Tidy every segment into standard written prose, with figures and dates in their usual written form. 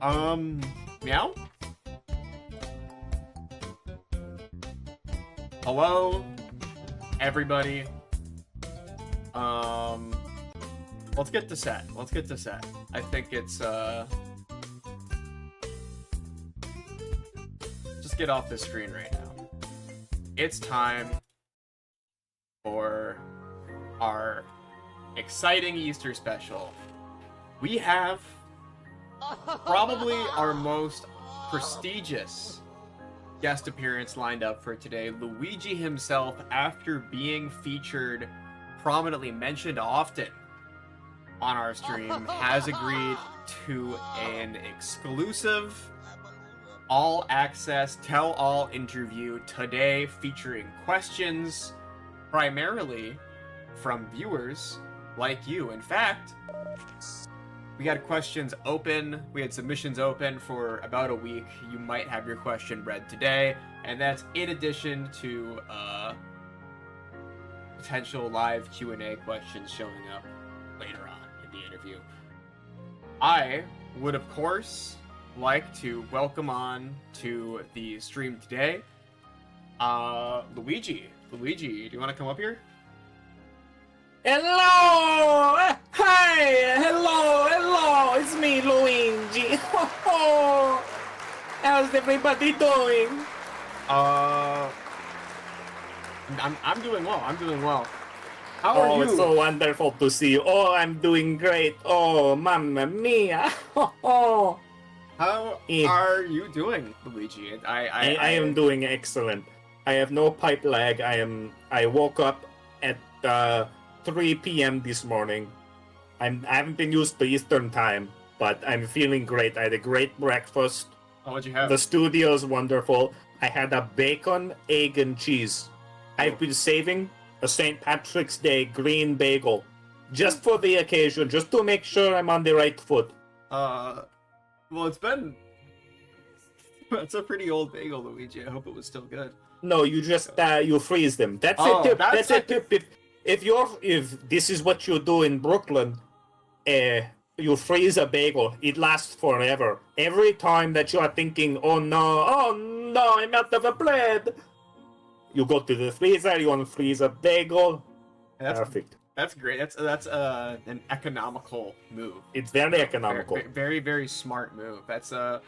Meow? Hello, everybody. Let's get to set. I think it's, just get off this screen right now. It's time for our exciting Easter special. We have probably our most prestigious guest appearance lined up for today. Luigi himself, after being featured, prominently mentioned often on our stream, has agreed to an exclusive all-access tell-all interview today featuring questions primarily from viewers like you. In fact, we had questions open, we had submissions open for about a week. You might have your question read today, and that's in addition to potential live Q&A questions showing up later on in the interview. I would, of course, like to welcome on to the stream today, Luigi. Luigi, do you want to come up here? Hello! Hi! Hello! It's me, Luigi. How's everybody doing? I'm doing well. How are you? It's so wonderful to see you. Oh, I'm doing great. Oh, mamma mia. How are you doing, Luigi? I am doing excellent. I have no pipe lag. I woke up at 3 p.m. this morning. I haven't been used to Eastern time, but I'm feeling great. I had a great breakfast. Oh, what'd you have? The studio's wonderful. I had a bacon, egg, and cheese. I've been saving a St. Patrick's Day green bagel just for the occasion, just to make sure I'm on the right foot. Well, it's a pretty old bagel, Luigi. I hope it was still good. No, you just you freeze them. That's a tip. That's a tip. If this is what you do in Brooklyn, you freeze a bagel. It lasts forever. Every time that you are thinking, oh no, I'm out of a bread, you go to the freezer. You unfreeze a bagel. Perfect. That's great. That's an economical move. It's very economical. Very, very smart move. That's you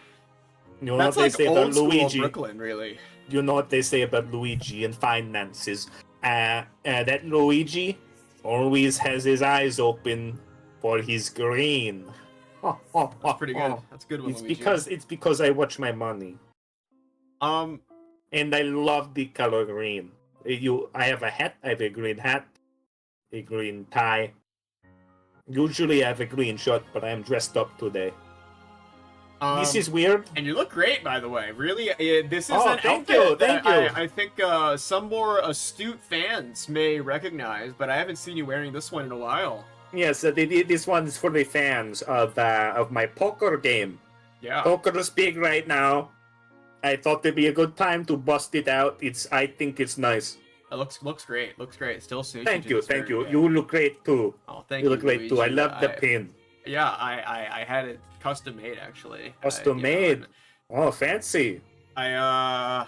know that's what like they say old about school Luigi. Brooklyn, really. You know what they say about Luigi and finances. That Luigi always has his eyes open for his green. That's pretty good. That's a good one, Luigi. It's because I watch my money. And I love the color green. I have a hat. I have a green hat, a green tie. Usually I have a green shirt, but I am dressed up today. This is weird. And you look great, by the way. Really, this is an thank outfit you. that I think some more astute fans may recognize, but I haven't seen you wearing this one in a while. Yes, this one's for the fans of my poker game. Yeah. Poker is big right now. I thought it'd be a good time to bust it out. I think it's nice. It looks great. Looks great. Still suits Thank you. Thank you. You look great too. Oh, thank you. You look great too. I love the pin. Yeah, I had it custom made actually. Custom made. Oh, fancy. I'm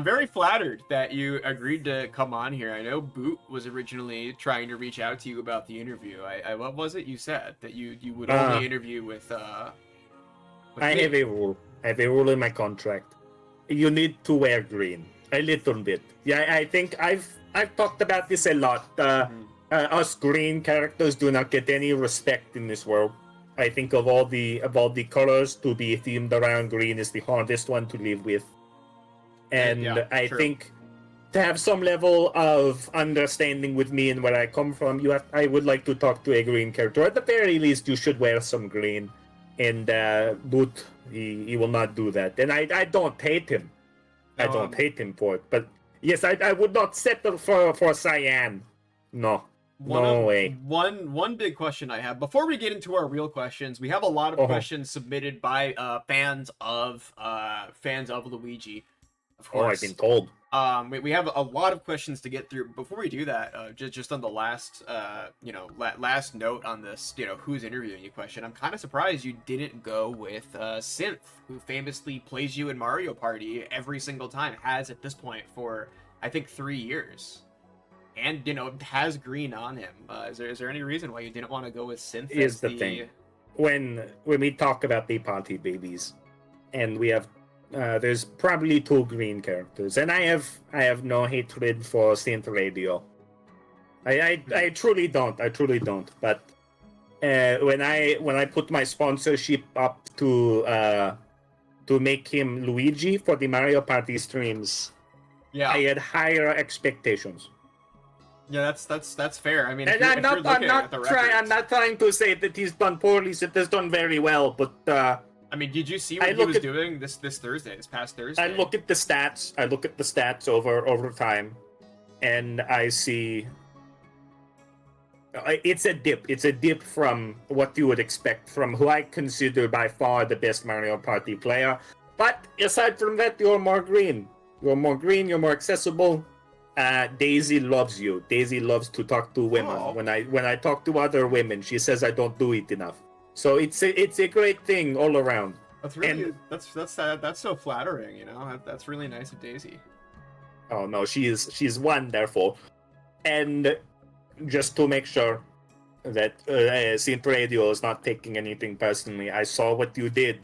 very flattered that you agreed to come on here. I know Boot was originally trying to reach out to you about the interview. What was it you said that you would only interview with I have a rule. I have a rule in my contract. You need to wear green. A little bit. Yeah, I think I've talked about this a lot. Us green characters do not get any respect in this world. I think of all the colors to be themed around green is the hardest one to live with. And I think to have some level of understanding with me and where I come from, I would like to talk to a green character. At the very least, you should wear some green. And Boot, he will not do that. And I don't hate him. I don't hate him for it. But yes, I would not settle for cyan. No. No way. One big question I have before we get into our real questions, we have a lot of questions submitted by fans of Luigi. of course. Oh, I've been told. We have a lot of questions to get through. Before we do that, just on the last, last note on this, who's interviewing you question. I'm kind of surprised you didn't go with Synth, who famously plays you in Mario Party every single time, has at this point for, I think, 3 years. And, has green on him. Is there any reason why you didn't want to go with Synth? Here's the thing. When we talk about the party babies, and we have there's probably 2 green characters, and I have no hatred for Synth Radio. I truly don't. But when I put my sponsorship up to make him Luigi for the Mario Party streams, I had higher expectations. Yeah, that's fair. I mean, I'm not trying to say that he's done poorly. That he's done very well, but. I mean, did you see what he was doing this past Thursday? I look at the stats over time, and I see it's a dip. It's a dip from what you would expect from who I consider by far the best Mario Party player. But aside from that, you're more green. You're more accessible. Daisy loves you. Daisy loves to talk to women. Oh. When I talk to other women, she says I don't do it enough. So it's a great thing all around. That's really that's so flattering, That's really nice of Daisy. Oh no, she's wonderful. And just to make sure that Synth Radio is not taking anything personally, I saw what you did.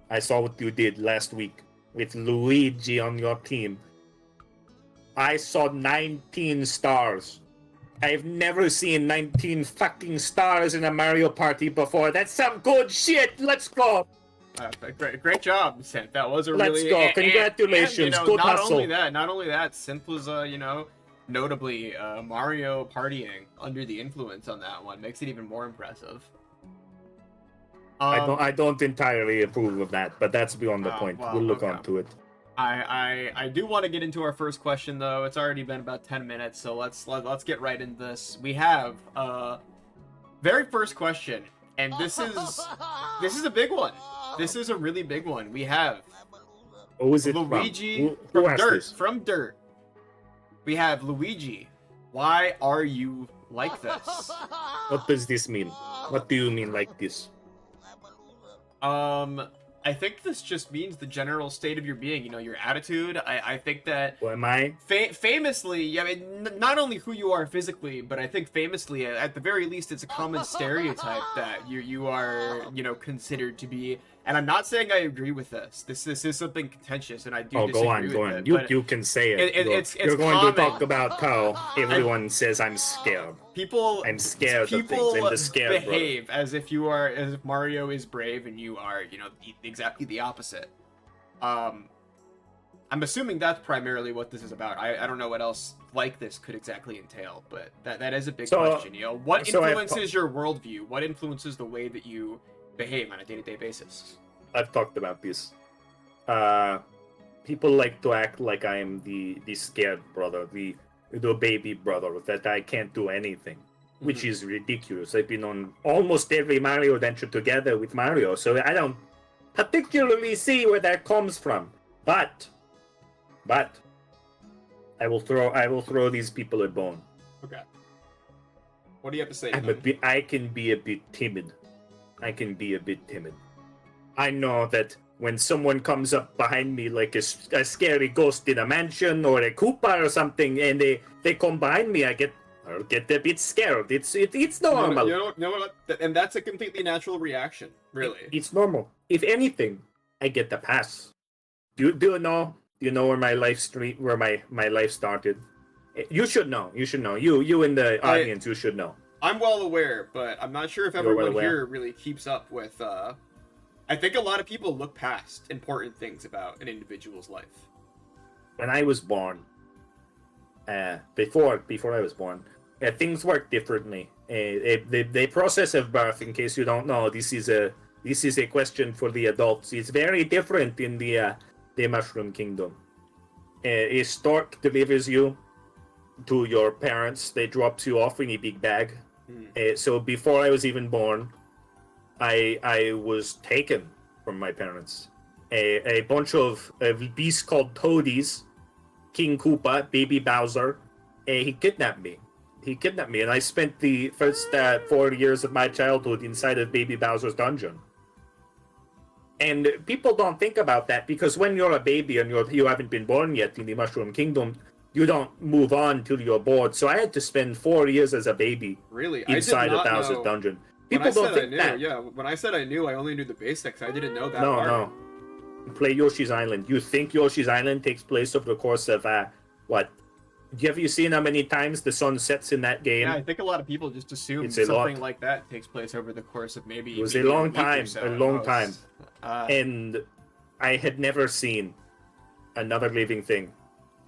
Last week with Luigi on your team. I saw 19 stars. I've never seen 19 fucking stars in a Mario Party before. That's some good shit. Let's go. Great job, Synth. That was Let's go. Congratulations. And, good not hustle. Not only that, Synth was, notably Mario partying under the influence on that one. Makes it even more impressive. I don't entirely approve of that, but that's beyond the point. We'll look onto it. I do want to get into our first question though. It's already been about 10 minutes, so let's get right into this. We have very first question, and this is a big one. This is a really big one. We have Who is it Luigi from? from Dirt. From Dirt. We have Luigi. Why are you like this? What does this mean? What do you mean like this? I think this just means the general state of your being, your attitude. I think that... Who am I? Famously, I mean, not only who you are physically, but I think famously, at the very least, it's a common stereotype that you are, considered to be. And I'm not saying I agree with this. This is something contentious, and I do disagree go with on. it. You can say it. It's You're going common. to talk about how everyone says I'm scared. I'm scared of things. I'm the scared behave brother. as if Mario is brave and you are, exactly the opposite. I'm assuming that's primarily what this is about. I don't know what else like this could exactly entail, but that is a big question. What influences your worldview? What influences the way that you behave on a day-to-day basis? I've talked about this. People like to act like I am the scared brother, the baby brother, that I can't do anything, which is ridiculous. I've been on almost every Mario adventure together with Mario, so I don't particularly see where that comes from. But I will throw these people a bone. Okay. What do you have to say? I can be a bit timid. I know that when someone comes up behind me like a scary ghost in a mansion or a Koopa or something, and they come behind me, I'll get a bit scared. It's normal. And that's a completely natural reaction, really. It's normal. If anything, I get the pass. Do you know where my life started? You should know. You in the audience, you should know. I'm well aware, but I'm not sure if everyone here really keeps up with. I think a lot of people look past important things about an individual's life. When I was born, before I was born, things work differently. The process of birth, in case you don't know, this is a question for the adults. It's very different in the Mushroom Kingdom. A stork delivers you to your parents. They drops you off in a big bag. So before I was even born, I was taken from my parents. a bunch of beasts called Toadies, King Koopa, Baby Bowser. He kidnapped me. And I spent the first 4 years of my childhood inside of Baby Bowser's dungeon. And people don't think about that because when you're a baby and you haven't been born yet in the Mushroom Kingdom, you don't move on till you're bored. So I had to spend 4 years as a baby inside of Bowser's dungeon. People don't think that. Yeah, when I said I knew, I only knew the basics. I didn't know that No, part. no. Play Yoshi's Island. You think Yoshi's Island takes place over the course of, what? Have you seen how many times the sun sets in that game? Yeah, I think a lot of people just assume something like that takes place over the course of maybe. It was a long time, and I had never seen another living thing.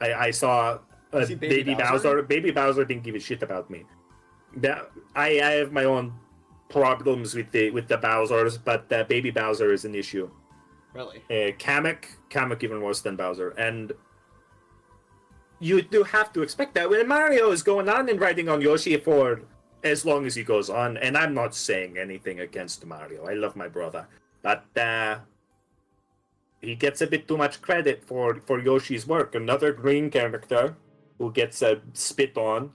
I saw Baby Bowser. Baby Bowser didn't give a shit about me. I have my own problems with the Bowsers, but Baby Bowser is an issue. Really? Kamek even worse than Bowser, and you do have to expect that when Mario is going on and riding on Yoshi for as long as he goes on. And I'm not saying anything against Mario. I love my brother, but he gets a bit too much credit for Yoshi's work. Another green character who gets spit on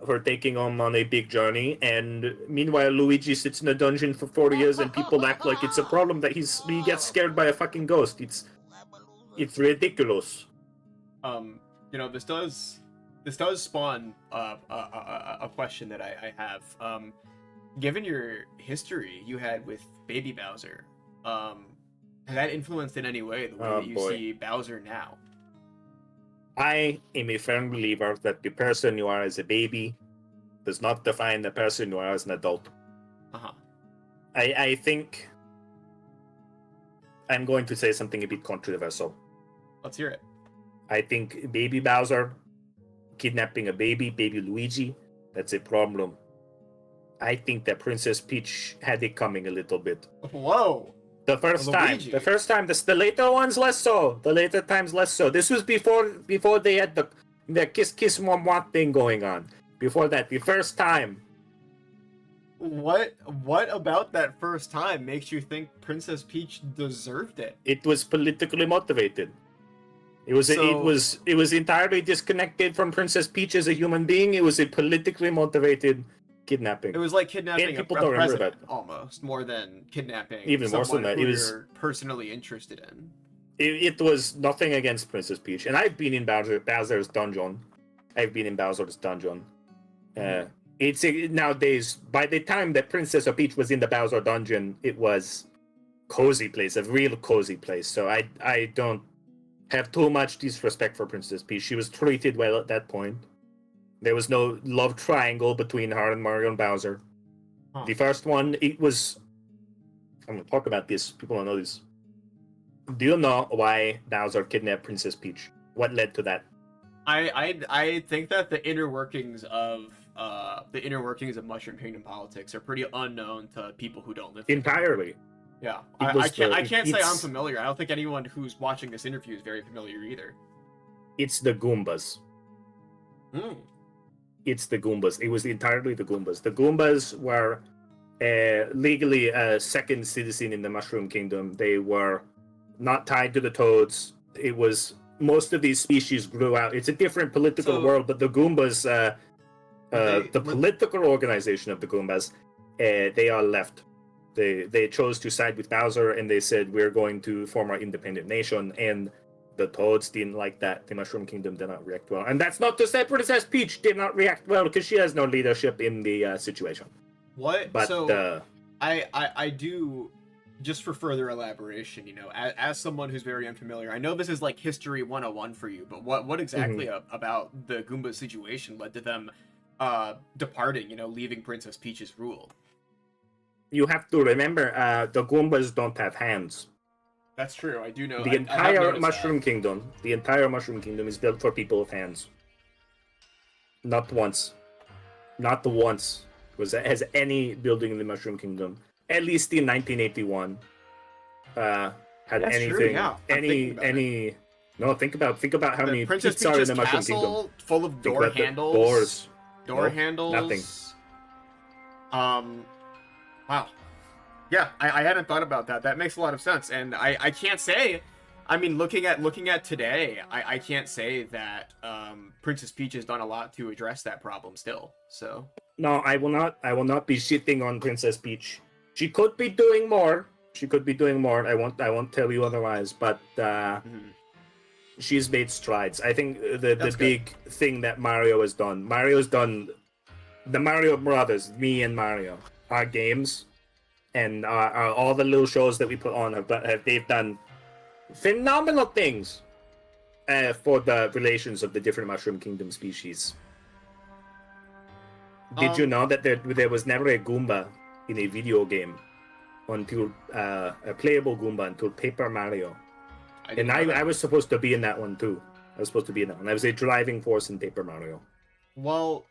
for taking him on a big journey, and meanwhile Luigi sits in a dungeon for 40 years and people act like it's a problem that he gets scared by a fucking ghost. It's ridiculous. This does spawn a question that I have. Given your history you had with Baby Bowser, has that influenced in any way the way that you see Bowser now? I am a firm believer that the person you are as a baby does not define the person you are as an adult. I think I'm going to say something a bit controversial. Let's hear it. I think Baby Bowser kidnapping a baby Luigi, that's a problem. I think that Princess Peach had it coming a little bit. Whoa! The first time, the later ones less so. The later times less so. This was before they had the kiss mom want thing going on. Before that, the first time. What about that first time makes you think Princess Peach deserved it? It was politically motivated. It was entirely disconnected from Princess Peach as a human being. It was a politically motivated kidnapping. It was like kidnapping a president, almost, more than kidnapping even worse than that. It was personally interested in. It was nothing against Princess Peach, and I've been in Bowser's dungeon. It's nowadays. By the time that Princess Peach was in the Bowser dungeon, it was cozy place, a real cozy place. So I don't have too much disrespect for Princess Peach. She was treated well at that point. There was no love triangle between her and Mario and Bowser. The first one, it was... I'm going to talk about this. People don't know this. Do you know why Bowser kidnapped Princess Peach? What led to that? I think that the inner workings of Mushroom Kingdom politics are pretty unknown to people who don't live there. Entirely. Yeah, I can't say I'm familiar. I don't think anyone who's watching this interview is very familiar either. It's the Goombas. It's the Goombas. It was entirely the Goombas. The Goombas were legally a second citizen in the Mushroom Kingdom. They were not tied to the Toads. It was... Most of these species grew out. It's a different political world, but the Goombas, the political organization of the Goombas, they are left. They chose to side with Bowser, and they said, we're going to form our independent nation, and the Toads didn't like that. The Mushroom Kingdom did not react well. And that's not to say Princess Peach did not react well, because she has no leadership in the situation. What? But, so, I do... Just for further elaboration, as someone who's very unfamiliar, I know this is like history 101 for you, but what exactly about the Goomba situation led to them departing, leaving Princess Peach's rule? You have to remember, the Goombas don't have hands. That's true, I do know. The entire Mushroom Kingdom is built for people with hands. Not once has any building in the Mushroom Kingdom, at least in 1981, had That's anything. True, yeah. Any. No, think about how many Princess pits are in the Mushroom Castle, Kingdom. Full of door handles. Doors. Handles. Nothing. Wow. Yeah, I hadn't thought about that. That makes a lot of sense, and I can't say. I mean, looking at today, I can't say that Princess Peach has done a lot to address that problem still. So No, I will not. I will not be shitting on Princess Peach. She could be doing more. She could be doing more. I won't tell you otherwise. But she's made strides. I think the big thing that Mario has done. Mario's done. The Mario Brothers, me and Mario, our games, and all the little shows that we put on they've done phenomenal things for the relations of the different Mushroom Kingdom species. Did you know that there was never a Goomba in a video game until a playable Goomba until Paper Mario? I was supposed to be in that one too. I was supposed to be in that one. I was a driving force in Paper Mario. Well,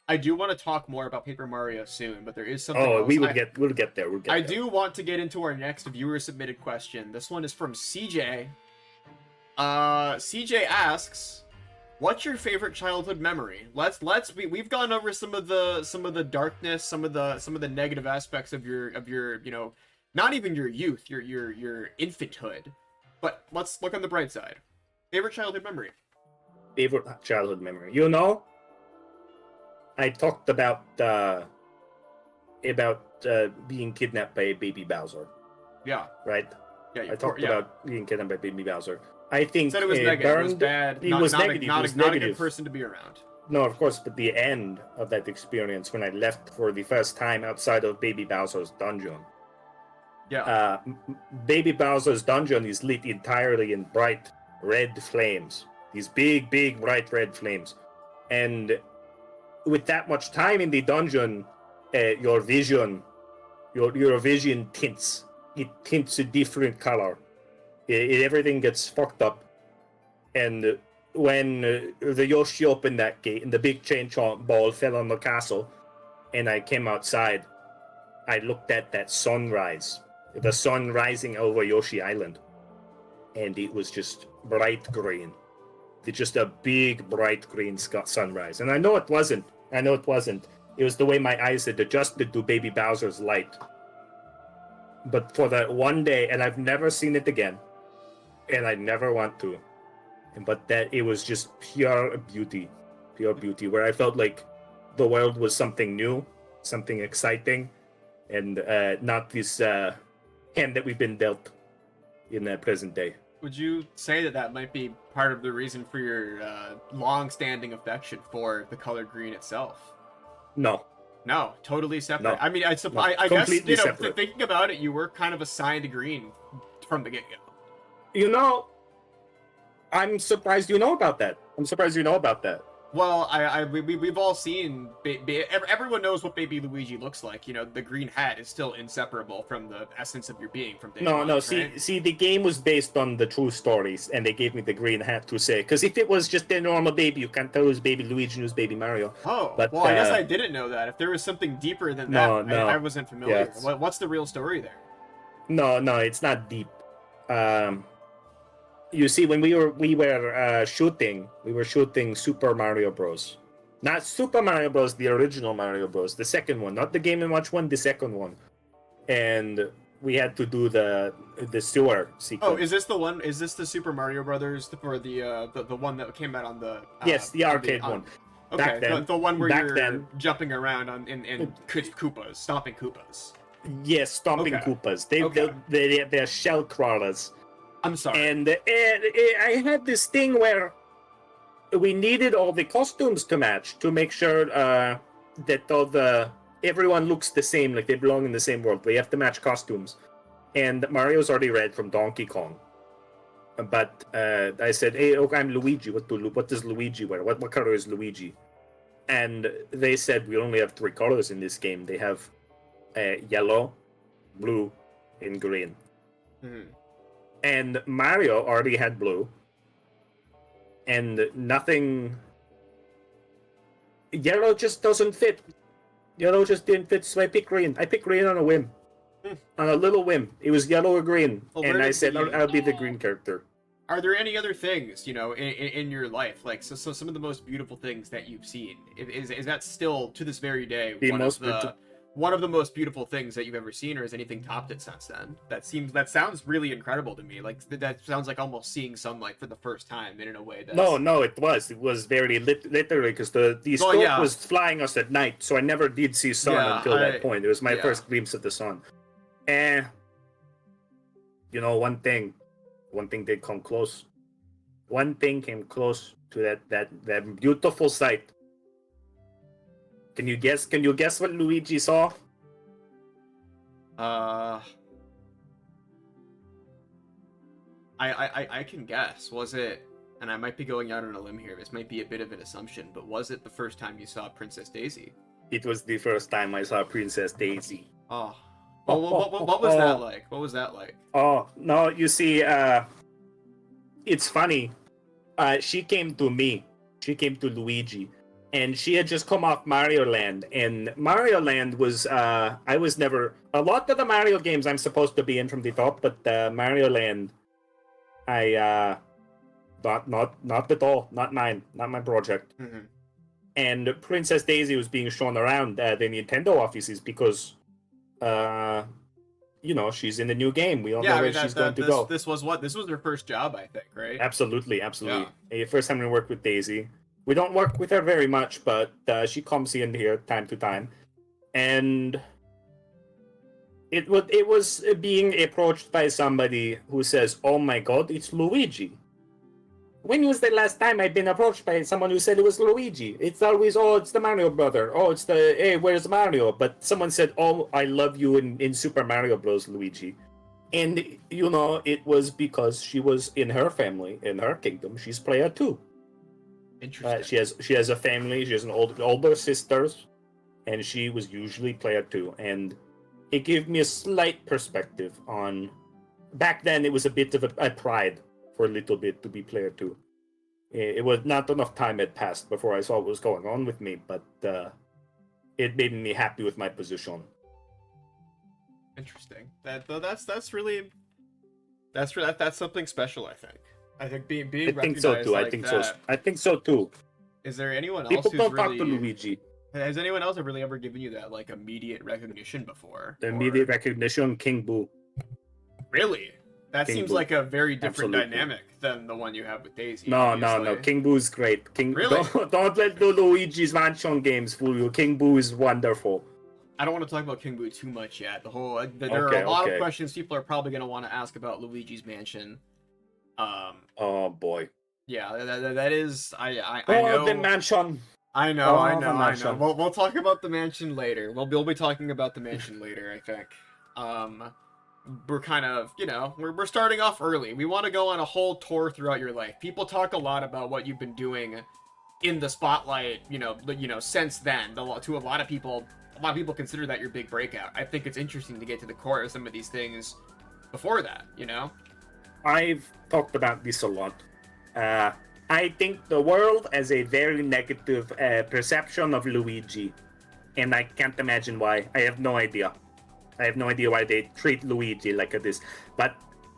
I do want to talk more about Paper Mario soon, but there is something else. We'll get there. I do want to get into our next viewer-submitted question. This one is from CJ. CJ asks, "What's your favorite childhood memory?" We've gone over some of the darkness, some of the negative aspects of your not even your youth, your infanthood. But let's look on the bright side. Favorite childhood memory. Favorite childhood memory. I talked about being kidnapped by Baby Bowser. Yeah. Right? Yeah. I talked about being kidnapped by Baby Bowser. I think said it was negative. It was bad. It was negative. Not a good person to be around. No, of course, but the end of that experience when I left for the first time outside of Baby Bowser's dungeon. Yeah. Baby Bowser's dungeon is lit entirely in bright red flames. These big, bright red flames. And with that much time in the dungeon, your vision tints. It tints a different color. Everything gets fucked up. And when the Yoshi opened that gate and the big chain chomp ball fell on the castle, and I came outside, I looked at that sunrise. The sun rising over Yoshi Island. And it was just bright green. It's just a big, bright green sunrise. And I know it wasn't. It was the way my eyes had adjusted to Baby Bowser's light. But for that one day, and I've never seen it again, and I never want to. But that it was just pure beauty, where I felt like the world was something new, something exciting, and not this hand that we've been dealt in the present day. Would you say that might be part of the reason for your long-standing affection for the color green itself? No, totally separate. No. I mean, I guess thinking about it, you were kind of assigned green from the get-go. I'm surprised you know about that. Well, we've all seen. Everyone knows what Baby Luigi looks like. The green hat is still inseparable from the essence of your being from day one. No. Right? See, the game was based on the true stories, and they gave me the green hat to say. Because if it was just a normal baby, you can't tell who's Baby Luigi and who's Baby Mario. Oh, but, well, I guess I didn't know that. If there was something deeper than that, I wasn't familiar. Yeah, what's the real story there? No, it's not deep. You see, when we were shooting Super Mario Bros. Not Super Mario Bros. The original Mario Bros. The second one, not the Game & Watch one, the second one. And we had to do the sewer sequence. Oh, is this the one? Is this the Super Mario Brothers for the one that came out on the? Yes, the arcade one. Okay, back then, the one where you're jumping around in Koopas, stomping Koopas. Yes, stomping Koopas. They're shell crawlers. I'm sorry. And I had this thing where we needed all the costumes to match to make sure that everyone looks the same, like they belong in the same world. We have to match costumes. And Mario's already red from Donkey Kong. But I said, hey, okay, I'm Luigi. What does Luigi wear? What color is Luigi? And they said, we only have 3 colors in this game. They have yellow, blue, and green. Mm-hmm. And Mario already had blue. And nothing... Yellow just doesn't fit. Yellow just didn't fit, so I picked green. I picked green on a whim. On a little whim. It was yellow or green. Well, and I said, I'll be the green character. Are there any other things, in your life? Like, so some of the most beautiful things that you've seen? Is that still, to this very day, one of the most beautiful things that you've ever seen, or has anything topped it since then? That sounds really incredible to me. Like that sounds like almost seeing sunlight for the first time, and in a way that No, it was very literally, because the stork was flying us at night, so I never did see sun until that point. It was my first glimpse of the sun. And you know, one thing did come close. One thing came close to that beautiful sight. Can you guess what Luigi saw? I can guess. Was it, and I might be going out on a limb here, this might be a bit of an assumption, but was it the first time you saw Princess Daisy? It was the first time I saw Princess Daisy. Oh. What was that like? What was that like? Oh, no, you see, it's funny. She came to me. She came to Luigi. And she had just come off Mario Land, and Mario Land was I was never, a lot of the Mario games I'm supposed to be in from the top, but Mario Land, I not at all, not mine, not my project. Mm-hmm. And Princess Daisy was being shown around the Nintendo offices because, you know, she's in the new game. We don't know where she's going to go. This was her first job, I think, right? Absolutely. Yeah. First time we worked with Daisy. We don't work with her very much, but she comes in here time to time, and it was being approached by somebody who says, "Oh my God, it's Luigi." When was the last time I've been approached by someone who said it was Luigi? It's always, "Oh, it's the Mario brother. Oh, it's the, hey, where's Mario?" But someone said, "Oh, I love you in Super Mario Bros. Luigi," and you know, it was because she was in her family, in her kingdom. She's player 2. Interesting. She has a family. She has an older sisters, and she was usually player 2. And it gave me a slight perspective on. Back then, it was a bit of a pride for a little bit to be player 2. It was not enough time had passed before I saw what was going on with me, but it made me happy with my position. Interesting. That's something special, I think. I think being recognized like that. I think so too. Is there anyone else People who's don't really... talk to Luigi. Has anyone else really ever given you that like immediate recognition before? Immediate recognition, King Boo. Really? That King seems Boo. like a very different Absolutely. dynamic than the one you have with Daisy. No. King Boo's great. Really? Don't let the Luigi's Mansion games fool you. King Boo is wonderful. I don't want to talk about King Boo too much yet. There are a lot of questions people are probably going to want to ask about Luigi's Mansion. Oh boy. Yeah, that is. I know. The mansion. I know. We'll talk about the mansion later. We'll be talking about the mansion later, I think. We're kind of, you know, we're starting off early. We want to go on a whole tour throughout your life. People talk a lot about what you've been doing in the spotlight, you know, since then. To a lot of people consider that your big breakout. I think it's interesting to get to the core of some of these things before that, you know? I've talked about this a lot. I think the world has a very negative perception of Luigi, and I can't imagine why. I have no idea. I have no idea why they treat Luigi like this. But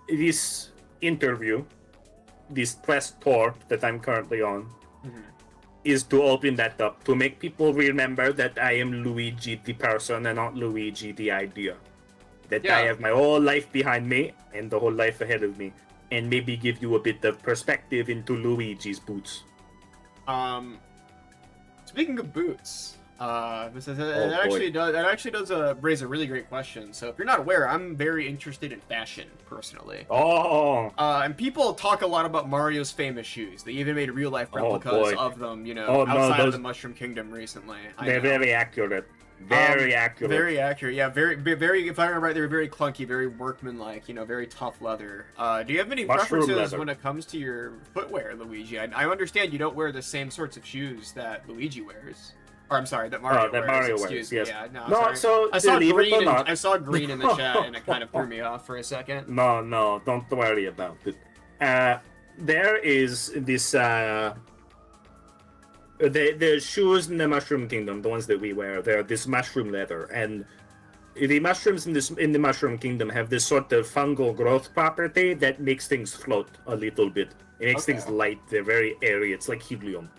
this interview, this press tour that I'm currently on, is to open that up, to make people remember that I am Luigi the person and not Luigi the idea. That I have my whole life behind me and the whole life ahead of me, and maybe give you a bit of perspective into Luigi's boots. Speaking of boots, that actually does raise a really great question. So if you're not aware, I'm very interested in fashion personally. And people talk a lot about Mario's famous shoes. They even made real life replicas of them, you know, outside of the Mushroom Kingdom recently. They're very accurate. Very accurate. Very accurate. Yeah, very. If I remember right, they were very clunky, very workmanlike. You know, very tough leather. Do you have any preferences when it comes to your footwear, Luigi? I understand you don't wear the same sorts of shoes that Luigi wears. Or I'm sorry, that Mario wears. Mario Excuse me. Yes. Yeah, no, sorry. So I saw green in the chat, and it kind of threw me off for a second. No, don't worry about it. There is this. The shoes in the Mushroom Kingdom, the ones that we wear, they're this mushroom leather, and the mushrooms in the Mushroom Kingdom have this sort of fungal growth property that makes things float a little bit. It makes things light. They're very airy. It's like helium.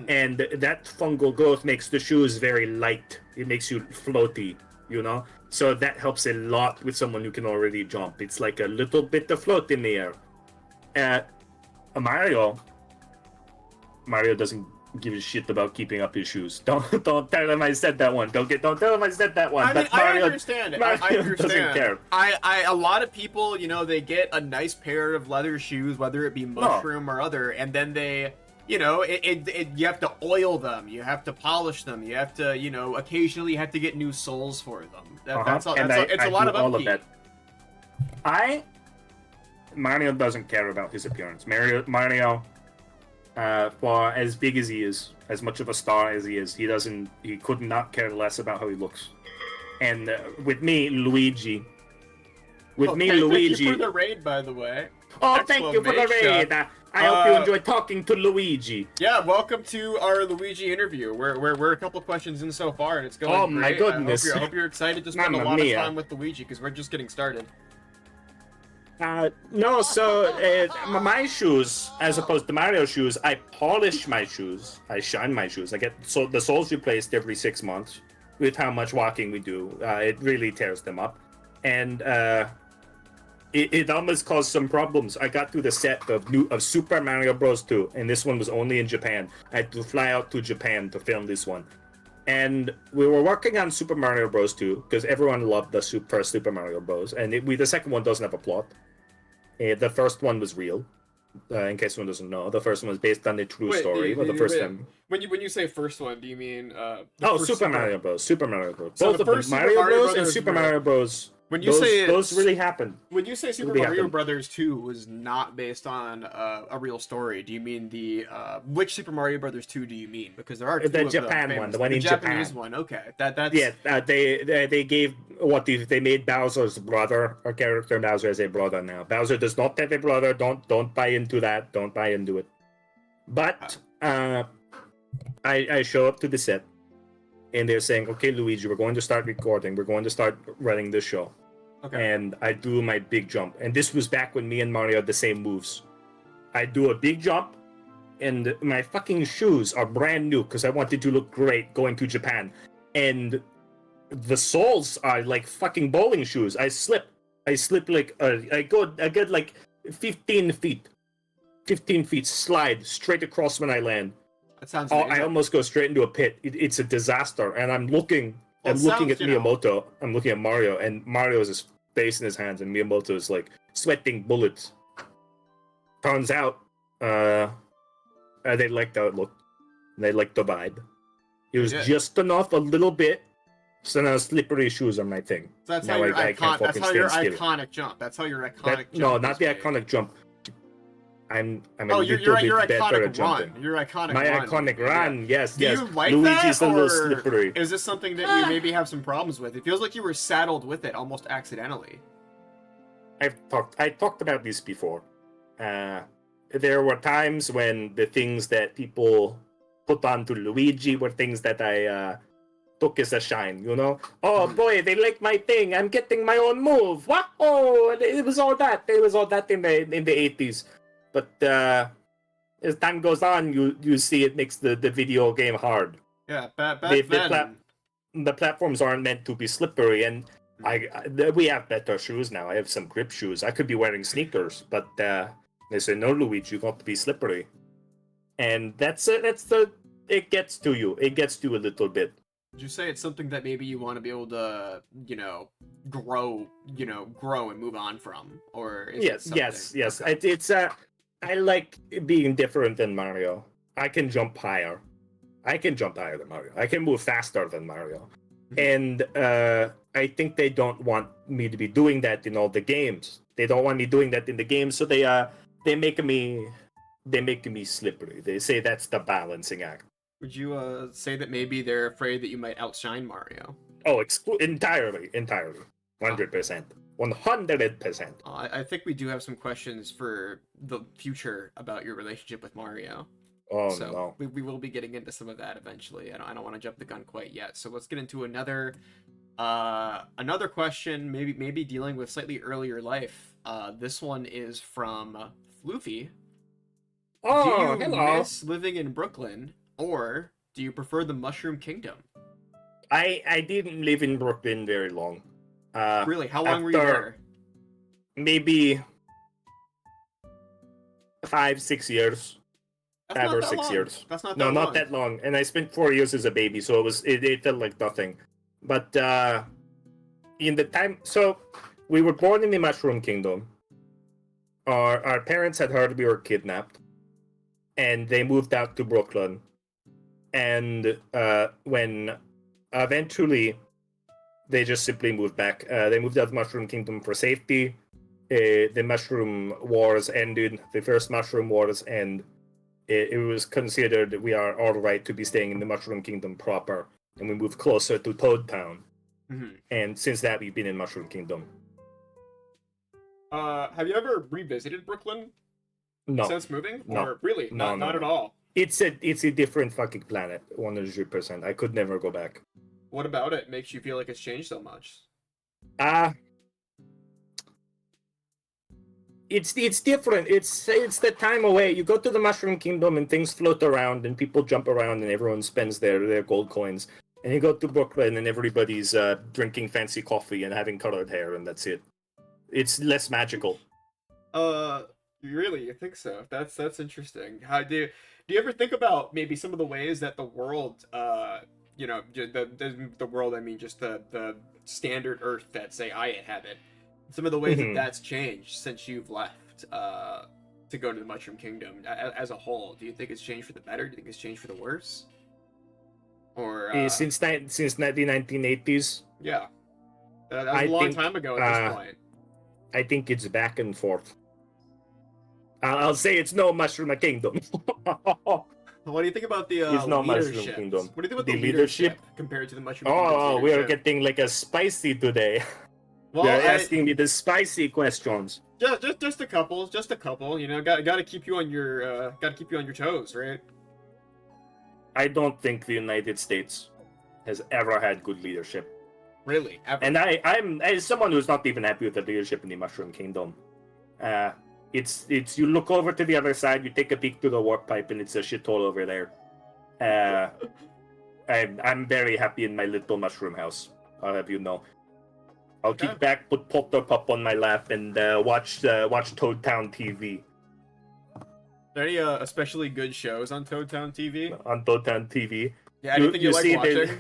And that fungal growth makes the shoes very light. It makes you floaty. you know? So that helps a lot with someone who can already jump. It's like a little bit of float in the air. Mario doesn't give a shit about keeping up his shoes. Don't tell him I said that one. Don't tell him I said that one. I mean, I understand. Mario I understand. doesn't care. A lot of people, you know, they get a nice pair of leather shoes, whether it be mushroom or other, and then they, you know, you have to oil them, you have to polish them, you have to, you know, occasionally you have to get new soles for them. That's all. It's a lot of upkeep. Of that. Mario doesn't care about his appearance. Mario, for as big as he is, as much of a star as he is, he could not care less about how he looks. And with me, Luigi. Thank you for the raid, by the way. Oh, thank you for the raid. I hope you enjoy talking to Luigi. Yeah, welcome to our Luigi interview. We're a couple questions in so far, and it's going great. Oh my goodness! I hope you're excited to spend a lot of time with Luigi, because we're just getting started. No, so my shoes, as opposed to Mario's shoes, I polish my shoes. I shine my shoes. I get the soles replaced every 6 months. With how much walking we do, it really tears them up, and it almost caused some problems. I got to the set of Super Mario Bros. 2, and this one was only in Japan. I had to fly out to Japan to film this one. And we were working on Super Mario Bros. 2 because everyone loved the first Super Mario Bros. And the second one doesn't have a plot. The first one was real. In case someone doesn't know, the first one was based on a true story. When you say first one, do you mean Super Mario Bros. Super Mario Bros. So both of them, Mario Bros. And Super Mario Bros. When you say those really happened. When you say Super Mario Brothers 2 was not based on a real story, do you mean which Super Mario Brothers 2 do you mean? Because there are two the of Japan them, one, the one in Japan. The Japanese one. Okay, that's they gave they made Bowser's brother a character. Bowser has a brother now. Bowser does not have a brother. Don't buy into that. Don't buy into it. But I show up to the set. And they're saying, okay, Luigi, we're going to start recording. We're going to start running this show. Okay. And I do my big jump. And this was back when me and Mario had the same moves. I do a big jump, and my fucking shoes are brand new because I wanted to look great going to Japan. And the soles are like fucking bowling shoes. I slip like, I get like 15 feet. 15 feet slide straight across when I land. That sounds amazing. I almost go straight into a pit. It's a disaster. And I'm looking at Miyamoto. I'm looking at Mario, and Mario has his face in his hands, and Miyamoto is like sweating bullets. Turns out, they liked how it looked. They liked the vibe. It was just enough, a little bit. So now slippery shoes are my thing. So that's how your iconic jump. That's how your iconic jump. No, not the iconic jump. I'm a little your bit better at jumping. Your iconic My run. iconic run, yes. Do you like Luigi's that, a little slippery. Is this something that you maybe have some problems with? It feels like you were saddled with it almost accidentally. I talked about this before. There were times when the things that people put onto Luigi were things that I took as a shine, you know? Oh boy, they like my thing. I'm getting my own move. What? Oh, it was all that. It was all that in the 80s. But as time goes on, you see it makes the video game hard. Yeah, back then. The platforms aren't meant to be slippery, and we have better shoes now. I have some grip shoes. I could be wearing sneakers, but they say, no, Luigi, you got to be slippery. And it gets to you. It gets to you a little bit. Would you say it's something that maybe you want to be able to, grow and move on from? Or is yes. Okay. I like being different than Mario. I can jump higher. Than Mario. I can move faster than Mario. And I think they don't want me to be doing that in all the games. They don't want me doing that in the games, so they make me slippery. They say that's the balancing act. Would you say that maybe they're afraid that you might outshine Mario? Oh, entirely. 100%. 100%. I think we do have some questions for the future about your relationship with Mario. Oh, so no. We will be getting into some of that eventually. I don't want to jump the gun quite yet. So let's get into another question, maybe dealing with slightly earlier life. This one is from Floofy. Oh, do you hello. miss living in Brooklyn, or do you prefer the Mushroom Kingdom? I didn't live in Brooklyn very long. Really? How long were you there? Maybe 5-6 years. That's 5 not or that 6 long. years. That's not that no, long. not that long. And I spent 4 years as a baby, so it felt like nothing. But in the time, so we were born in the Mushroom Kingdom. Our parents had heard we were kidnapped, and they moved out to Brooklyn. And when eventually they just simply moved back. They moved out of Mushroom Kingdom for safety. The Mushroom Wars ended, the first Mushroom Wars, and it was considered we are all right to be staying in the Mushroom Kingdom proper, and we moved closer to Toad Town. Mm-hmm. And since that, we've been in Mushroom Kingdom. Have you ever revisited Brooklyn? No. Since moving? No. Or really? No, not at all. It's a different fucking planet, 100%. I could never go back. What about it makes you feel like it's changed so much? It's different. It's the time away. You go to the Mushroom Kingdom and things float around and people jump around and everyone spends their gold coins. And you go to Brooklyn and everybody's drinking fancy coffee and having colored hair, and that's it. It's less magical. Really? You think so? That's interesting. How do you ever think about maybe some of the ways that the world, the world, I mean, just the standard Earth that, say, I inhabit, some of the ways that that's changed since you've left to go to the Mushroom Kingdom as a whole? Do you think it's changed for the better? Do you think it's changed for the worse? Or since the 1980s? Yeah, that was a long time ago at this point. I think it's back and forth. I'll say it's no Mushroom Kingdom. What do you think about the it's no leadership? Mushroom Kingdom. What do you think about the leadership compared to the Mushroom Kingdom's Oh, we are leadership? getting like a spicy today. Well, You're asking me the spicy questions. Just a couple. You know, got to keep you on your toes, right? I don't think the United States has ever had good leadership. Really? Ever? And I'm as someone who's not even happy with the leadership in the Mushroom Kingdom. It's you look over to the other side, you take a peek through the warp pipe, and it's a shithole over there. I'm very happy in my little mushroom house. I'll have you know. I'll kick back, put Potter Pup on my lap, and watch Toad Town TV. Are there any especially good shows on Toad Town TV? On Toad Town TV. Yeah, anything you like watching?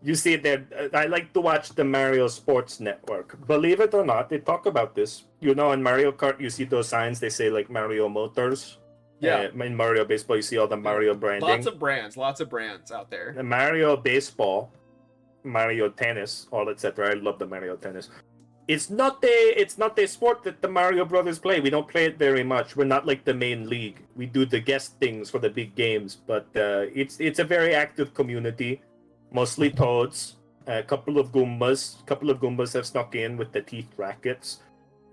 You see that I like to watch the Mario Sports Network. Believe it or not, they talk about this. You know, in Mario Kart, you see those signs. They say like Mario Motors. Yeah. In Mario Baseball, you see all the Mario branding. Lots of brands out there. The Mario Baseball, Mario Tennis, all etc. I love the Mario Tennis. It's not a sport that the Mario Brothers play. We don't play it very much. We're not like the main league. We do the guest things for the big games, but it's a very active community. Mostly toads, a couple of Goombas. A couple of Goombas have snuck in with the teeth rackets.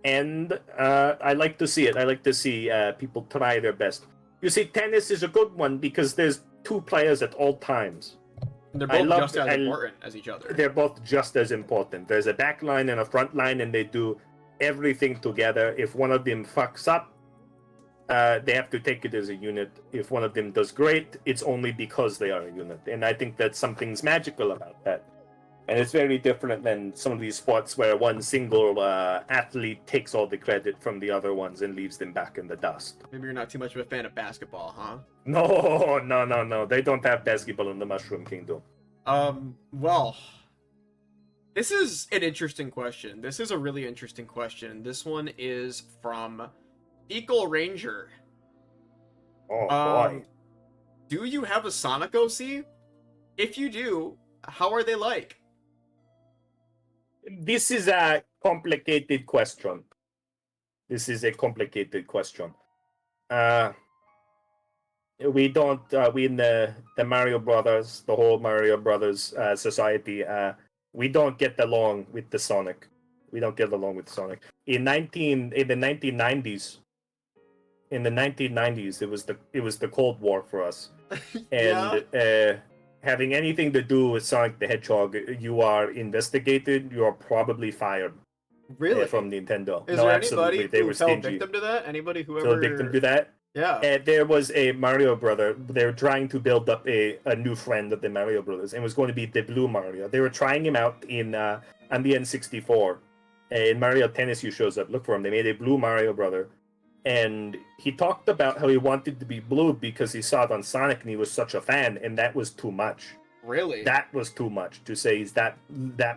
And I like to see it. I like to see people try their best. You see, tennis is a good one because there's two players at all times. And they're both just as important as each other. They're both just as important. There's a back line and a front line, and they do everything together. If one of them fucks up, they have to take it as a unit. If one of them does great, it's only because they are a unit. And I think that something's magical about that. And it's very different than some of these sports where one single athlete takes all the credit from the other ones and leaves them back in the dust. Maybe you're not too much of a fan of basketball, huh? No. They don't have basketball in the Mushroom Kingdom. Well, this is an interesting question. This is a really interesting question. This one is from Eagle Ranger. Oh, boy. Do you have a Sonic OC? If you do, how are they like? This is a complicated question. We in the Mario Brothers, the whole Mario Brothers society, we don't get along with the Sonic. In the 1990s, it was the Cold War for us. And having anything to do with Sonic the Hedgehog, you are investigated. You are probably fired. Really? From Nintendo. Is there anybody who fell victim to that? Anybody who ever fell victim to that? Yeah. There was a Mario brother. They were trying to build up a new friend of the Mario brothers, and it was going to be the Blue Mario. They were trying him out on the N64. In Mario Tennis, you shows up. Look for him. They made a Blue Mario brother, and he talked about how he wanted to be blue because he saw it on Sonic and he was such a fan, and that was too much. Really? That was too much to say he's that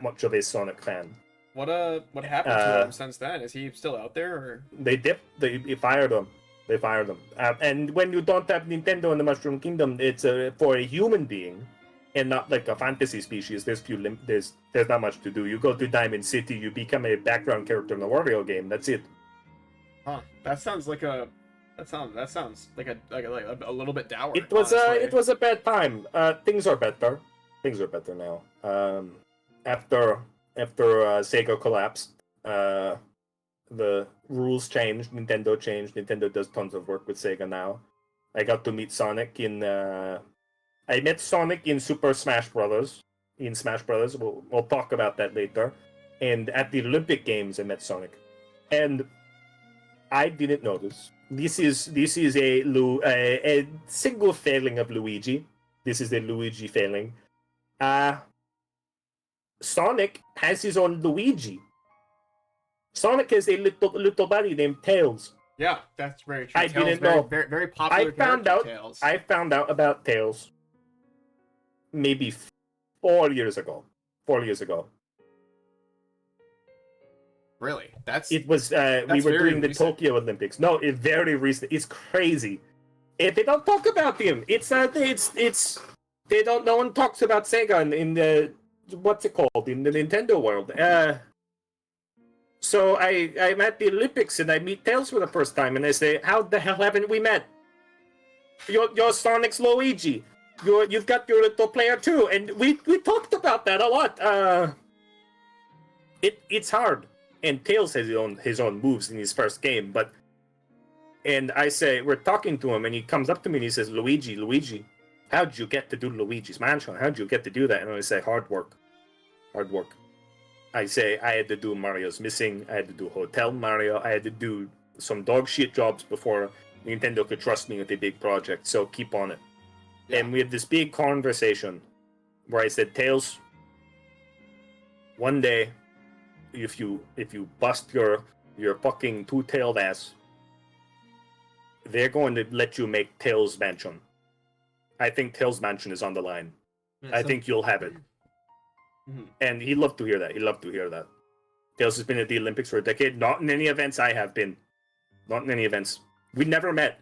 much of a Sonic fan. What happened to him since then? Is he still out there? Or? They fired him. They fired him. And when you don't have Nintendo in the Mushroom Kingdom, it's for a human being, and not like a fantasy species. There's not much to do. You go to Diamond City, you become a background character in a Wario game. That's it. Huh? That sounds like a little bit dour. It was a bad time. Things are better. Things are better now. After Sega collapsed, the rules changed. Nintendo changed. Nintendo does tons of work with Sega now. I got to meet Sonic in. I met Sonic in Super Smash Brothers. In Smash Brothers, we'll talk about that later. And at the Olympic Games, I met Sonic, and I didn't notice. This is a single failing of Luigi. This is a Luigi failing. Sonic has his own Luigi. Sonic has a little buddy named Tails. Yeah, that's very true. I didn't know. Very, very popular. Tails. I found out about Tails maybe 4 years ago. 4 years ago. Really? We were doing the recent. Tokyo Olympics. No, it's very recent. It's crazy. If they don't talk about him. No one talks about Sega in the what's it called in the Nintendo world. So I'm at the Olympics and I meet Tails for the first time and I say, how the hell haven't we met? You're Sonic's Luigi. You've got your little player too, and we talked about that a lot. It's hard, and Tails has his own moves in his first game, and I say we're talking to him, and he comes up to me and he says, Luigi, how'd you get to do Luigi's Mansion? How'd you get to do that? And I say, hard work. I say I had to do Mario's Missing, I had to do Hotel Mario, I had to do some dog shit jobs before Nintendo could trust me with a big project, so keep on it. Yeah. And we had this big conversation where I said, Tails, one day, if you bust your fucking two-tailed ass, they're going to let you make Tails Mansion. I think Tails Mansion is on the line. Yeah, I think you'll have it. Mm-hmm. And he loved to hear that. Tails has been at the Olympics for a decade. Not in any events I have been. Not in any events. We never met.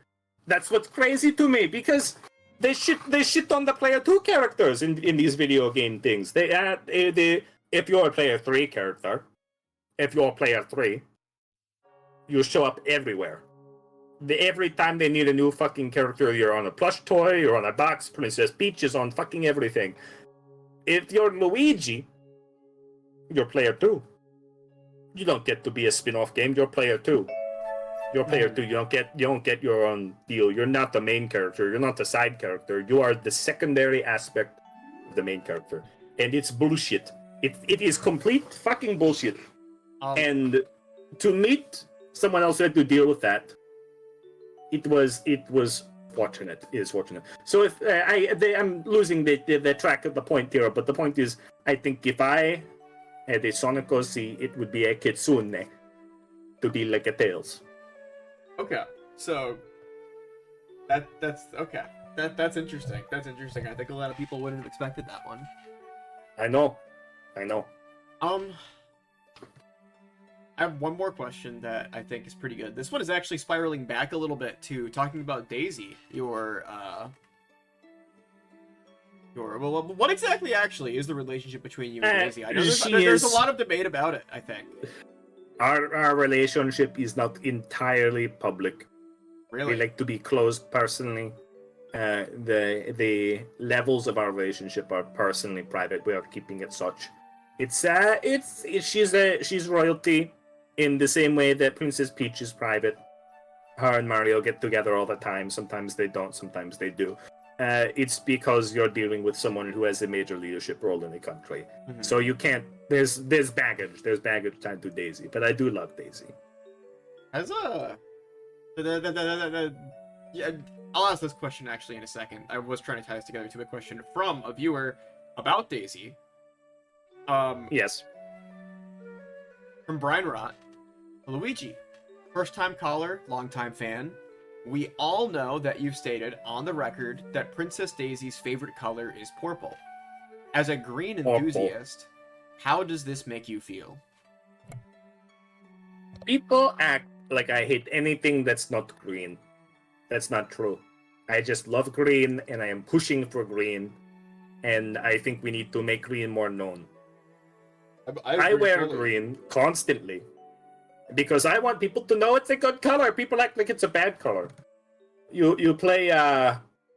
That's what's crazy to me, because they shit on the Player 2 characters in these video game things. If you're a Player 3 character, you show up everywhere. Every time they need a new fucking character, you're on a plush toy, you're on a box, Princess Peach is on fucking everything. If you're Luigi, you're Player 2. You don't get to be a spin-off game, you're Player 2. You're Player 2, you don't get your own deal. You're not the main character, you're not the side character. You are the secondary aspect of the main character. And it's bullshit. It is complete fucking bullshit. And to meet someone else who had to deal with that, it was fortunate. It is fortunate. So if I'm losing the track of the point here, but the point is, I think if I had a Sonic OC, it would be a Kitsune to be like a Tails. Okay, so that's okay. That's interesting. That's interesting. I think a lot of people wouldn't have expected that one. I know. I have one more question that I think is pretty good. This one is actually spiraling back a little bit to talking about Daisy. Well, what exactly actually is the relationship between you and Daisy? I know there's a lot of debate about it, I think. Our relationship is not entirely public. Really? We like to be closed personally. The levels of our relationship are personally private. We are keeping it such. She's royalty in the same way that Princess Peach is private. Her and Mario get together all the time. Sometimes they don't, sometimes they do. It's because you're dealing with someone who has a major leadership role in the country. Mm-hmm. So you can't. There's baggage. There's baggage tied to Daisy, but I do love Daisy. As Yeah, I'll ask this question actually in a second. I was trying to tie this together to a question from a viewer about Daisy. Yes. From Brian Rott, Luigi, first-time caller, long-time fan. We all know that you've stated on the record that Princess Daisy's favorite color is purple. As a green enthusiast, how does this make you feel? People act like I hate anything that's not green. That's not true. I just love green, and I am pushing for green, and I think we need to make green more known. I wear green constantly because I want people to know it's a good color. People act like it's a bad color. You play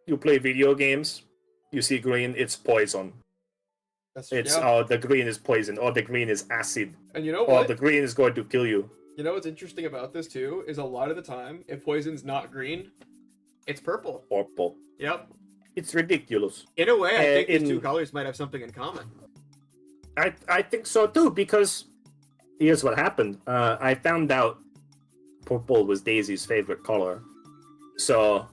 video games, you see green, it's poison. The green is poison, or the green is acid. And you know what? Or the green is going to kill you. You know what's interesting about this too is a lot of the time, if poison's not green, it's purple. Purple. Yep. It's ridiculous. In a way, I think these two colors might have something in common. I think so too, because here's what happened. I found out purple was Daisy's favorite color. So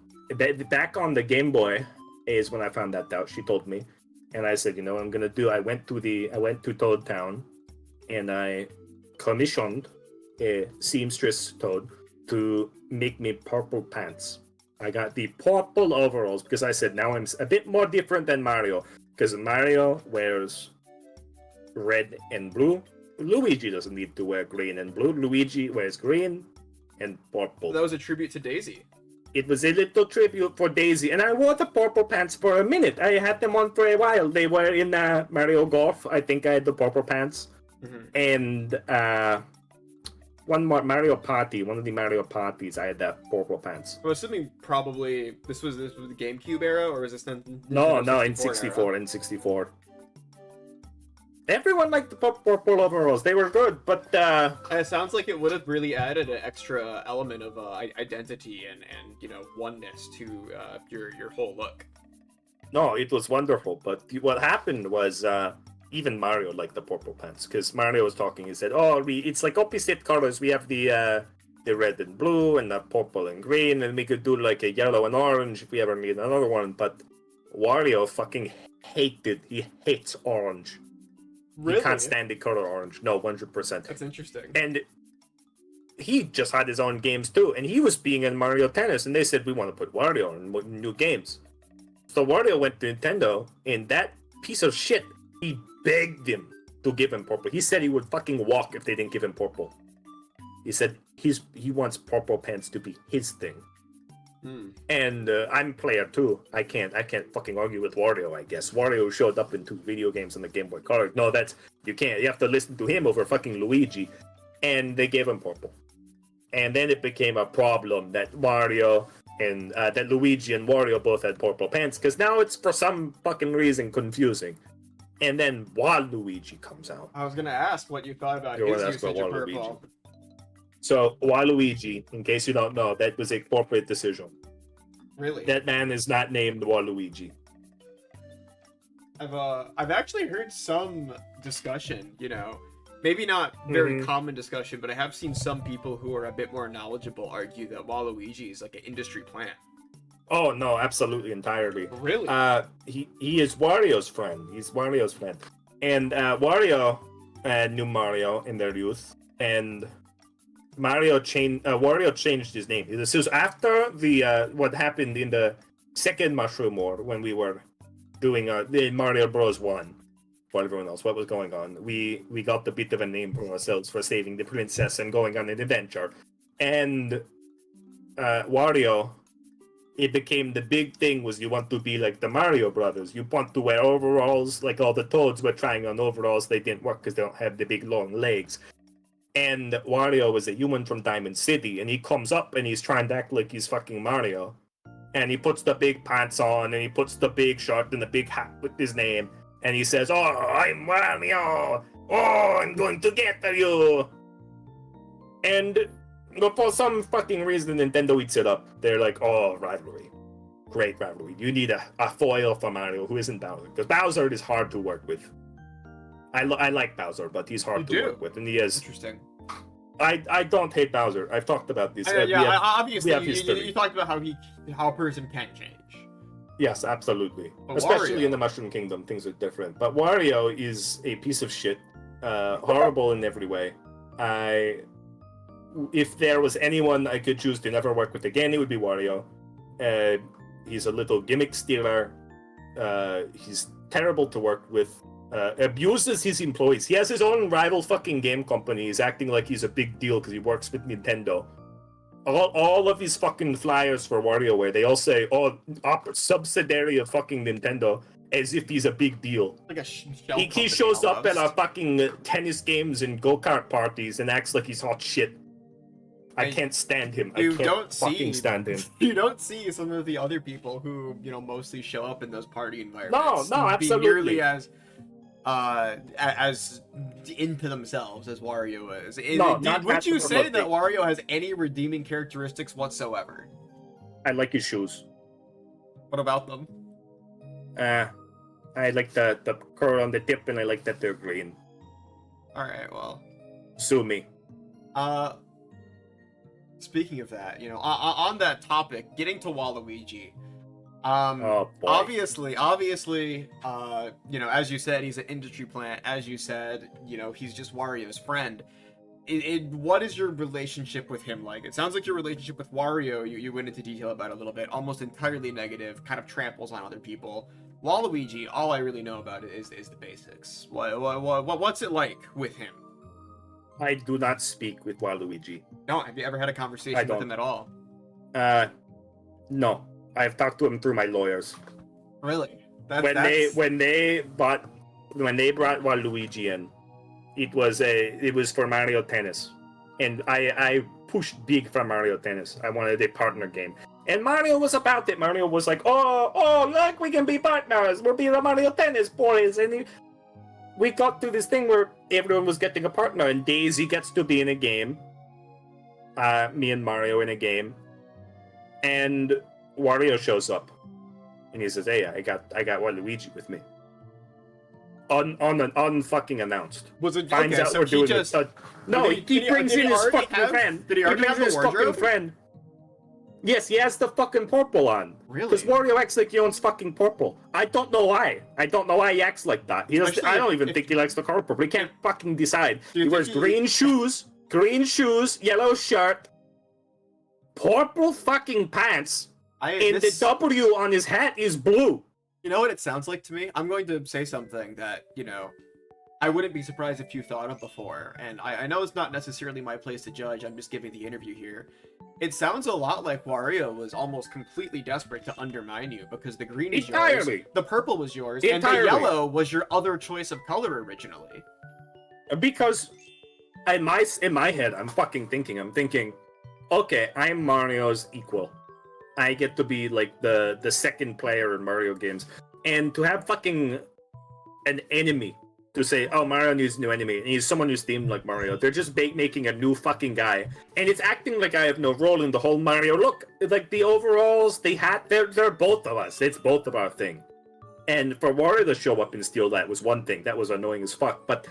back on the Game Boy is when I found that out. She told me, and I said, you know what I'm gonna do? I went to Toad Town, and I commissioned a seamstress Toad to make me purple pants. I got the purple overalls because I said now I'm a bit more different than Mario, because Mario wears red and blue. Luigi doesn't need to wear green and blue. Luigi wears green and purple. That was a tribute to Daisy. It was a little tribute for Daisy, and I wore the purple pants for a minute. I had them on for a while. They were in Mario Golf. I think I had the purple pants. Mm-hmm. And one more Mario Party, one of the Mario Parties, I had that purple pants. I'm assuming probably this was the GameCube era, or was this then? No, in 64, in 64. Everyone liked the purple overalls. They were good, but it sounds like it would have really added an extra element of identity and oneness to your whole look. No, it was wonderful. But what happened was even Mario liked the purple pants, because Mario was talking. He said, "Oh, it's like opposite colors. We have the red and blue, and the purple and green, and we could do like a yellow and orange if we ever need another one." But Wario fucking hated. He hates orange. Really? He can't stand the color orange. No, 100%. That's interesting. And he just had his own games too, and he was being in Mario Tennis, and they said, we want to put Wario in new games. So Wario went to Nintendo, and that piece of shit, he begged him to give him purple. He said he would fucking walk if they didn't give him purple. He said he wants purple pants to be his thing. And I'm a player too. I can't fucking argue with Wario, I guess. Wario showed up in 2 video games on the Game Boy Color. No, you can't. You have to listen to him over fucking Luigi. And they gave him purple. And then it became a problem that Mario and that Luigi and Wario both had purple pants, because now it's for some fucking reason confusing. And then Waluigi comes out. I was gonna ask what you thought about his usage of purple. So, Waluigi, in case you don't know, that was a corporate decision. Really? That man is not named Waluigi. I've actually heard some discussion, maybe not very common discussion, but I have seen some people who are a bit more knowledgeable argue that Waluigi is like an industry plant. Oh, no, absolutely, entirely. Really? He is Wario's friend. He's Wario's friend. And Wario knew Mario in their youth, and Wario changed his name. This was after the what happened in the second Mushroom War, when we were doing the Mario Bros. 1. For everyone else, what was going on? We got a bit of a name for ourselves for saving the princess and going on an adventure. And Wario, it became the big thing was you want to be like the Mario brothers. You want to wear overalls, like all the Toads were trying on overalls. They didn't work because they don't have the big long legs. And Wario was a human from Diamond City, and he comes up and he's trying to act like he's fucking Mario. And he puts the big pants on, and he puts the big shirt and the big hat with his name. And he says, "Oh, I'm Wario! Oh, I'm going to get you!" And for some fucking reason, Nintendo eats it up. They're like, "Oh, rivalry. Great rivalry. You need a foil for Mario who isn't Bowser." Because Bowser is hard to work with. I like Bowser, but he's hard to work with, and he has. Interesting. I don't hate Bowser. I've talked about this. Obviously, history. you talked about how a person can change. Yes, absolutely. But Especially Wario... in the Mushroom Kingdom, things are different. But Wario is a piece of shit, horrible in every way. If there was anyone I could choose to never work with again, it would be Wario. He's a little gimmick stealer. He's terrible to work with. Abuses his employees. He has his own rival fucking game company. He's acting like he's a big deal because he works with Nintendo. All of his fucking flyers for WarioWare, they all say, "Oh, subsidiary of fucking Nintendo," as if he's a big deal. Like he shows up at our fucking tennis games and go-kart parties and acts like he's hot shit. I can't stand him. I can't fucking stand him. You don't see some of the other people who, mostly show up in those party environments. No, absolutely. Be nearly as into themselves as Wario is. Would you say that Wario has any redeeming characteristics whatsoever? I like his shoes. What about them? I like the curl on the tip, and I like that they're green. All right, well, sue me. Speaking of that, on that topic, getting to Waluigi. Oh, boy. Obviously, as you said, he's an industry plant. As you said, he's just Wario's friend. What is your relationship with him like? It sounds like your relationship with Wario, you went into detail about it a little bit, almost entirely negative, kind of tramples on other people. Waluigi, all I really know about it is the basics. What's it like with him? I do not speak with Waluigi. No, have you ever had a conversation with him at all? No. I've talked to him through my lawyers. Really? When they brought Waluigi in, it was for Mario Tennis, and I pushed big for Mario Tennis. I wanted a partner game, and Mario was about it. Mario was like, "Oh, look, we can be partners. We'll be the Mario Tennis boys." And we got to this thing where everyone was getting a partner, and Daisy gets to be in a game. Me and Mario in a game, and Wario shows up, and he says, "Hey, I got Waluigi with me." Unfucking announced. Was it finds okay, out so we're doing just, it? No, he brings in his fucking friend. Did he already have the wardrobe? Friend. Yes, he has the fucking purple on. Really? Because Wario acts like he owns fucking purple. I don't know why. I don't know why he acts like that. I don't even think he likes the color purple. He can't fucking decide. He wears green shoes, yellow shirt, purple fucking pants, and the W on his hat is blue. You know what it sounds like to me? I'm going to say something that, I wouldn't be surprised if you thought of before, and I know it's not necessarily my place to judge, I'm just giving the interview here. It sounds a lot like Wario was almost completely desperate to undermine you, because the green is yours, the purple was yours, and the yellow was your other choice of color originally. Because in my head, I'm thinking, okay, I'm Mario's equal. I get to be like the second player in Mario games, and to have fucking an enemy to say, "Oh, Mario needs a new enemy," and he's someone who's themed like Mario. They're just making a new fucking guy, and it's acting like I have no role in the whole Mario. Look, like the overalls, the hat, they're both of us. It's both of our thing. And for Wario to show up and steal that was one thing. That was annoying as fuck. But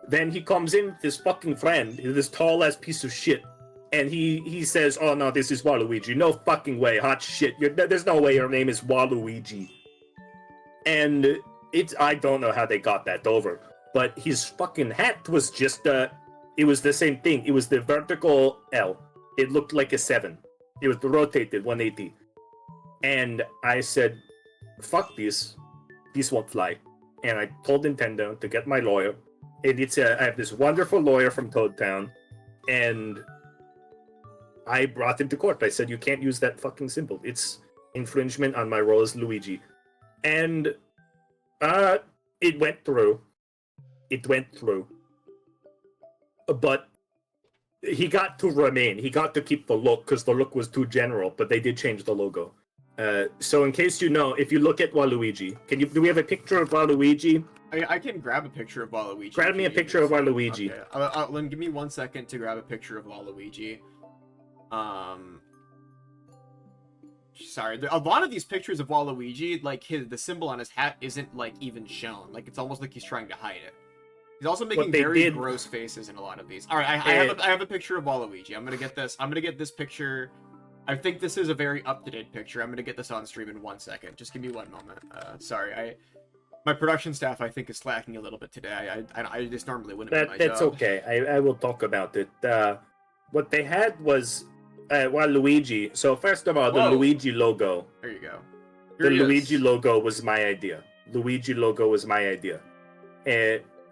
then he comes in with this fucking friend, this tall ass piece of shit. And he says, "Oh no, this is Waluigi." No fucking way, hot shit. There's no way your name is Waluigi. And I don't know how they got that over, but his fucking hat was just it was the same thing. It was the vertical L. It looked like a 7. It was rotated 180. And I said, "Fuck this. This won't fly." And I told Nintendo to get my lawyer. And I have this wonderful lawyer from Toad Town, and I brought him to court. I said, "You can't use that fucking symbol. It's infringement on my role as Luigi." And it went through. But he got to remain. He got to keep the look because the look was too general, but they did change the logo. So in case you know, if you look at Waluigi, do we have a picture of Waluigi? I can grab a picture of Waluigi. Grab me a picture of Waluigi. Okay. Give me 1 second to grab a picture of Waluigi. Sorry, a lot of these pictures of Waluigi, like the symbol on his hat isn't like even shown. Like it's almost like he's trying to hide it. He's also making very gross faces in a lot of these. All right, I have a picture of Waluigi. I'm gonna get this. I'm gonna get this picture. I think this is a very up-to-date picture. I'm gonna get this on stream in 1 second. Just give me 1 moment. Sorry, my production staff I think is slacking a little bit today. I just normally wouldn't. That's okay. I will talk about it. What they had was Luigi. So first of all, the Luigi logo. There you go. The Luigi logo was my idea. Luigi logo was my idea.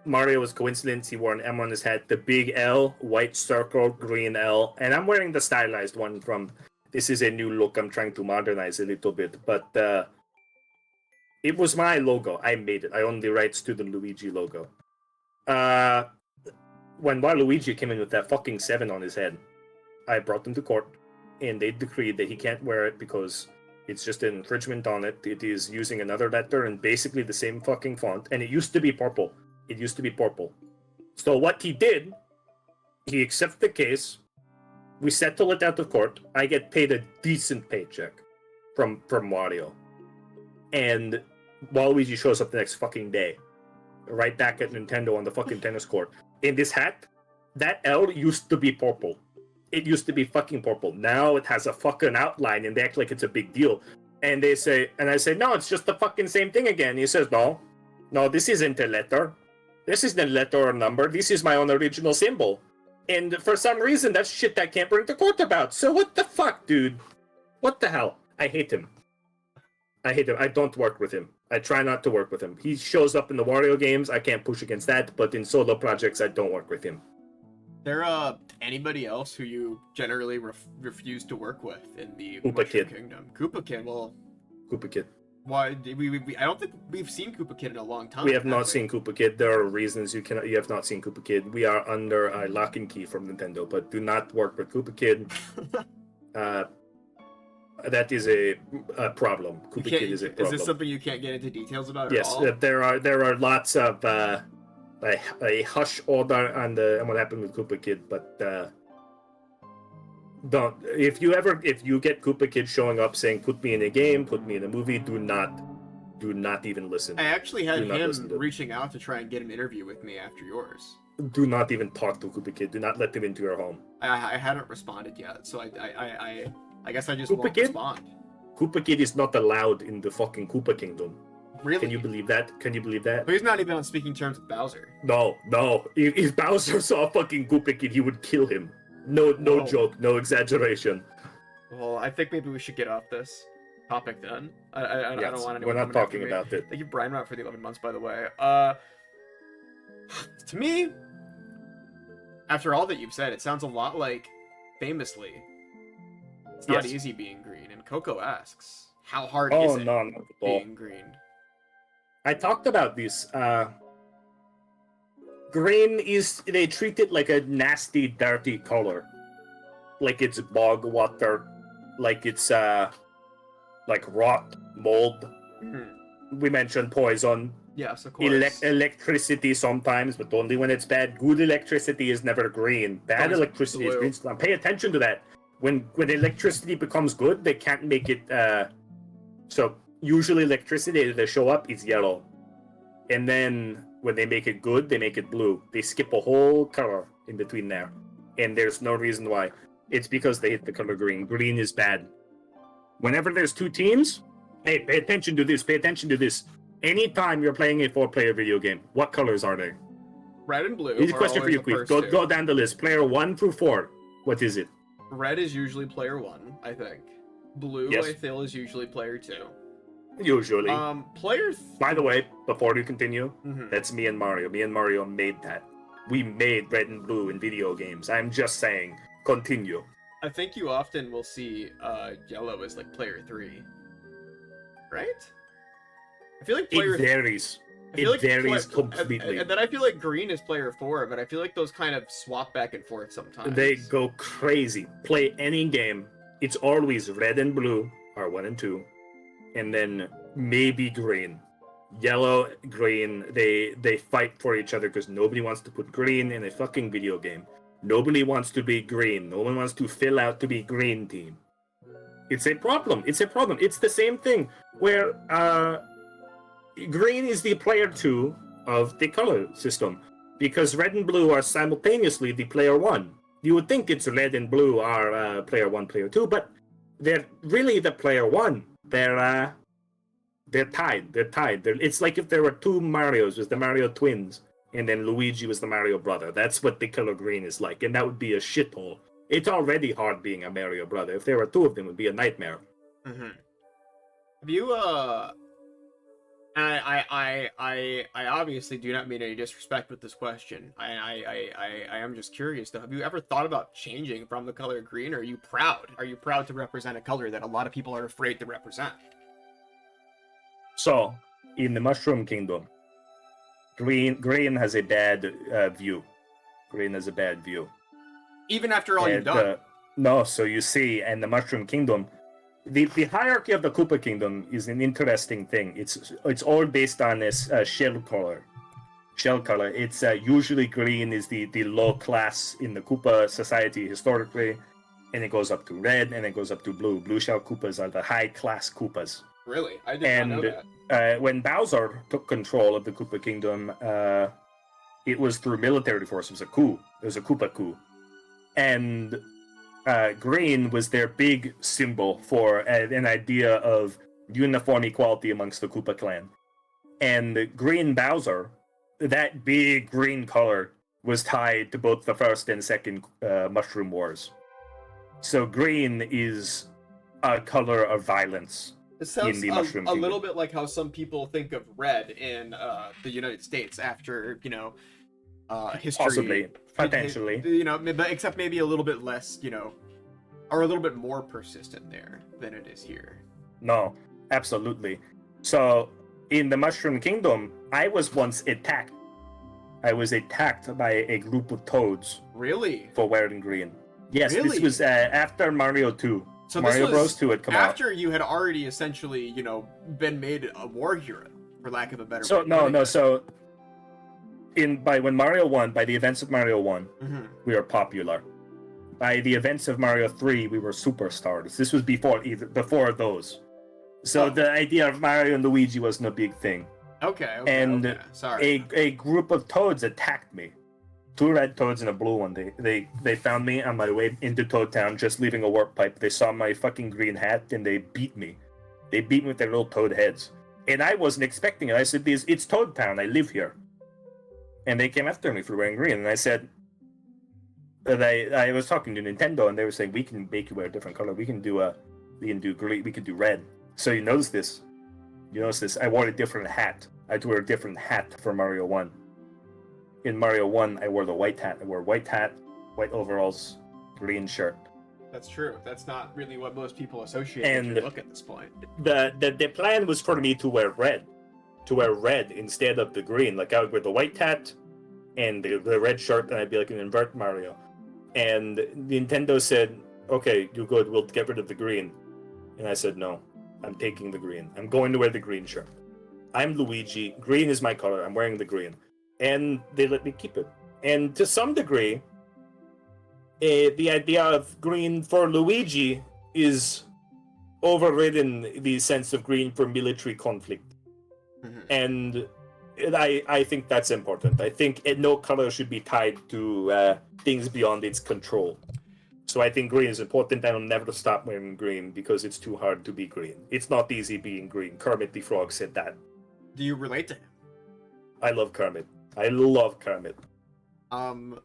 Mario was coincidence. He wore an M on his hat. The big L, white circle, green L, and I'm wearing the stylized one from. This is a new look. I'm trying to modernize a little bit, but it was my logo. I made it. I own the rights to the Luigi logo. When Waluigi came in with that fucking 7 on his head, I brought him to court, and they decreed that he can't wear it because it's just an infringement on it. It is using another letter and basically the same fucking font, and it used to be purple. It used to be purple. So what he did, he accepted the case. We settle it out of court. I get paid a decent paycheck from Wario. And Waluigi shows up the next fucking day. Right back at Nintendo on the fucking tennis court. In this hat, that L used to be purple. It used to be fucking purple. Now it has a fucking outline and they act like it's a big deal. And I say, no, it's just the fucking same thing again. He says, no, this isn't a letter. This isn't a letter or number. This is my own original symbol. And for some reason, that's shit I can't bring to court about. So what the fuck, dude? What the hell? I hate him. I don't work with him. I try not to work with him. He shows up in the Wario games. I can't push against that. But in solo projects, I don't work with him. There anybody else who you generally refuse to work with in the Koopa Kid Kingdom? Koopa Kid, well... Koopa Kid. Why I don't think we've seen Koopa Kid in a long time. We have not seen Koopa Kid. There are reasons you have not seen Koopa Kid. We are under a lock and key from Nintendo, but do not work with Koopa Kid. That is a problem. Koopa Kid is a problem. Is this something you can't get into details about at all? Yes, there are lots of a hush order on what happened with Koopa Kid, but don't. If you get Koopa Kid showing up saying put me in a game, put me in a movie, do not even listen. I actually had him reaching out to try and get an interview with me after yours. Do not even talk to Koopa Kid. Do not let him into your home. I hadn't responded yet, so I guess I just won't respond. Koopa Kid is not allowed in the fucking Koopa Kingdom. Really? Can you believe that? But he's not even on speaking terms with Bowser. No. If Bowser saw fucking Koopa Kid, he would kill him. No joke, no exaggeration. Well, I think maybe we should get off this topic then. I don't want anyone. We're not talking about it. Thank you, Brian Rout, for the 11 months, by the way. To me, after all that you've said, it sounds a lot like Famously. It's not easy being green. And Coco asks, how hard is it being green? I talked about this. Green they treat it like a nasty, dirty color. Like it's bog water. Like it's like rot, mold. Mm-hmm. We mentioned poison. Yes, of course. Electricity sometimes, but only when it's bad. Good electricity is never green. Bad electricity is green. Pay attention to that. When electricity becomes good, they can't make it. So usually electricity, they show up, is yellow. And then when they make it good, they make it blue. They skip a whole color in between there. And there's no reason why. It's because they hit the color green. Green is bad. Whenever there's two teams, hey, pay attention to this. Anytime you're playing a 4-player video game, what colors are they? Red and blue. Here's a question for you, Qweave. Go down the list. Player 1 through 4. What is it? Red is usually player 1, I think. Blue, I feel, is usually player 2. Usually. By the way, before you continue, that's me and Mario. Me and Mario made that. We made red and blue in video games. I'm just saying. Continue. I think you often will see yellow as like player 3. Right? I feel like it varies. It varies completely. And then I feel like green is player 4, but I feel like those kind of swap back and forth sometimes. They go crazy. Play any game. It's always red and blue are 1 and 2. And then maybe green. Yellow, green, they fight for each other because nobody wants to put green in a fucking video game. Nobody wants to be green. No one wants to fill out to be green team. It's a problem. It's the same thing where green is the player 2 of the color system. because red and blue are simultaneously the player 1. You would think it's red and blue are player 1, player 2, but they're really the player 1. They're tied. It's like if there were two Marios, was the Mario twins, and then Luigi was the Mario brother. That's what the color green is like, and that would be a shithole. It's already hard being a Mario brother. If there were two of them, it would be a nightmare. Mm-hmm. Have you I obviously do not mean any disrespect with this question. I am just curious though. Have you ever thought about changing from the color green? Or are you proud? Are you proud to represent a color that a lot of people are afraid to represent? So, in the Mushroom Kingdom, green has a bad view. Green has a bad view. Even after all you've done? No, so you see, in the Mushroom Kingdom, the hierarchy of the Koopa Kingdom is an interesting thing. It's all based on this shell color. It's usually green is the low class in the Koopa society historically, and it goes up to red, and it goes up to blue. Blue shell Koopas are the high class Koopas. Really? I did not know that. When Bowser took control of the Koopa Kingdom, it was through military force. It was a coup. It was a Koopa coup. And green was their big symbol for an idea of uniform equality amongst the Koopa clan. And green Bowser, that big green color, was tied to both the first and second Mushroom Wars. So green is a color of violence. It sounds a little bit like how some people think of red in the United States after, history. Possibly, potentially. But except maybe a little bit less, or a little bit more persistent there than it is here. No, absolutely. So, in the Mushroom Kingdom, I was once attacked. I was attacked by a group of toads. Really? For wearing green. Yes, really? This was after Mario 2. So Mario Bros. 2 had come out. After you had already essentially, been made a war hero, for lack of a better word. So when Mario 1, by the events of Mario 1, we were popular. By the events of Mario 3, we were superstars. This was before those. So the idea of Mario and Luigi wasn't a big thing. Okay. Sorry. A group of toads attacked me. 2 red toads and a blue one. They found me on my way into Toad Town, just leaving a warp pipe. They saw my fucking green hat and they beat me. They beat me with their little toad heads. And I wasn't expecting it. I said, it's Toad Town. I live here. And they came after me for wearing green. And I said, I was talking to Nintendo and they were saying, we can make you wear a different color. We can do green. We can do red. So you notice this. I wore a different hat. I had to wear a different hat for Mario 1. In Mario 1, I wore the white hat. I wore white hat, white overalls, green shirt. That's true. That's not really what most people associate with your look at this point. The plan was for me to wear red. To wear red instead of the green. Like, I would wear the white hat and the red shirt, and I'd be like an invert Mario. And Nintendo said, okay, you're good. We'll get rid of the green. And I said, no, I'm taking the green. I'm going to wear the green shirt. I'm Luigi. Green is my color. I'm wearing the green. And they let me keep it. And to some degree, the idea of green for Luigi is overridden the sense of green for military conflict. And I think that's important. I think no color should be tied to things beyond its control. So I think green is important, and I'll never stop wearing green because it's too hard to be green. It's not easy being green. Kermit the Frog said that. Do you relate to him? I love Kermit. I love Kermit. The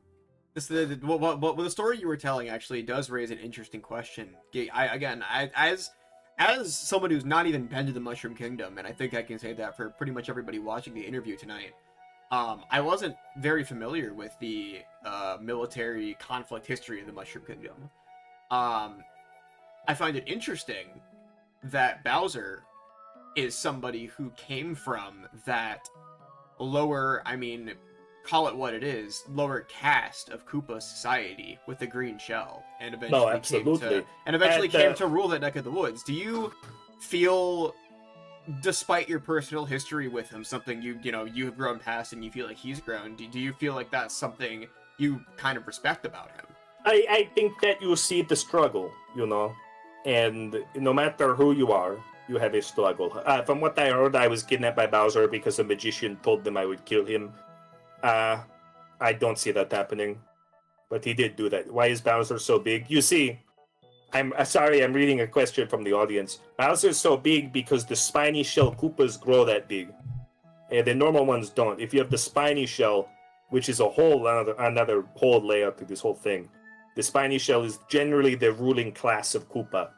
story you were telling actually does raise an interesting question. As someone who's not even been to the Mushroom Kingdom, and I think I can say that for pretty much everybody watching the interview tonight, I wasn't very familiar with the military conflict history of the Mushroom Kingdom. I find it interesting that Bowser is somebody who came from that lower, call it what it is, lower caste of Koopa society with the green shell, and eventually came to rule that neck of the woods. Do you feel, despite your personal history with him, something you've grown past and you feel like he's grown, do you feel like that's something you kind of respect about him? I think that you see the struggle, and no matter who you are, you have a struggle. From what I heard, I was kidnapped by Bowser because a magician told them I would kill him. I don't see that happening. But he did do that. Why is Bowser so big? You see, I'm sorry, I'm reading a question from the audience. Bowser's so big because the spiny shell Koopas grow that big. And the normal ones don't. If you have the spiny shell, which is a whole another whole layout to this whole thing, the spiny shell is generally the ruling class of Koopa.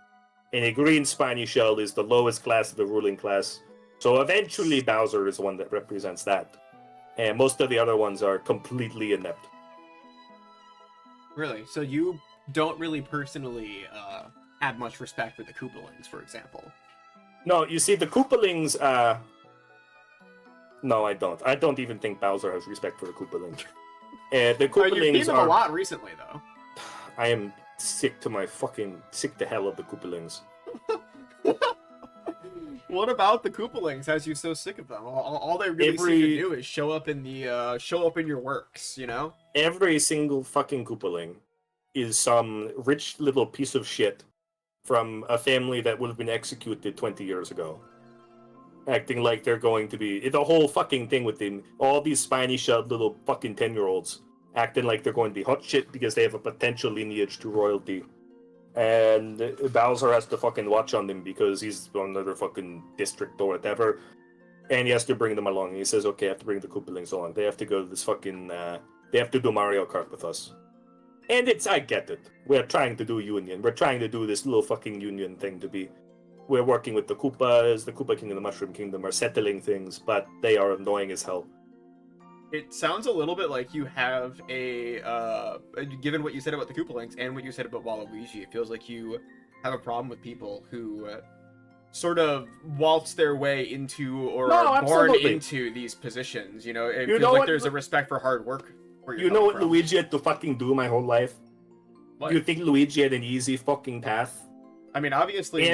And a green spiny shell is the lowest class of the ruling class. So eventually Bowser is the one that represents that. And most of the other ones are completely inept. Really? So you don't really personally have much respect for the Koopalings, for example? No, you see, the Koopalings, no, I don't. I don't even think Bowser has respect for the Koopalings. The Koopalings you've seen them a lot recently, though. I am sick to hell of the Koopalings. What about the Koopalings has you so sick of them? All they really seem to do is show up in your works, you know? Every single fucking Koopaling is some rich little piece of shit from a family that would have been executed 20 years ago. Acting like they're going to be... The whole fucking thing with them, all these spiny-shelled little fucking 10-year-olds acting like they're going to be hot shit because they have a potential lineage to royalty. And Bowser has to fucking watch on them because he's on another fucking district or whatever. And he has to bring them along. He says, okay, I have to bring the Koopalings along. They have to go to this fucking... they have to do Mario Kart with us. And I get it. We're trying to do Union. We're trying to do this little fucking Union thing to be... We're working with the Koopas. The Koopa King and the Mushroom Kingdom are settling things, but they are annoying as hell. It sounds a little bit like you have given what you said about the Koopalings and what you said about Waluigi, it feels like you have a problem with people who sort of waltz their way into or are born into these positions. You know, it feels like there's a respect for hard work. You know what Luigi had to fucking do my whole life? What? You think Luigi had an easy fucking path? I mean, obviously,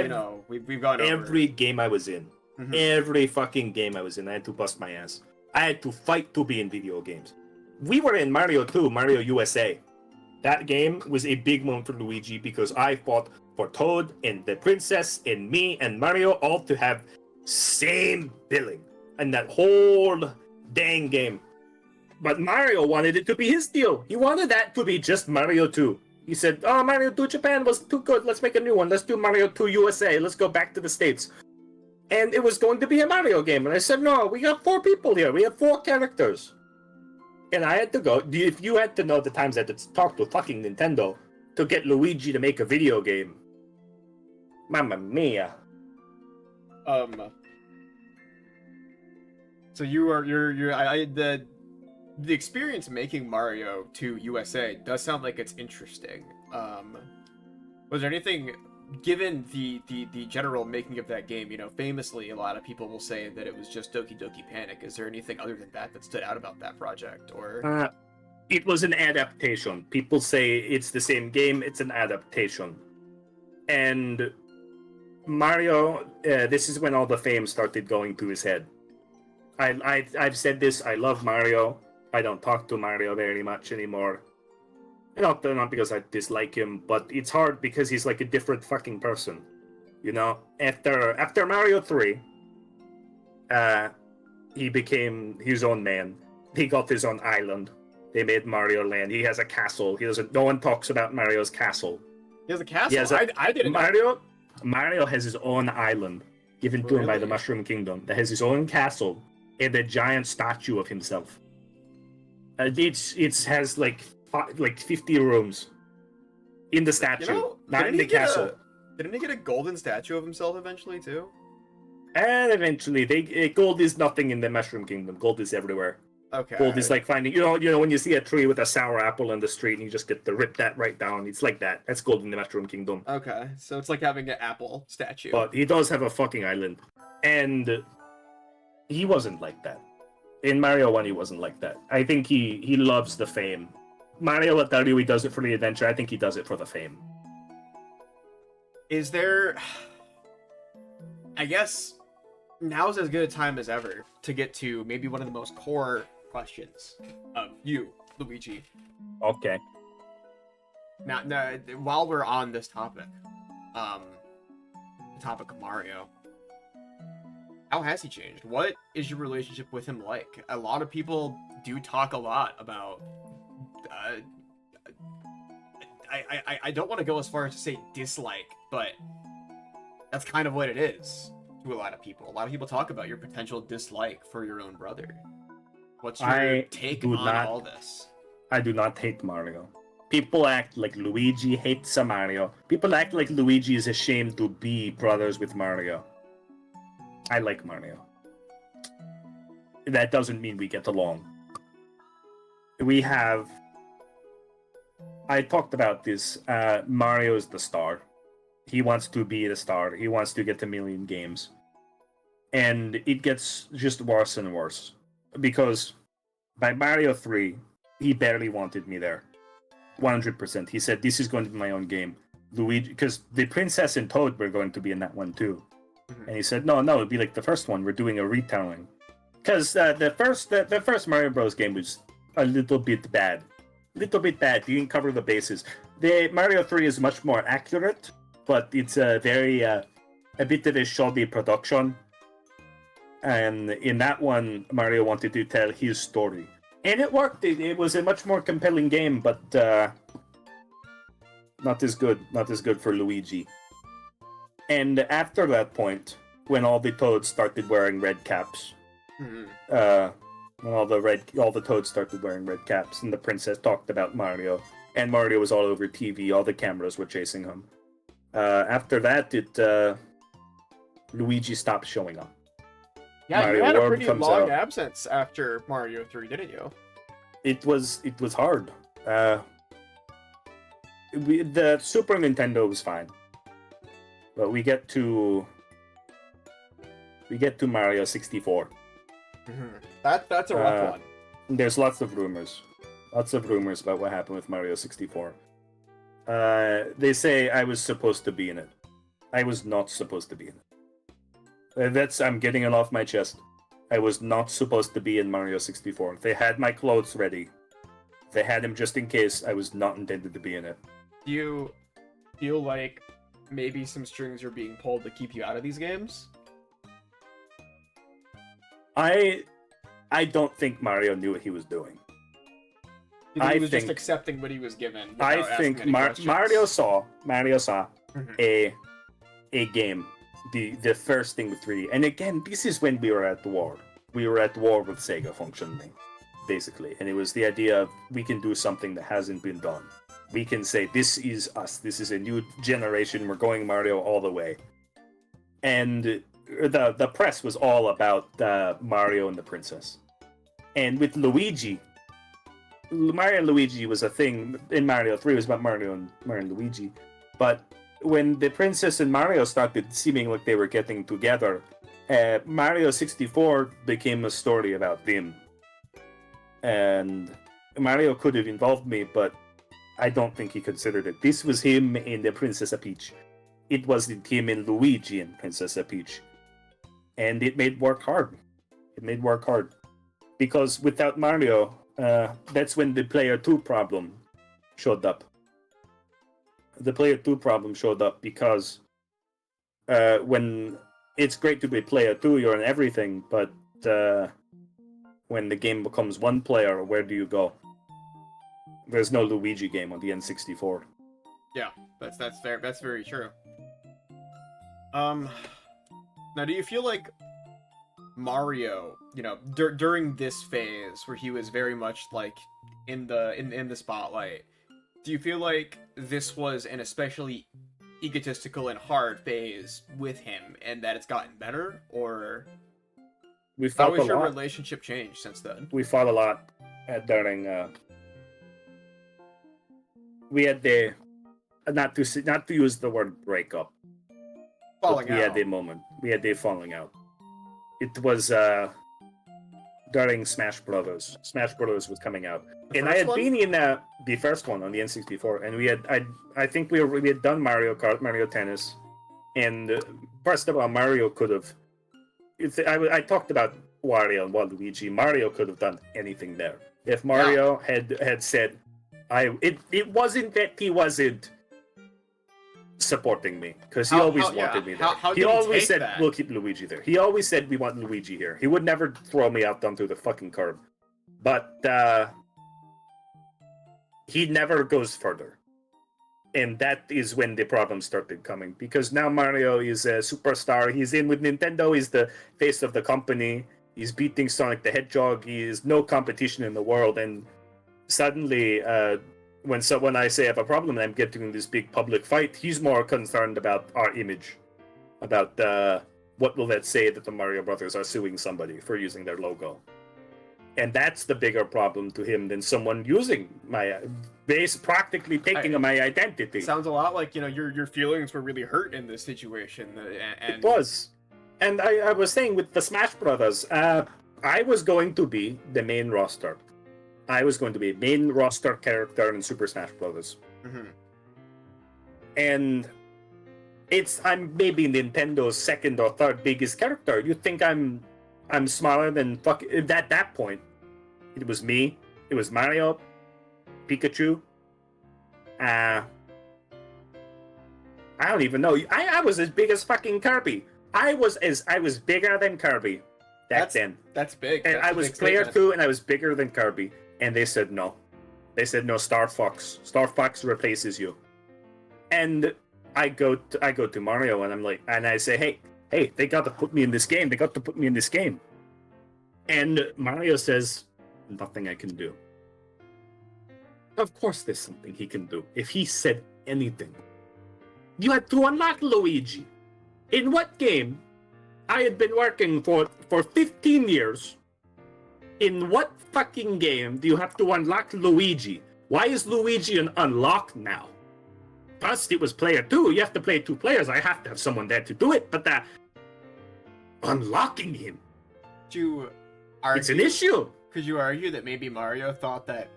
we've gone over every game I was in. Mm-hmm. Every fucking game I was in, I had to bust my ass. I had to fight to be in video games. We were in Mario 2, Mario USA. That game was a big moment for Luigi because I fought for Toad and the princess and me and Mario all to have same billing. And that whole dang game. But Mario wanted it to be his deal. He wanted that to be just Mario 2. He said, oh, Mario 2 Japan was too good. Let's make a new one. Let's do Mario 2 USA. Let's go back to the States. And it was going to be a Mario game. And I said, no, we got 4 people here. We have 4 characters. And I had to go. If you had to know the times I had to talk to fucking Nintendo to get Luigi to make a video game. Mamma mia. So the experience making Mario 2 USA does sound like it's interesting. Was there anything, given the general making of that game, you know, famously a lot of people will say that it was just Doki Doki Panic. Is there anything other than that stood out about that project? Or it was an adaptation. People say it's the same game, it's an adaptation. And Mario, this is when all the fame started going to his head. I've said this, I love Mario. I don't talk to Mario very much anymore. Not because I dislike him, but it's hard because he's like a different fucking person. You know, after Mario 3, he became his own man. He got his own island. They made Mario Land. He has a castle. No one talks about Mario's castle. He has a castle? I didn't know. Mario has his own island given to him by the Mushroom Kingdom that has his own castle and a giant statue of himself. It has like 50 rooms in the statue, not in the castle. Didn't he get a golden statue of himself eventually too? And eventually, gold is nothing in the Mushroom Kingdom. Gold is everywhere. Okay. Gold is like finding, you know, when you see a tree with a sour apple in the street and you just get to rip that right down. It's like that. That's gold in the Mushroom Kingdom. Okay, so it's like having an apple statue. But he does have a fucking island, and he wasn't like that. In Mario 1, he wasn't like that. I think he loves the fame. Mario will tell you he does it for the adventure. I think he does it for the fame. Is there... I guess now's as good a time as ever to get to maybe one of the most core questions of you, Luigi. Okay. Now, while we're on this topic, the topic of Mario, How has he changed? What is your relationship with him like? A lot of people do talk a lot about. I don't want to go as far as to say dislike, but that's kind of what it is to a lot of people. A lot of people talk about your potential dislike for your own brother. What's your take on all this? I do not hate Mario. People act like Luigi hates Mario. People act like Luigi is ashamed to be brothers with Mario. I like Mario. That doesn't mean we get along. I talked about this. Mario is the star. He wants to be the star. He wants to get a million games. And it gets just worse and worse. Because by Mario 3, he barely wanted me there. 100%. He said, this is going to be my own game. Luigi, because the Princess and Toad were going to be in that one too. Mm-hmm. And he said, no, it'd be like the first one. We're doing a retelling. Because the first Mario Bros. Game was a little bit bad. You didn't cover the bases. The Mario 3 is much more accurate, but it's a bit of a shoddy production. And in that one, Mario wanted to tell his story. And it worked. It was a much more compelling game, but not as good. Not as good for Luigi. And after that point, when all the Toads started wearing red caps, when all the Toads started wearing red caps, and the princess talked about Mario, and Mario was all over TV, all the cameras were chasing him. After that, Luigi stopped showing up. Yeah, Mario you had World a pretty long absence after Mario 3, didn't you? It was hard. The Super Nintendo was fine, but we get to Mario 64. Mm-hmm. That's a rough one. There's lots of rumors about what happened with Mario 64. They say I was supposed to be in it. I was not supposed to be in it. I'm getting it off my chest. I was not supposed to be in Mario 64. They had my clothes ready. They had him just in case. I was not intended to be in it. Do you feel like maybe some strings are being pulled to keep you out of these games? I don't think Mario knew what he was doing. You think he was just accepting what he was given? I think Mario saw mm-hmm. a game, the first thing with 3D. And again, this is when we were at war. We were at war with Sega functionally, basically. And it was the idea of we can do something that hasn't been done. We can say, this is us. This is a new generation. We're going Mario all the way. And the press was all about Mario and the princess. And with Luigi, Mario and Luigi was a thing. In Mario 3, it was about Mario and Luigi. But when the princess and Mario started seeming like they were getting together, Mario 64 became a story about them. And Mario could have involved me, but I don't think he considered it. This was him and the Princess Peach. It wasn't him and Luigi and Princess Peach. And it made work hard. Because without Mario, that's when the Player 2 problem showed up. The Player 2 problem showed up because when it's great to be Player 2, you're in everything, but when the game becomes one player, where do you go? There's no Luigi game on the N64. Yeah, that's fair. That's very true. Now, do you feel like Mario, during this phase where he was very much like in the spotlight, do you feel like this was an especially egotistical and hard phase with him, and that it's gotten better, or how has your relationship changed since then? We fought a lot during. We had the not to use the word breakup. Falling out. We had a moment. We had a falling out. It was during Smash Brothers. Smash Brothers was coming out, and I had been in the first one on the N64, and we had I think we had done Mario Kart, Mario Tennis, and first of all, Mario could have. I talked about Wario and Waluigi. Mario could have done anything there. If Mario had said, it wasn't that he wasn't supporting me because he always wanted me there. He always said, "We'll keep Luigi there." He always said, "We want Luigi here." He would never throw me out onto the fucking curb, but he never goes further. And that is when the problems started coming, because now Mario is a superstar. He's in with Nintendo. He's the face of the company. He's beating Sonic the Hedgehog. He is no competition in the world. And suddenly, when I say I have a problem and I'm getting in this big public fight, he's more concerned about our image, about what will that say that the Mario Brothers are suing somebody for using their logo. And that's the bigger problem to him than someone using my base, practically taking my identity. Sounds a lot like, your feelings were really hurt in this situation. And... It was. And I was saying with the Smash Brothers, I was going to be the main roster. I was going to be a main roster character in Super Smash Brothers. Mm-hmm. And I'm maybe Nintendo's second or third biggest character. You think I'm smaller than at that point. It was me. It was Mario, Pikachu. I don't even know. I was as big as fucking Kirby. I was bigger than Kirby back then. That's big. And I was player 2, and I was bigger than Kirby. And they said no. They said no. Star Fox. Star Fox replaces you. And I go to Mario, and I say, hey, they got to put me in this game. They got to put me in this game. And Mario says, nothing I can do. Of course there's something he can do. If he said anything. You had to unlock Luigi. In what game? I had been working for 15 years. In what fucking game do you have to unlock Luigi? Why is Luigi an unlock now? Plus, it was player 2. You have to play 2 players. I have to have someone there to do it. But unlocking him. It's an issue. Could you argue that maybe Mario thought that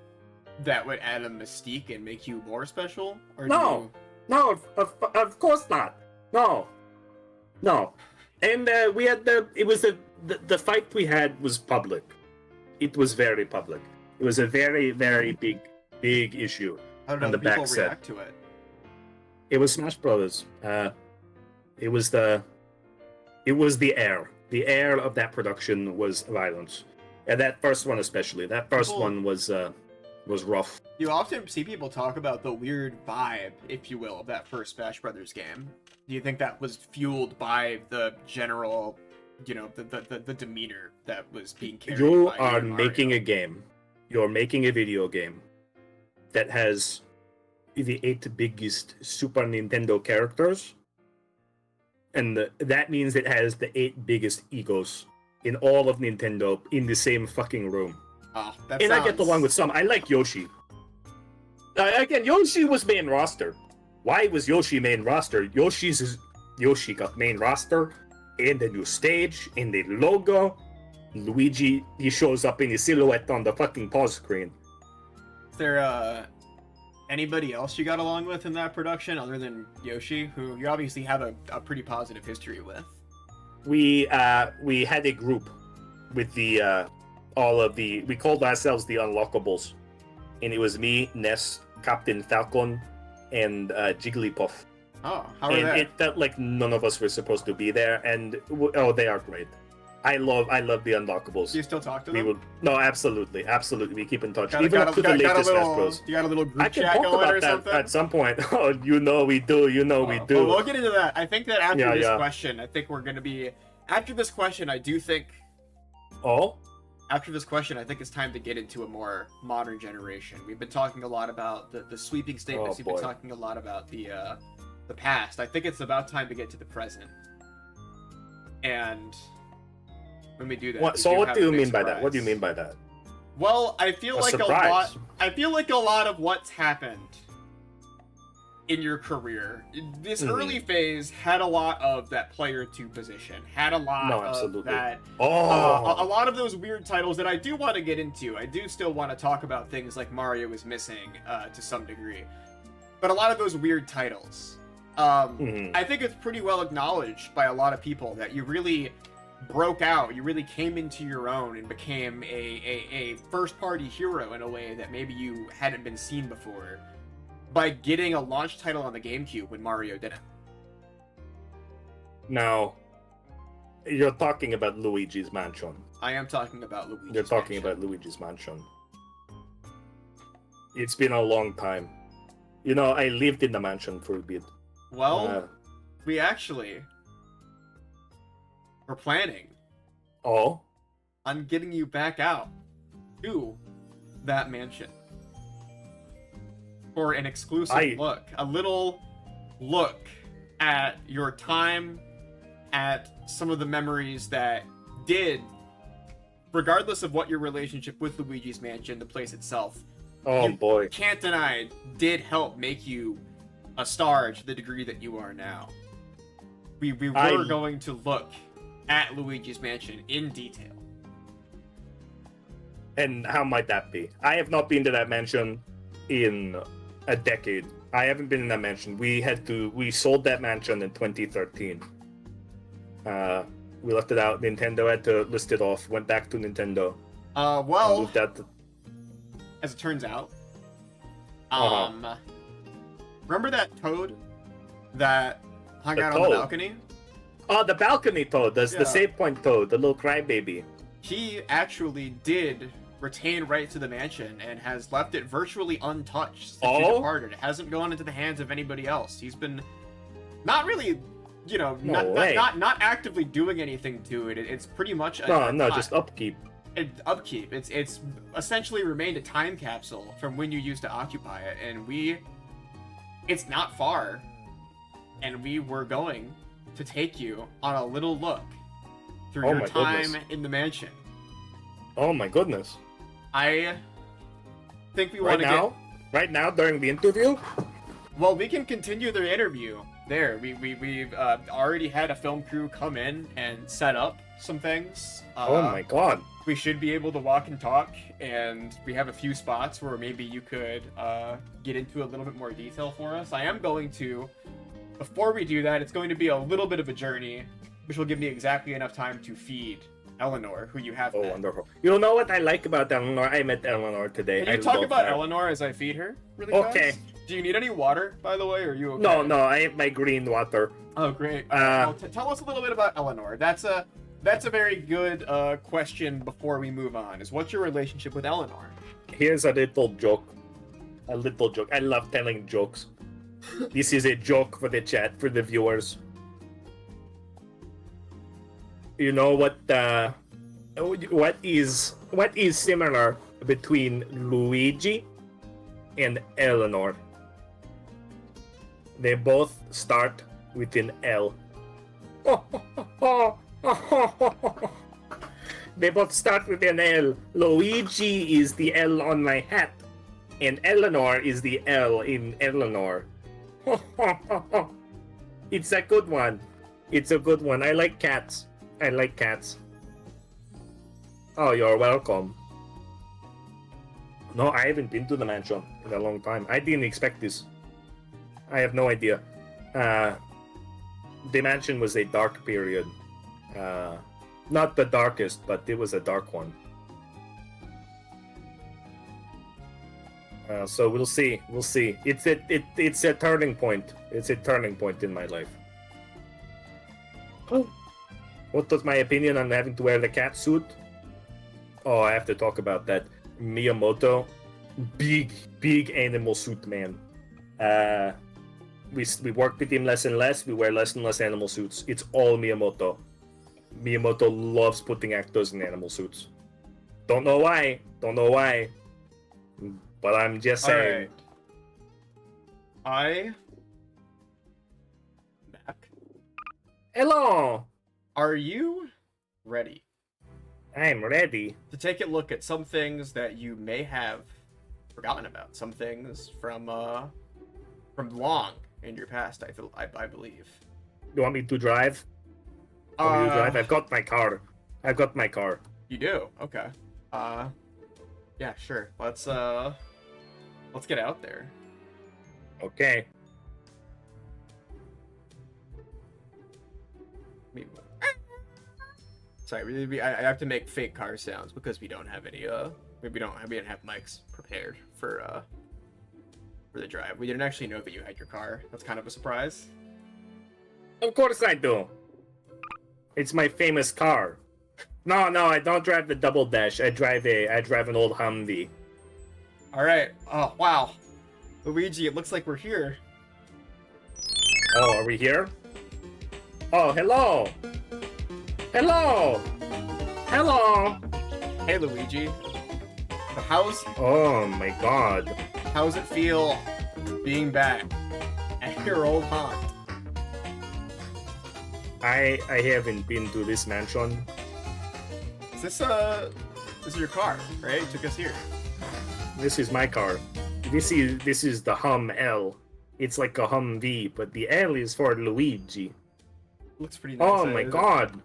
would add a mystique and make you more special? Or no, of course not. No. And we had the fight we had was public. It was very public. It was a very, very big issue. How did people react to it? It was Smash Brothers. It was the air. The air of that production was violence, and that first one especially. That first one was rough. You often see people talk about the weird vibe, if you will, of that first Smash Brothers game. Do you think that was fueled by the general, the demeanor that was being carried? You are making a game. You're making a video game that has the 8 biggest Super Nintendo characters. And that means it has the 8 biggest egos in all of Nintendo in the same fucking room. I get along with some. I like Yoshi. Again, Yoshi was main roster. Why was Yoshi main roster? Yoshi got main roster, and the new stage, and the logo. Luigi, he shows up in his silhouette on the fucking pause screen. Is there, anybody else you got along with in that production other than Yoshi, who you obviously have a pretty positive history with? We had a group with we called ourselves the Unlockables, and it was me, Ness, Captain Falcon, and Jigglypuff. Oh, how are they? And it felt like none of us were supposed to be there, and they are great. I love the Unlockables. Do you still talk to them? No, absolutely. We keep in touch. Even up to the latest Smash Bros. You got a little group chat going or something? I can talk about that at some point. Oh, we do. We do. Well, we'll get into that. I think that after this question, I think we're going to be... After this question, I do think... Oh? After this question, I think it's time to get into a more modern generation. We've been talking a lot about the sweeping statements. We've been talking a lot about the past. I think it's about time to get to the present. And... when we do that. What do you mean by that? What do you mean by that? Well, I feel like a lot of what's happened in your career, this early phase had a lot of that player 2 position, had a lot of that. A lot of those weird titles that I do want to get into. I do still want to talk about things like Mario is missing to some degree, but a lot of those weird titles. I think it's pretty well acknowledged by a lot of people that you really broke out, you really came into your own and became a first-party hero in a way that maybe you hadn't been seen before. by getting a launch title on the GameCube when Mario didn't. Now, you're talking about Luigi's Mansion. I am talking about Luigi's You're talking Mansion. about Luigi's Mansion. It's been a long time. You know, I lived in the mansion for a bit. Well, we actually were planning on getting you back out to that mansion for an exclusive look. A little look at your time, at some of the memories that did, regardless of what your relationship with Luigi's Mansion, the place itself, boy, can't deny, did help make you a star to the degree that you are now. We were going to look at Luigi's Mansion in detail. And how might that be? I have not been to that mansion in a decade. I haven't been in that mansion. We sold that mansion in 2013. We left it out. Nintendo had to list it off. Went back to Nintendo. Well, moved out to... as it turns out, remember that toad that hung out on the balcony? Oh, the balcony toad. That's the save point toad, the little crybaby. He actually did retain right to the mansion and has left it virtually untouched since he departed. It hasn't gone into the hands of anybody else. He's been not really, you know, not actively doing anything to it. It's pretty much just upkeep. Upkeep. It's essentially remained a time capsule from when you used to occupy it, and it's not far, and we were going to take you on a little look through your time in the mansion. Oh my goodness. I think we want to right now during the interview? Well, we can continue the interview there. We've already had a film crew come in and set up some things. Oh my god. We should be able to walk and talk, and we have a few spots where maybe you could get into a little bit more detail for us. I am going to, before we do that, it's going to be a little bit of a journey, which will give me exactly enough time to feed Eleanor, who you have met. Wonderful. You know what I like about Eleanor? I met Eleanor today. Can you talk about Eleanor as I feed her really fast? Okay. Do you need any water, by the way, or are you okay? No, I have my green water. Oh, great. Well, tell us a little bit about Eleanor. That's a very good question before we move on, is what's your relationship with Eleanor? Here's a little joke. I love telling jokes. This is a joke for the chat, for the viewers. You know what is similar between Luigi and Eleanor? They both start with an L. They both start with an L. Luigi is the L on my hat, and Eleanor is the L in Eleanor. It's a good one. I like cats. Oh, you're welcome. No, I haven't been to the mansion in a long time. I didn't expect this. I have no idea. The mansion was a dark period. Not the darkest, but it was a dark one. So we'll see. It's a turning point. It's a turning point in my life. What was my opinion on having to wear the cat suit? Oh, I have to talk about that. Miyamoto, big animal suit man. We work with him less and less. We wear less and less animal suits. It's all Miyamoto. Miyamoto loves putting actors in animal suits. Don't know why. But I'm just saying. All right. Back. Hello. Are you ready? I'm ready to take a look at some things that you may have forgotten about. Some things from long in your past, I believe. You want me to drive? I've got my car. You do? Okay. Yeah, sure. Let's get out there. Okay. Sorry, I have to make fake car sounds because we don't have any we didn't have mics prepared for for the drive. We didn't actually know that you had your car. That's kind of a surprise. Of course I do. It's my famous car. No, I don't drive the double dash. I drive an old Humvee. All right. Oh wow, Luigi, it looks like we're here. Oh, are we here? Oh, hello. Hello. Hello. Hey, Luigi. How's Oh my God. How's it feel being back at your old haunt? I haven't been to this mansion. This is your car, right? You took us here. This is my car. This is the Hum L. It's like a Humvee, but the L is for Luigi. Looks pretty nice. Oh my God.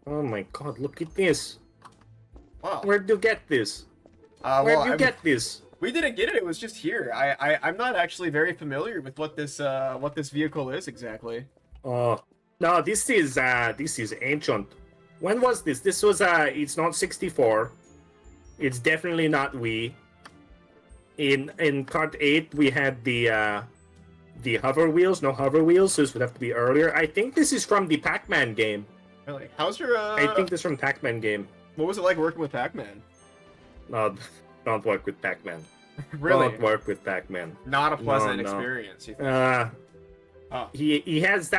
Oh my God, look at this. Wow. Where'd you get this? Where'd you get this? We didn't get it. It was just here. I'm not actually very familiar with what this vehicle is exactly. Oh no, this is ancient. When was this? This was it's not 64. It's definitely not Wii. In Part 8 we had the hover wheels, no hover wheels, so this would have to be earlier. I think this is from the Pac-Man game. Really? How's your I think this is from Pac-Man game. What was it like working with Pac-Man? No, don't work with Pac-Man. Really? Don't work with Pac-Man. Not a pleasant experience, you think? Oh. He has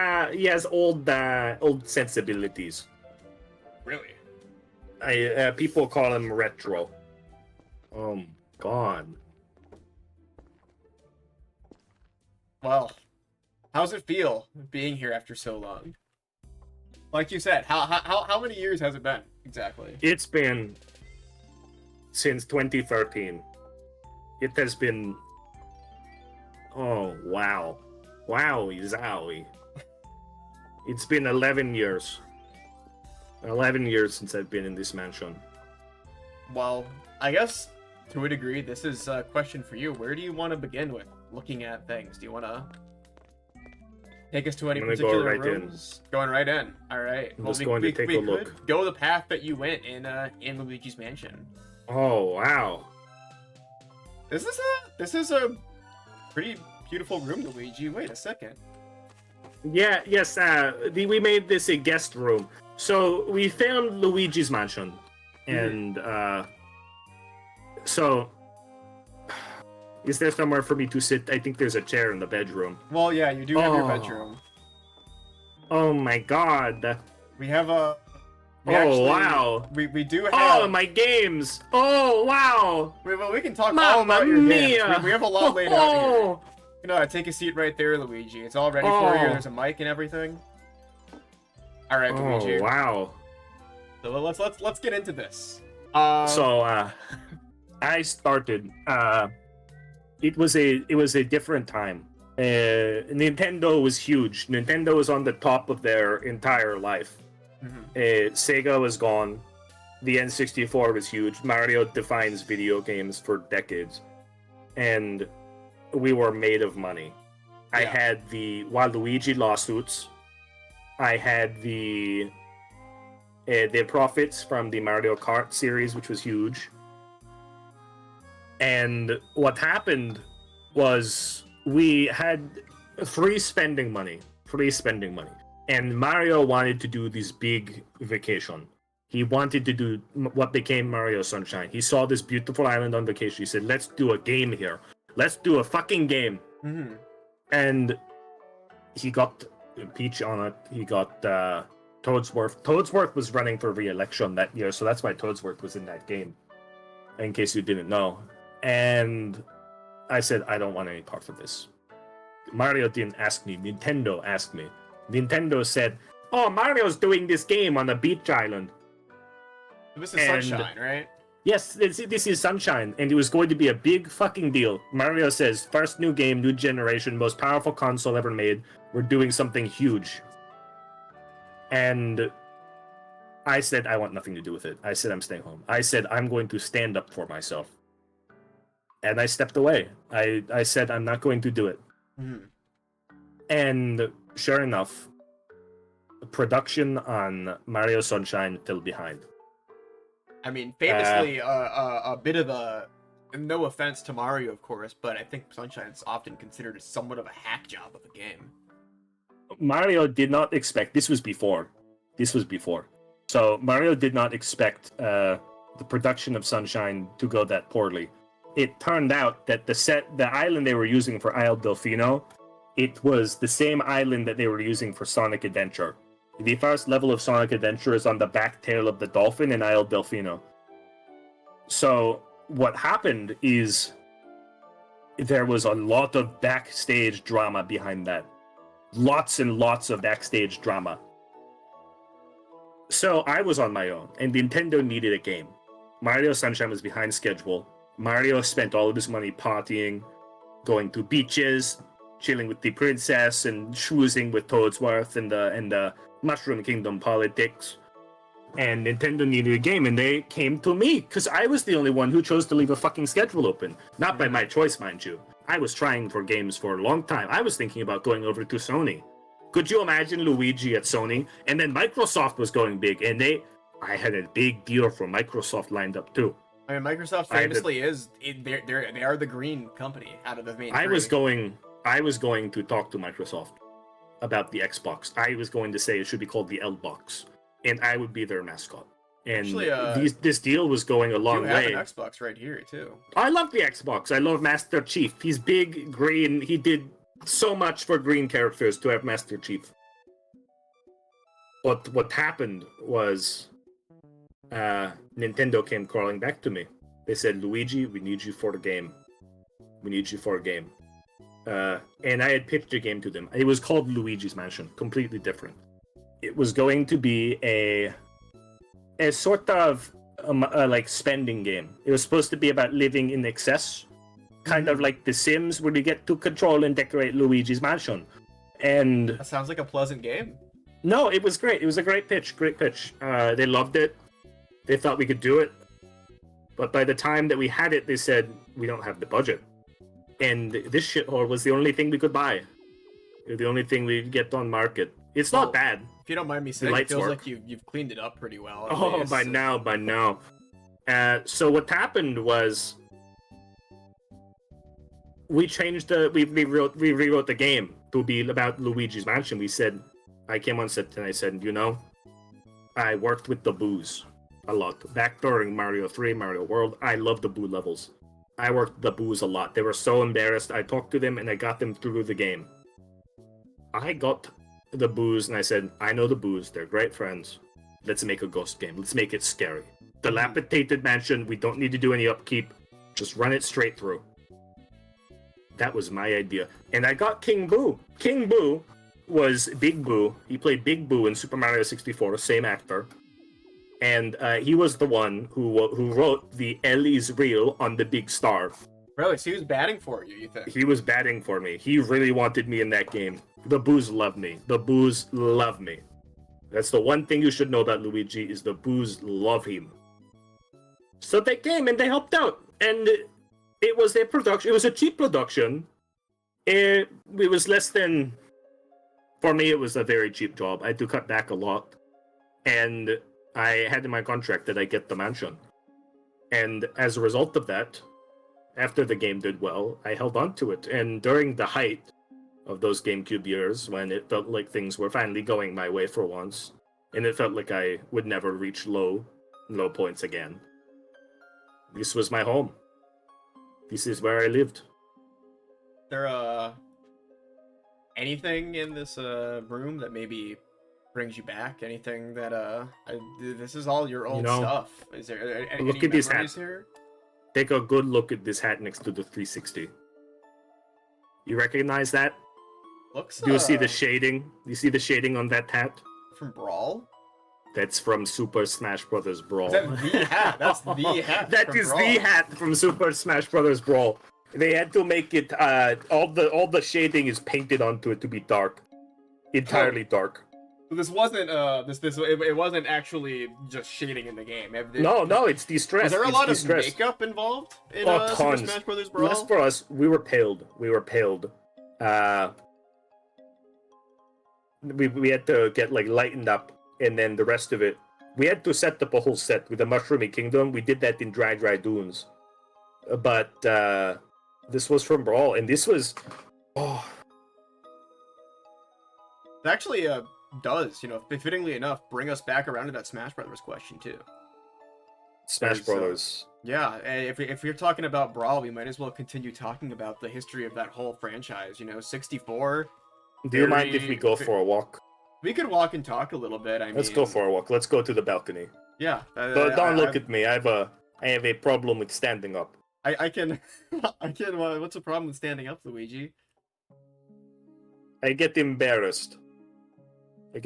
old sensibilities. Really? People call him retro. Oh God. Well, how's it feel being here after so long? Like you said, how many years has it been exactly? It's been since 2013. It has been. Oh wow, wowie zowie. It's been 11 years. 11 years since I've been in this mansion. Well, I guess to a degree, this is a question for you. Where do you want to begin with looking at things? Do you want to take us to any particular rooms? Going right in. All right. I'm just going to take a look. Go the path that you went in Luigi's mansion. Oh wow. This is a pretty beautiful room, Luigi. Wait a second. Yeah. Yes. We made this a guest room. So we filmed Luigi's mansion, and so is there somewhere for me to sit? I think there's a chair in the bedroom. Well, yeah, you do have your bedroom. Oh my God. We have a. Wow. We do have. Oh, my games. Oh wow. We can talk all about your games. We have a lot laid out here. You know, take a seat right there, Luigi. It's all ready for you. There's a mic and everything. All right, Luigi. Oh wow. So let's get into this. I started. It was a different time. Nintendo was huge. Nintendo was on the top of their entire life. Mm-hmm. Sega was gone. The N64 was huge. Mario defines video games for decades, and we were made of money. Yeah. I had the Waluigi lawsuits. I had the profits from the Mario Kart series, which was huge. And what happened was we had free spending money. And Mario wanted to do this big vacation. He wanted to do what became Mario Sunshine. He saw this beautiful island on vacation. He said, let's do a game here. Let's do a fucking game. Mm-hmm. And he got Peach on it. He got Toadsworth. Toadsworth was running for re-election that year, so that's why Toadsworth was in that game, in case you didn't know. And I said, I don't want any part of this. Mario didn't ask me. Nintendo asked me. Nintendo said, oh, Mario's doing this game on a beach island. This is Sunshine, right? Yes, this is Sunshine, and it was going to be a big fucking deal. Mario says, first new game, new generation, most powerful console ever made. We're doing something huge. And I said, I want nothing to do with it. I said, I'm staying home. I said, I'm going to stand up for myself. And I stepped away. I said, I'm not going to do it. Mm-hmm. And sure enough, production on Mario Sunshine fell behind. I mean, famously, a bit of a And no offense to Mario, of course, but I think Sunshine's often considered as somewhat of a hack job of a game. Mario did not expect. This was before. So Mario did not expect the production of Sunshine to go that poorly. It turned out that the island they were using for Isle Delfino, it was the same island that they were using for Sonic Adventure. The first level of Sonic Adventure is on the back tail of the dolphin in Isle Delfino. So what happened is there was a lot of backstage drama behind that. Lots and lots of backstage drama. So I was on my own, and Nintendo needed a game. Mario Sunshine was behind schedule. Mario spent all of his money partying, going to beaches, chilling with the princess, and schmoozing with Toadsworth and the Mushroom Kingdom politics. And Nintendo needed a game, and they came to me, because I was the only one who chose to leave a fucking schedule open. Not by my choice, mind you. I was trying for games for a long time. I was thinking about going over to Sony. Could you imagine Luigi at Sony? And then Microsoft was going big, and I had a big deal for Microsoft lined up too. I mean, Microsoft famously they are the green company out of the main three. I was going to talk to Microsoft about the Xbox. I was going to say it should be called the L-Box, and I would be their mascot. And actually, this deal was going a long way. You have an Xbox right here too. I love the Xbox. I love Master Chief. He's big, green. He did so much for green characters to have Master Chief. But what happened was Nintendo came crawling back to me. They said, Luigi, we need you for the game. We need you for a game. And I had pitched a game to them. It was called Luigi's Mansion. Completely different. It was going to be a sort of like spending game. It was supposed to be about living in excess. Kind of like The Sims, where you get to control and decorate Luigi's Mansion. And that sounds like a pleasant game. No, it was great. It was a great pitch. They loved it. They thought we could do it. But by the time that we had it, they said, we don't have the budget. And this shithole was the only thing we could buy. The only thing we could get on market. It's not bad. If you don't mind me saying, it feels like you've cleaned it up pretty well. Oh, by now. So what happened was we rewrote the game to be about Luigi's Mansion. I came on set and I said, I worked with the boos a lot. Back during Mario 3, Mario World, I loved the boo levels. I worked with the boos a lot. They were so embarrassed. I talked to them and I got them through the game. I got the boos and I said, I know the boos. They're great friends. Let's make a ghost game. Let's make it scary. Dilapidated mansion. We don't need to do any upkeep. Just run it straight through. That was my idea. And I got King Boo. King Boo was Big Boo. He played Big Boo in Super Mario 64, same actor. And he was the one who wrote the Ellie's reel on the big star. Really? So he was batting for you think? He was batting for me. He really wanted me in that game. The boos love me. The boos love me. That's the one thing you should know about Luigi is the boos love him. So they came and they helped out. And it was a production. It was a cheap production. It was less than... For me, it was a very cheap job. I had to cut back a lot. And I had in my contract that I get the mansion. And as a result of that, after the game did well, I held on to it. And during the height of those GameCube years, when it felt like things were finally going my way for once, and it felt like I would never reach low points again, this was my home. This is where I lived. There, anything in this room that maybe brings you back? Anything that this is all your old stuff? Is there any look at this hat here? Take a good look at this hat next to the 360. You recognize that? Looks. Do you see the shading? Do you see the shading on that hat? From Brawl? That's from Super Smash Bros. Brawl. Is that the hat? That's the hat. That is Brawl. The hat from Super Smash Bros. Brawl. They had to make it. All the shading is painted onto it to be dark, entirely dark. This wasn't it wasn't actually just shading in the game. No, it's distress. Was there a lot of makeup involved in tons. Super Smash Bros. Brawl? Less for us. We were paled. We had to get lightened up, and then the rest of it, we had to set up a whole set with the Mushroomy Kingdom. We did that in Dry Dunes. but this was from Brawl, and this was oh. It actually does, fittingly enough, bring us back around to that Smash Brothers question too. Smash Brothers. Yeah, if you're talking about Brawl, we might as well continue talking about the history of that whole franchise. 64. Do you mind if we go for a walk? We could walk and talk a little bit. Let's go for a walk. Let's go to the balcony. Yeah. Don't look at me. I have a problem with standing up. I can. What's the problem with standing up, Luigi? I get embarrassed. I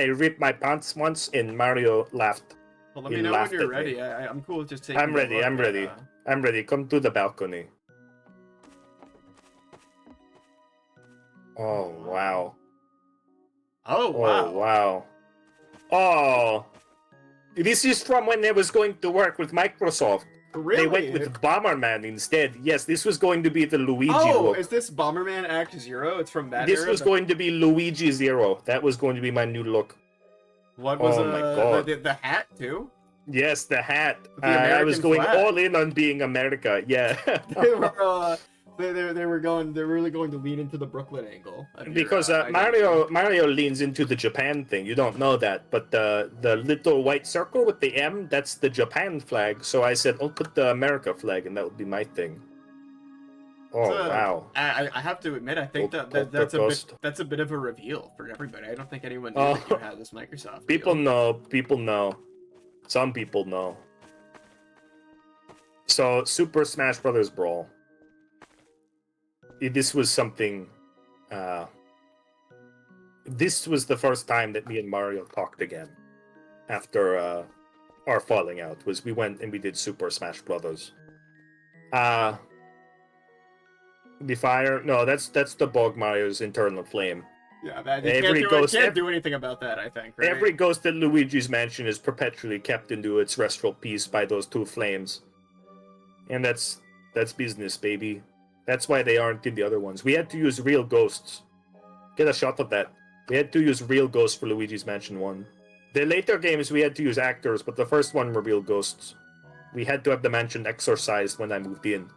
ripped my pants once, and Mario laughed. Well, let me know when you're ready. I'm cool with just taking. I'm ready. I'm ready. Come to the balcony. Oh wow. Oh wow. Oh wow. Oh. This is from when I was going to work with Microsoft. Really? They went with Bomberman instead. Yes, this was going to be the Luigi look. Is this Bomberman Act Zero? It's from that This era? was going to be Luigi Zero. That was going to be my new look. What was my God. The hat too? Yes, the hat. The I was going flag. all in on being America. Yeah. They were really going to lean into the Brooklyn angle. Because Mario leans into the Japan thing. You don't know that, but the little white circle with the M, that's the Japan flag. So I said, I'll put the America flag, and that would be my thing. Oh wow! I have to admit, I think that's a bit of a reveal for everybody. I don't think anyone knew that you had this Microsoft. People know. Some people know. So Super Smash Brothers Brawl. This was something. This was the first time that me and Mario talked again after our falling out. Was we went and we did Super Smash Brothers. The fire? No, that's the bug Mario's internal flame. Yeah, can't do anything about that, I think. Right? Every ghost in Luigi's mansion is perpetually kept into its restful peace by those two flames. And that's business, baby. That's why they aren't in the other ones. We had to use real ghosts. Get a shot of that. We had to use real ghosts for Luigi's Mansion 1. The later games we had to use actors, but the first one were real ghosts. We had to have the mansion exorcised when I moved in.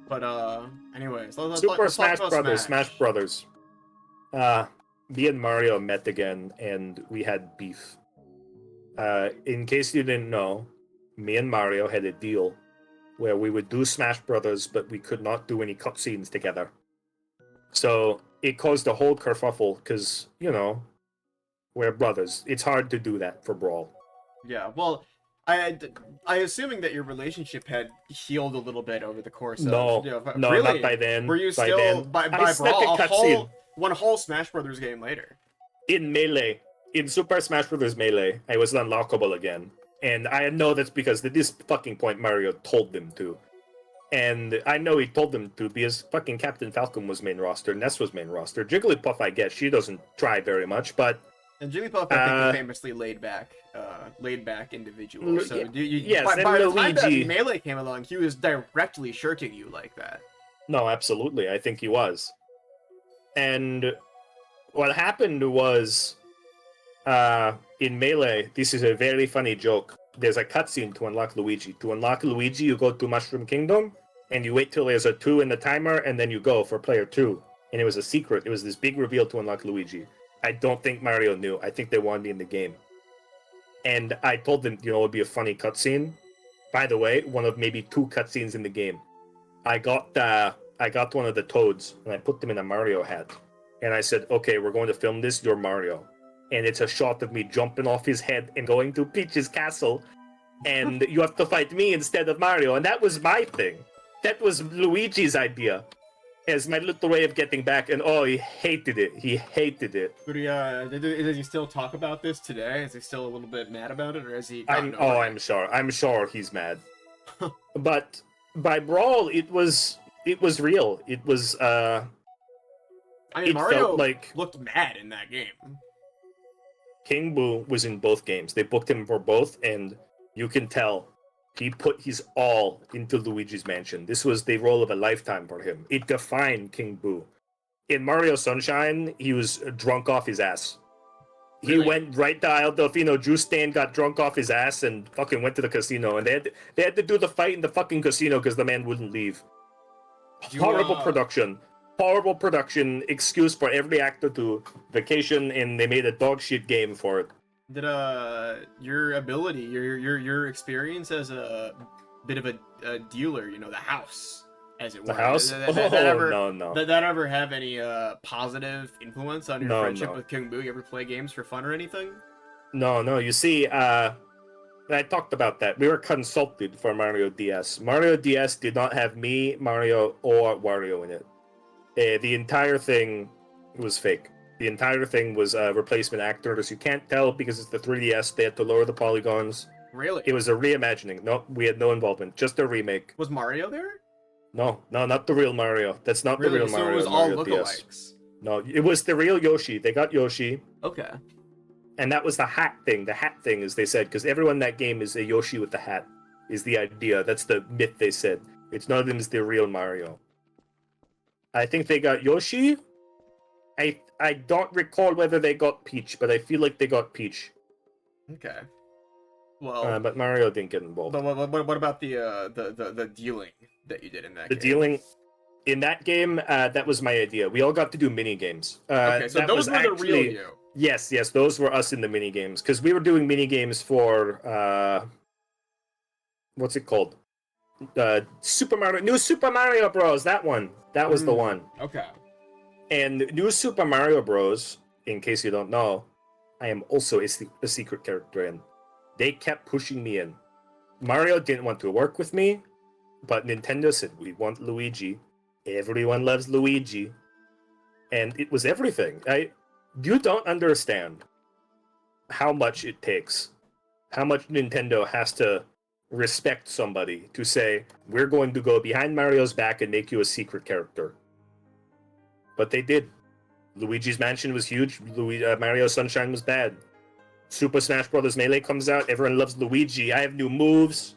But anyways, let's Super talk Smash about Brothers, Smash Brothers. Me and Mario met again, and we had beef. In case you didn't know, me and Mario had a deal where we would do Smash Brothers, but we could not do any cutscenes together. So it caused a whole kerfuffle, because, we're brothers. It's hard to do that for Brawl. Yeah, well, I assuming that your relationship had healed a little bit over the course of... No, really? Not by then. Were you still, by Brawl, one whole Smash Brothers game later? In Melee, in Super Smash Brothers Melee, I was unlockable again. And I know that's because at this fucking point Mario told them to. And I know he told them to because fucking Captain Falcon was main roster, Ness was main roster. Jigglypuff, I guess, she doesn't try very much, but... And Jigglypuff, I think, is famously laid back individual. So yes, by the time that Luigi... Melee came along, he was directly shirking you like that. No, absolutely. I think he was. And what happened was... in Melee, this is a very funny joke. There's a cutscene to unlock Luigi. To unlock Luigi, you go to Mushroom Kingdom, and you wait till there's a 2 in the timer, and then you go for player 2. And it was a secret. It was this big reveal to unlock Luigi. I don't think Mario knew. I think they wanted me in the game. And I told them, it would be a funny cutscene. By the way, one of maybe 2 cutscenes in the game. I got one of the toads, and I put them in a Mario hat. And I said, okay, we're going to film this, you're Mario. And it's a shot of me jumping off his head and going to Peach's castle. And you have to fight me instead of Mario. And that was my thing. That was Luigi's idea. As my little way of getting back. And he hated it. He hated it. But does he still talk about this today? Is he still a little bit mad about it? Or is he... I'm sure. I'm sure he's mad. But by Brawl, it was real. It was... Mario looked mad in that game. King Boo was in both games. They booked him for both, and you can tell he put his all into Luigi's Mansion. This was the role of a lifetime for him. It defined King Boo. In Mario Sunshine, he was drunk off his ass. He went right to Isle Delfino, juice stand, got drunk off his ass, and fucking went to the casino. And they had to do the fight in the fucking casino because the man wouldn't leave. Horrible production. Horrible production. Excuse for every actor to vacation, and they made a dog shit game for it. Did your ability, your experience as a bit of a dealer, you know, the house, as it were. The house? No. Did that ever have any positive influence on your friendship with King Boo? You ever play games for fun or anything? No. You see, I talked about that. We were consulted for Mario DS. Mario DS did not have me, Mario, or Wario in it. The entire thing was fake. The entire thing was replacement actors. You can't tell because it's the 3DS. They had to lower the polygons. Really? It was a reimagining. No, we had no involvement. Just a remake. Was Mario there? No, not the real Mario. That's not the real Mario. So it was all lookalikes. No, it was the real Yoshi. They got Yoshi. Okay. And that was the hat thing. The hat thing, as they said, because everyone in that game is a Yoshi with the hat, is the idea. That's the myth they said. It's not them as the real Mario. I think they got Yoshi. I don't recall whether they got Peach, but I feel like they got Peach. Okay. Well, but Mario didn't get involved. But what about the dealing that you did in that game? The dealing in that game, that was my idea. We all got to do mini games. Okay, so those were the real you. Yes, those were us in the mini games because we were doing mini games for what's it called? New Super Mario Bros. That one. That was the one. Okay. And New Super Mario Bros. In case you don't know, I am also a secret character in. They kept pushing me in. Mario didn't want to work with me, but Nintendo said, we want Luigi. Everyone loves Luigi. And it was everything. You don't understand how much it takes. How much Nintendo has to respect somebody to say, we're going to go behind Mario's back and make you a secret character. But they did. Luigi's Mansion was huge. Mario Sunshine was bad. Super Smash Bros. Melee comes out. Everyone loves Luigi. I have new moves.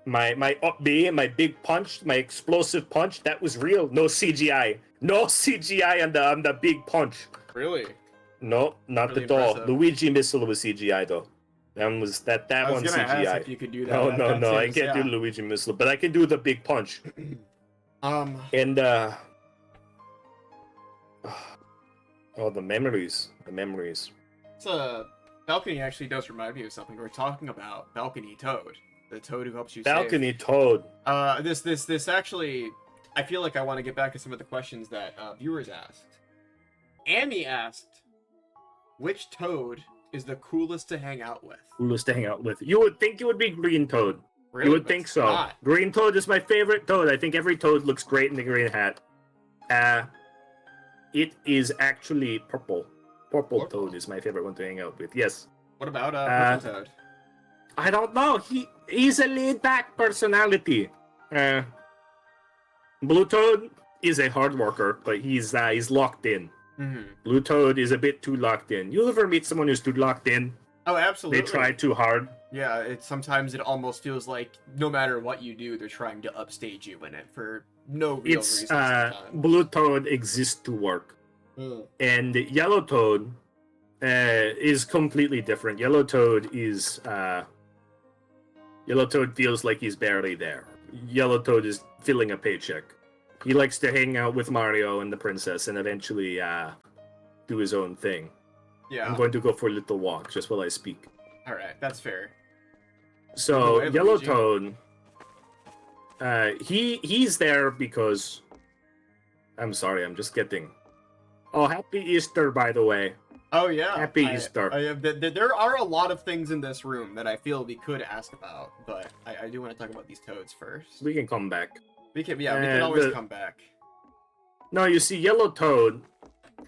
My up B, my big punch, my explosive punch, that was real. No CGI. No CGI on the big punch. Really? No, not really at all. Luigi Missile was CGI though. That one's CGI. Ask if you could do that. No. I can't do Luigi Missile, but I can do the big punch. And the memories. Balcony actually does remind me of something. We're talking about Balcony Toad, the toad who helps you Balcony save. Toad. This actually, I feel like I want to get back to some of the questions that viewers asked. Amy asked, which Toad is the coolest to hang out with? You would think it would be Green Toad. Really? You would think so. Not. Green Toad is my favorite Toad. I think every Toad looks great in the green hat. It is actually Purple. Purple Toad is my favorite one to hang out with. Yes. What about Purple Toad? I don't know. He's a laid-back personality. Blue Toad is a hard worker, but he's locked in. Mm-hmm. Blue Toad is a bit too locked in. You ever meet someone who's too locked in? Oh, absolutely. They try too hard. Yeah, sometimes it almost feels like no matter what you do, they're trying to upstage you in it for no real reason. Blue Toad exists to work. And Yellow Toad is completely different. Yellow Toad feels like he's barely there. Yellow Toad is filling a paycheck. He likes to hang out with Mario and the princess and eventually do his own thing. Yeah. I'm going to go for a little walk just while I speak. Alright, that's fair. So, Yellow Toad, he's there because... I'm sorry, I'm just getting... Oh, happy Easter, by the way. Oh, yeah. Happy Easter. There are a lot of things in this room that I feel we could ask about, but I do want to talk about these toads first. We can come back. We can always come back. No, you see, Yellow Toad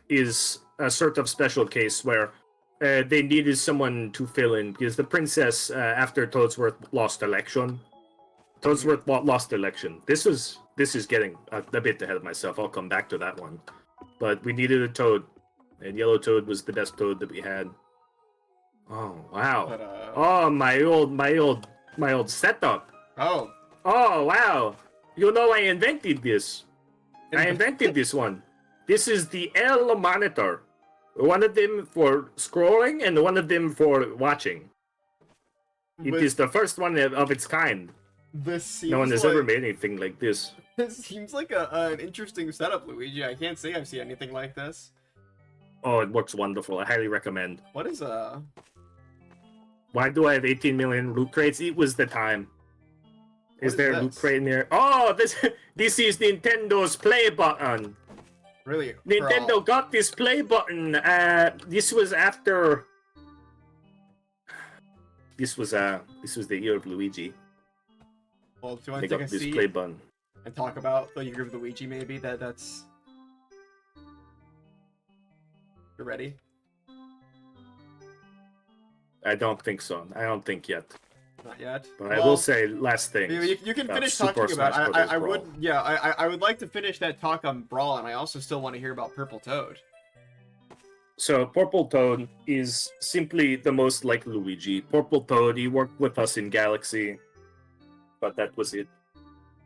is a sort of special case where they needed someone to fill in because the princess, after Toadsworth lost election, This is getting a bit ahead of myself. I'll come back to that one. But we needed a Toad, and Yellow Toad was the best Toad that we had. Oh wow! But, oh my old setup. Oh wow! You know I invented this. I invented this one. This is the L monitor. One of them for scrolling and one of them for watching. It is the first one of its kind. This seems no one has ever made anything like this. This seems like an interesting setup, Luigi. I can't say I've seen anything like this. Oh, it works wonderful. I highly recommend. What is Why do I have 18 million loot crates? It was the time. Is there a loot crate in there? Oh, this is Nintendo's play button. Really? Nintendo got this play button. This was after. This was the year of Luigi. Well, do you want to take a seat play button and talk about the year of Luigi? Maybe that's. You ready? I don't think so. I don't think yet. Not yet. But well, I will say last thing. You can finish talking about it. I would, yeah, I would like to finish that talk on Brawl, and I also still want to hear about Purple Toad. So Purple Toad is simply the most like Luigi. Purple Toad, he worked with us in Galaxy, but that was it.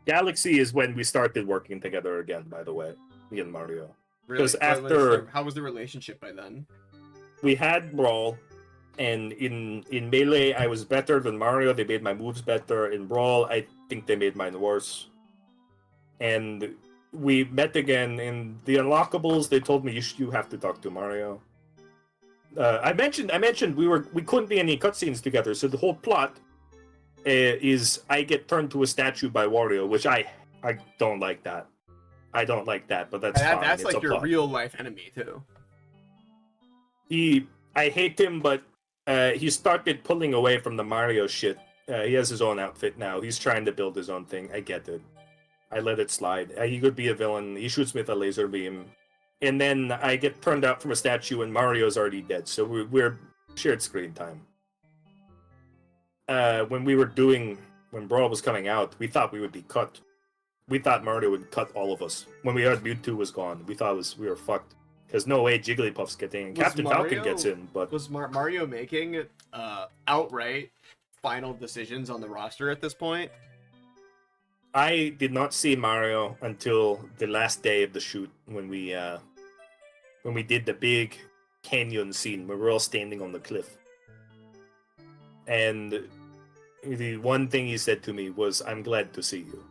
Galaxy is when we started working together again, by the way, me and Mario. Because after how was the relationship by then? We had Brawl, and in Melee I was better than Mario. They made my moves better. In Brawl, I think they made mine worse. And we met again in the unlockables. They told me you have to talk to Mario. I mentioned we couldn't be any cutscenes together. So the whole plot is I get turned to a statue by Wario, which I don't like that. I don't like that, but that's fine. That's it's like your real life enemy too. I hate him, but he started pulling away from the Mario shit. He has his own outfit now. He's trying to build his own thing. I get it. I let it slide. He could be a villain. He shoots me with a laser beam. And then I get turned out from a statue and Mario's already dead. So we're shared screen time. When Brawl was coming out, we thought we would be cut. We thought Mario would cut all of us. When we heard Mewtwo was gone, we thought we were fucked. There's no way Jigglypuff's getting in. Captain Falcon gets in, but... Was Mario making outright final decisions on the roster at this point? I did not see Mario until the last day of the shoot when we did the big canyon scene where we're all standing on the cliff. And the one thing he said to me was, "I'm glad to see you."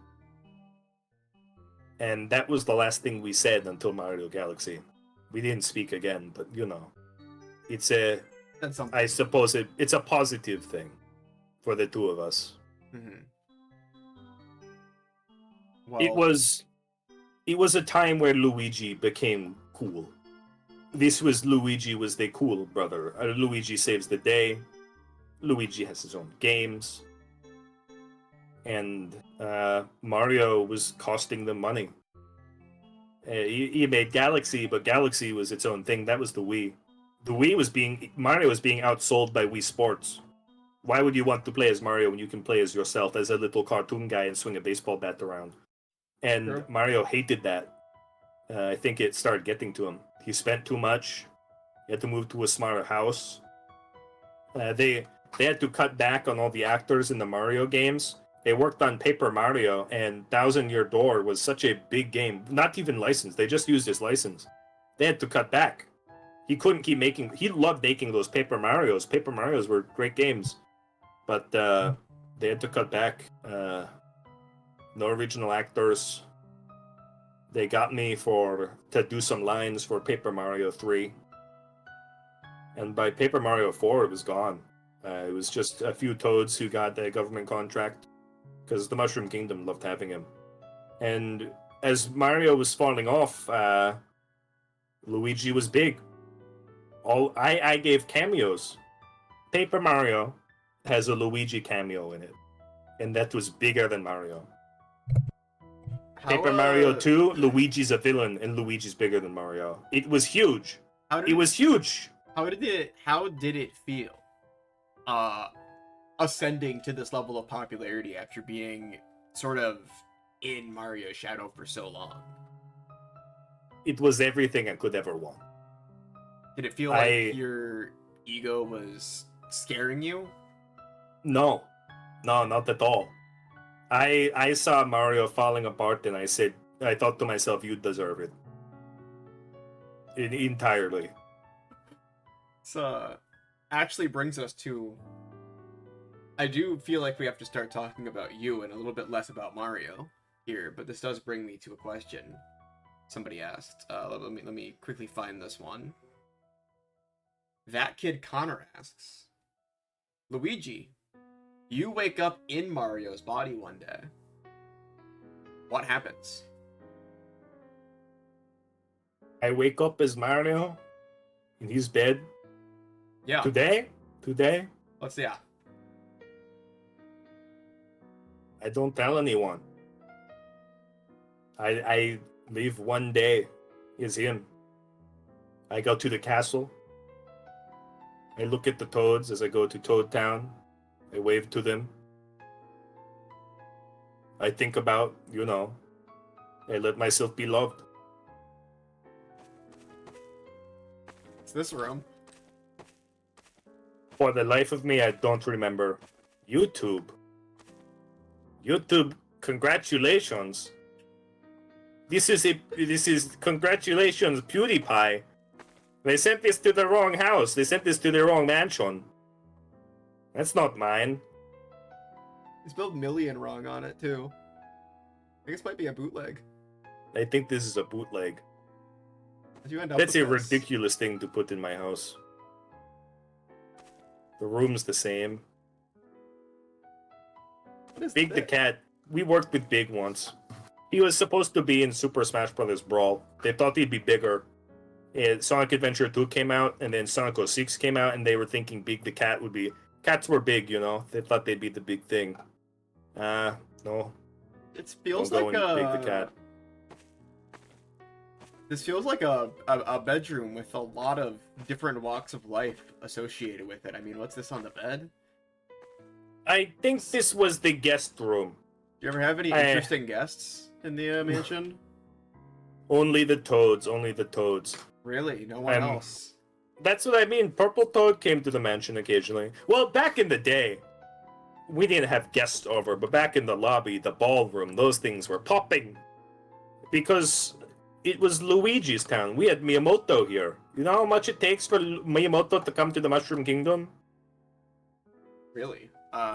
And that was the last thing we said until Mario Galaxy. We didn't speak again, but it's I suppose it's a positive thing for the two of us. Mm-hmm. Well, it was a time where Luigi became cool. Luigi was the cool brother. Luigi saves the day. Luigi has his own games. And Mario was costing them money. He made Galaxy, but Galaxy was its own thing. That was the Wii. Mario was being outsold by Wii Sports. Why would you want to play as Mario when you can play as yourself, as a little cartoon guy and swing a baseball bat around? And sure. Mario hated that. I think it started getting to him. He spent too much. He had to move to a smaller house. They had to cut back on all the actors in the Mario games. They worked on Paper Mario, and Thousand Year Door was such a big game. Not even licensed. They just used his license. They had to cut back. He couldn't keep making... He loved making those Paper Marios. Paper Marios were great games. But they had to cut back. No original actors. They got me to do some lines for Paper Mario 3. And by Paper Mario 4, it was gone. It was just a few Toads who got a government contract because the Mushroom Kingdom loved having him. And as Mario was falling off, Luigi was big. I gave cameos. Paper Mario has a Luigi cameo in it, and that was bigger than Mario. Paper Mario 2, Luigi's a villain, and Luigi's bigger than Mario. It was huge. It was huge. How did it feel? Ascending to this level of popularity after being sort of in Mario's shadow for so long. It was everything I could ever want. Did it feel like your ego was scaring you? No, not at all. I saw Mario falling apart and I thought to myself, you deserve it. Entirely. It's actually brings us to. I do feel like we have to start talking about you and a little bit less about Mario here, but this does bring me to a question somebody asked. Let me quickly find this one. That Kid Connor asks, Luigi, you wake up in Mario's body one day. What happens? I wake up as Mario in his bed. Yeah. Today? Let's see. Yeah. I don't tell anyone. I live one day as him. I go to the castle. I look at the toads as I go to Toad Town. I wave to them. I think about, I let myself be loved. It's this room. For the life of me, I don't remember. YouTube, congratulations. This is congratulations, PewDiePie. They sent this to the wrong house. They sent this to the wrong mansion. That's not mine. He spelled million wrong on it, too. I think this might be a bootleg. I think this is a bootleg. How'd you end up That's a with this? ridiculous thing to put in my house. The room's the same. What is Big the Cat. We worked with Big once. He was supposed to be in Super Smash Bros. Brawl. They thought he'd be bigger. And Sonic Adventure 2 came out, and then Sonic 06 came out, and they were thinking Big the Cat would be... Cats were big, They thought they'd be the big thing. No. It feels Don't like go in Big the Cat. This feels like a bedroom with a lot of different walks of life associated with it. I mean, what's this on the bed? I think this was the guest room. Do you ever have any interesting guests in the mansion? Only the Toads. Really? No one else? That's what I mean. Purple Toad came to the mansion occasionally. Well, back in the day, we didn't have guests over, but back in the lobby, the ballroom, those things were popping. Because it was Luigi's town. We had Miyamoto here. You know how much it takes for Miyamoto to come to the Mushroom Kingdom? Really?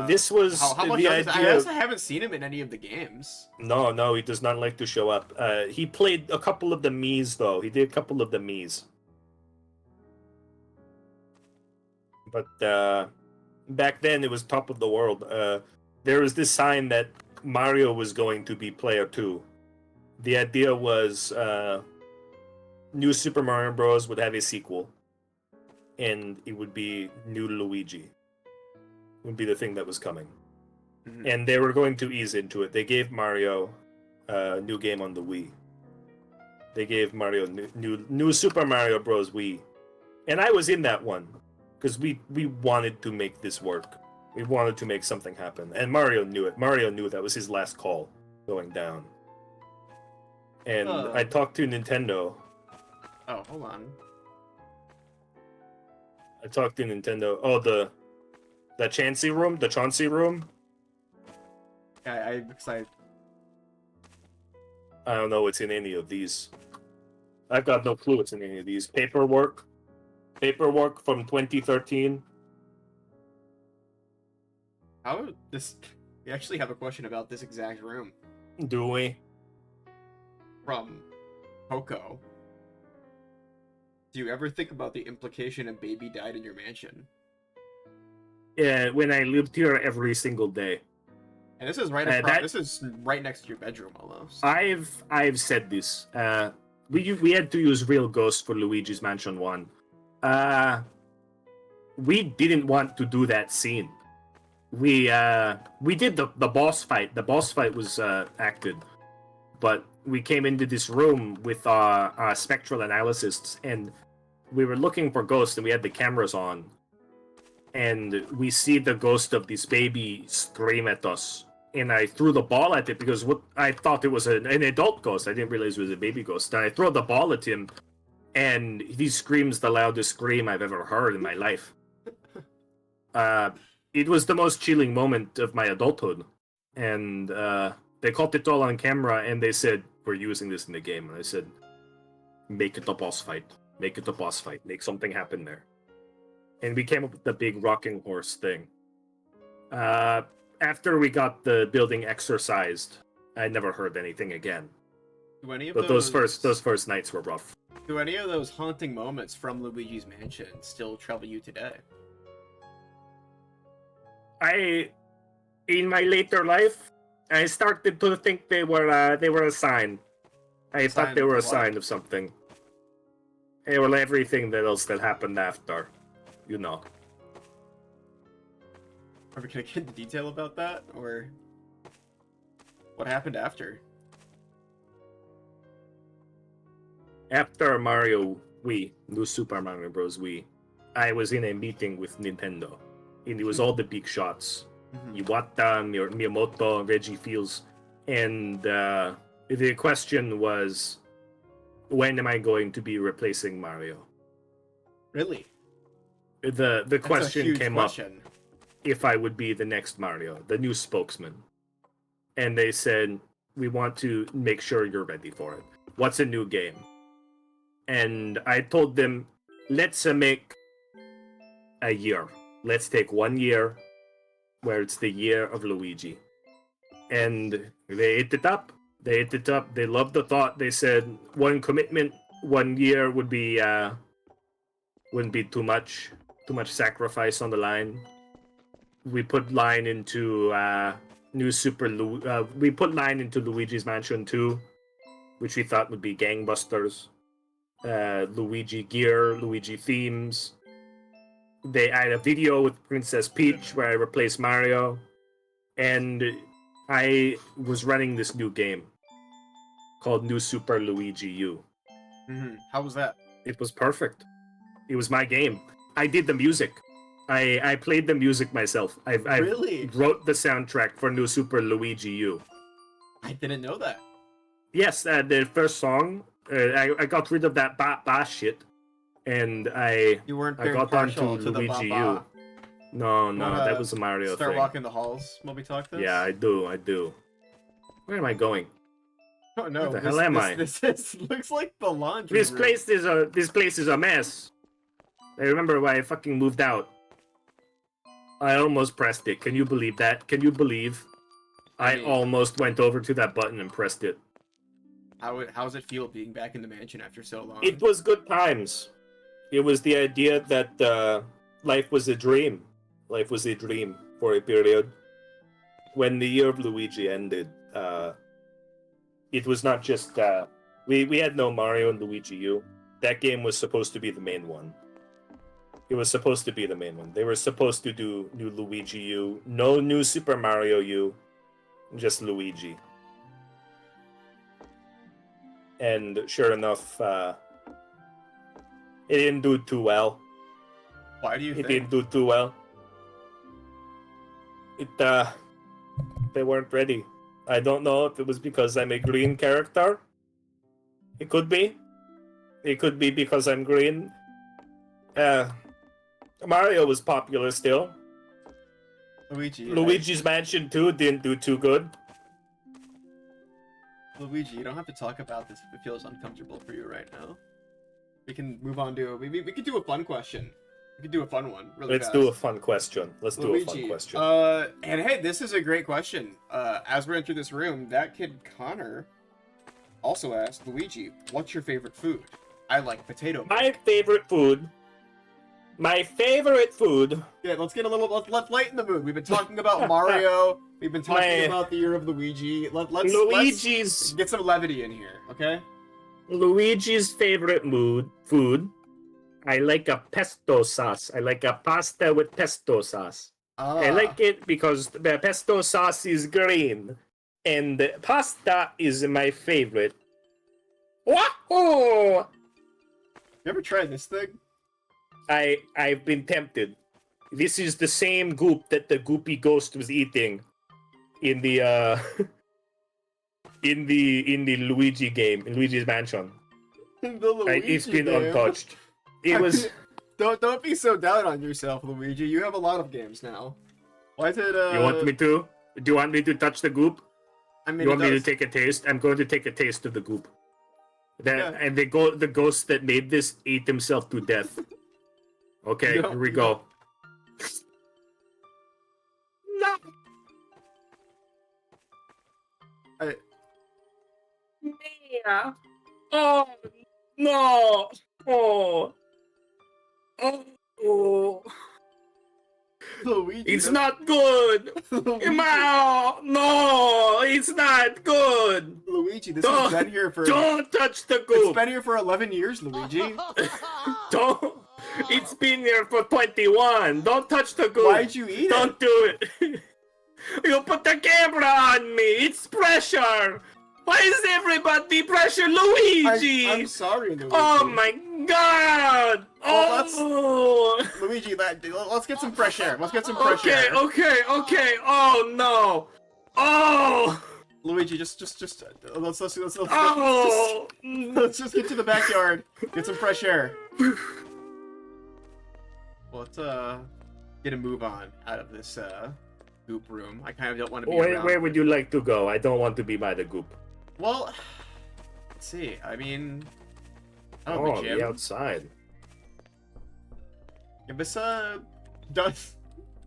This was how much the I idea. also haven't seen him in any of the games. No, he does not like to show up. He played a couple of the Miis, though. He did a couple of the Miis. But back then, it was top of the world. There was this sign that Mario was going to be Player 2. The idea was New Super Mario Bros. Would have a sequel. And it would be New Luigi. Would be the thing that was coming. Mm-hmm. And they were going to ease into it. They gave Mario a new game on the Wii. They gave Mario new Super Mario Bros. Wii. And I was in that one. Because we wanted to make this work. We wanted to make something happen. And Mario knew it. Mario knew that was his last call going down. And I talked to Nintendo. Oh, hold on. I talked to Nintendo. Oh, the Chauncey room? The Chauncey room? Yeah, I'm excited. I don't know what's in any of these. I've got no clue what's in any of these. Paperwork from 2013. We actually have a question about this exact room. Do we? From Poco. Do you ever think about the implication a baby died in your mansion? Yeah, when I lived here every single day. And this is right across, this is right next to your bedroom almost. I've said this. We had to use real ghosts for Luigi's Mansion 1. We didn't want to do that scene. We did the boss fight. The boss fight was acted, but we came into this room with our spectral analysts, and we were looking for ghosts, and we had the cameras on, and we see the ghost of this baby scream at us, and I threw the ball at it because I thought it was an adult ghost. I didn't realize it was a baby ghost. And I throw the ball at him, and he screams the loudest scream I've ever heard in my life. It was the most chilling moment of my adulthood, and they caught it all on camera, and they said, "We're using this in the game." And I said, "Make it a boss fight. Make it a boss fight. Make something happen there." and we came up with the big rocking horse thing. After we got the building exercised, I never heard anything again. But those first nights were rough. Do any of those haunting moments from Luigi's Mansion still trouble you today? In my later life, I started to think they were a sign. I thought they were a sign of something. They were everything else that happened after, you know. Are we gonna get into detail about that, or what happened after? After Mario Wii, New Super Mario Bros. Wii, I was in a meeting with Nintendo, and it was all the big shots. Iwata, Miyamoto, Reggie Fields, and the question was, when am I going to be replacing Mario? Really? The question came up if I would be the next Mario, the new spokesman. And they said, we want to make sure you're ready for it. What's a new game? And I told them, let's make a year. Let's take 1 year where it's the year of Luigi. And they ate it up. They loved the thought. They said one commitment, 1 year wouldn't be too much sacrifice on the line. We put line into we put line into Luigi's Mansion 2, which we thought would be gangbusters. Luigi gear, Luigi themes. They had a video with Princess Peach where I replaced Mario, and I was running this new game called New Super Luigi U. How was that? It was perfect. It was my game. I did the music. I played the music myself. I really wrote the soundtrack for New Super Luigi U. I didn't know that. Yes, the first song. I got rid of that ba shit, and I got onto Luigi U. No, that was a Mario thing. Start walking the halls while we talk this? Yeah, I do. Where am I going? Oh no! Where the hell am I? This looks like the laundry room. This place is a mess. I remember when I fucking moved out. I almost pressed it. Can you believe that? Can you believe? I almost went over to that button and pressed it. How does it feel being back in the mansion after so long? It was good times. It was the idea that life was a dream. Life was a dream for a period. When the year of Luigi ended, it was not just... we had no Mario and Luigi U. That game was supposed to be the main one. It was supposed to be the main one. They were supposed to do new Luigi U. No new Super Mario U. Just Luigi. And sure enough, it didn't do too well. Why do you think? It didn't do too well. They weren't ready. I don't know if it was because I'm a green character. It could be. It could be because I'm green. Mario was popular still. Luigi's Mansion 2 didn't do too good. Luigi, you don't have to talk about this if it feels uncomfortable for you right now. We can move on to... We could do a fun question. We could do a fun one really Let's fast. do a fun question. Let's Luigi, do a fun question. And hey, this is a great question. As we enter this room, that kid Connor also asked, Luigi, what's your favorite food? I like potato. My favorite food... Yeah, let's get a little... Let's lighten the mood. We've been talking about Mario. We've been talking about the year of Luigi. Let's get some levity in here, okay? Luigi's favorite food. I like a pesto sauce. I like a pasta with pesto sauce. I like it because the pesto sauce is green. And the pasta is my favorite. Wahoo! You ever tried this thing? I've been tempted. This is the same goop that the Goopy Ghost was eating in the in the Luigi game, in Luigi's Mansion. It's been untouched. It was. Don't be so down on yourself, Luigi. You have a lot of games now. Why is it? You want me to? Do you want me to touch the goop? I mean, you want me to take a taste? I'm going to take a taste of the goop. And the ghost that made this ate himself to death. Okay, here we go. No! Yeah. Oh, no! Oh! Oh! Luigi, It's not good! No! It's not good! Luigi, this has been here for... Don't touch the goop! It's been here for 11 years, Luigi. Don't! It's been here for 21! Don't touch the goop! Why'd you eat it? Don't do it! You put the camera on me! It's pressure! Why is everybody pressure Luigi? I'm sorry, Luigi. Oh my god! Well, Luigi, let's get some fresh air. Let's get some fresh air. Okay. Oh no! Oh! Luigi, let's just get to the backyard. Get some fresh air. Well, let's get a move on out of this goop room. I kind of don't want to be around. Where would you like to go? I don't want to be by the goop. Well, let's see. I mean, the gym. The outside. Yeah, this does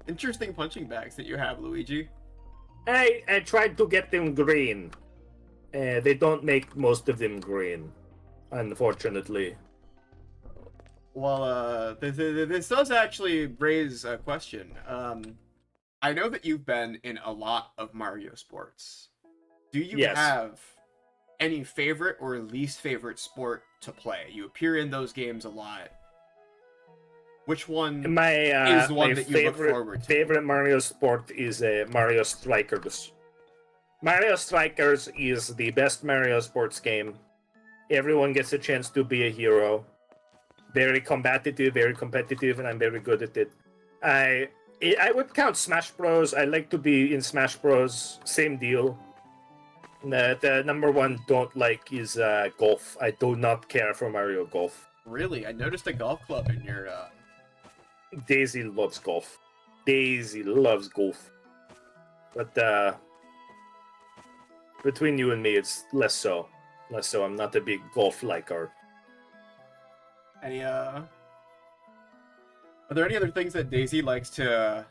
interesting punching bags that you have, Luigi. I tried to get them green. They don't make most of them green, unfortunately. Well, this does actually raise a question. I know that you've been in a lot of Mario sports. Do you have any favorite or least favorite sport to play? You appear in those games a lot. Which one is the one that you look forward to? Favorite Mario sport is Mario Strikers. Mario Strikers is the best Mario sports game. Everyone gets a chance to be a hero. Very competitive, and I'm very good at it. I would count Smash Bros. I like to be in Smash Bros. Same deal. The number one don't like is golf. I do not care for Mario Golf. Really? I noticed a golf club in your... Daisy loves golf. Daisy loves golf. But between you and me, it's less so. Less so. I'm not a big golf liker. Any, Are there any other things that Daisy likes to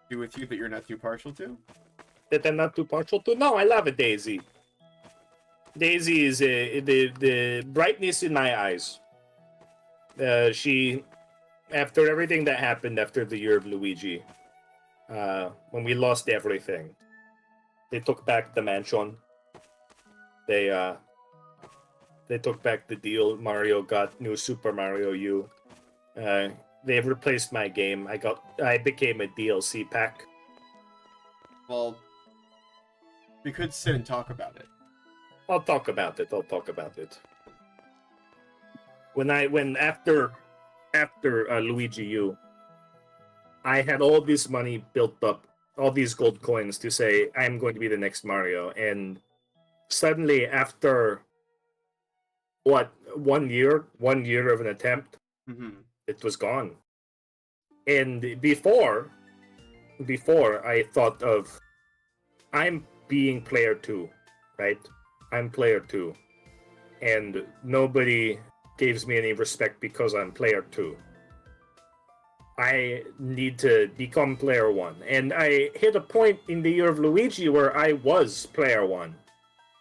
do with you that you're not too partial to? That I'm not too partial to? No, I love a Daisy. Daisy is the brightness in my eyes. She, after everything that happened after the year of Luigi, when we lost everything, they took back the mansion. They took back the deal. Mario got new Super Mario U. They've replaced my game. I became a DLC pack. Well, we could sit and talk about it. I'll talk about it. When after Luigi U, I had all this money built up, all these gold coins to say I'm going to be the next Mario, and suddenly after 1 year of an attempt, it was gone. And before I thought of, I'm being player 2, right? I'm player 2, and nobody gives me any respect because I'm player 2. I need to become player 1, and I hit a point in the year of Luigi where I was player 1,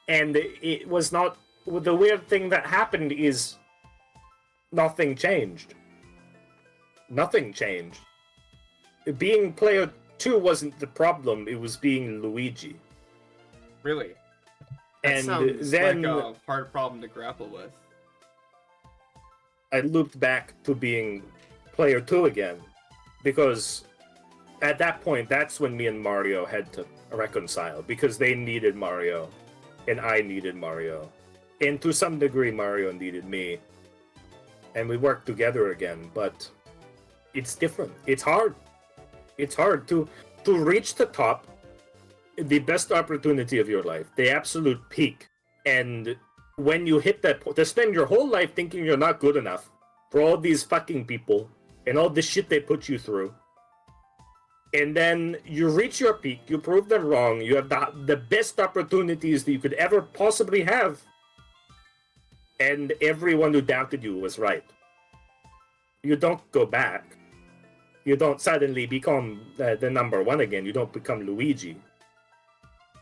and it was not. The weird thing that happened is nothing changed. Nothing changed. Being player 2 wasn't the problem, it was being Luigi. Really? That sounds like a hard problem to grapple with. I looped back to being player 2 again, because at that point, that's when me and Mario had to reconcile, because they needed Mario, and I needed Mario. And to some degree, Mario needed me. And we worked together again, but it's different. It's hard. It's hard to reach the top, the best opportunity of your life, the absolute peak. And when you hit that point, to spend your whole life thinking you're not good enough for all these fucking people and all the shit they put you through. And then you reach your peak, you prove them wrong, you have the best opportunities that you could ever possibly have. And everyone who doubted you was right. You don't go back. You don't suddenly become the number one again. You don't become Luigi.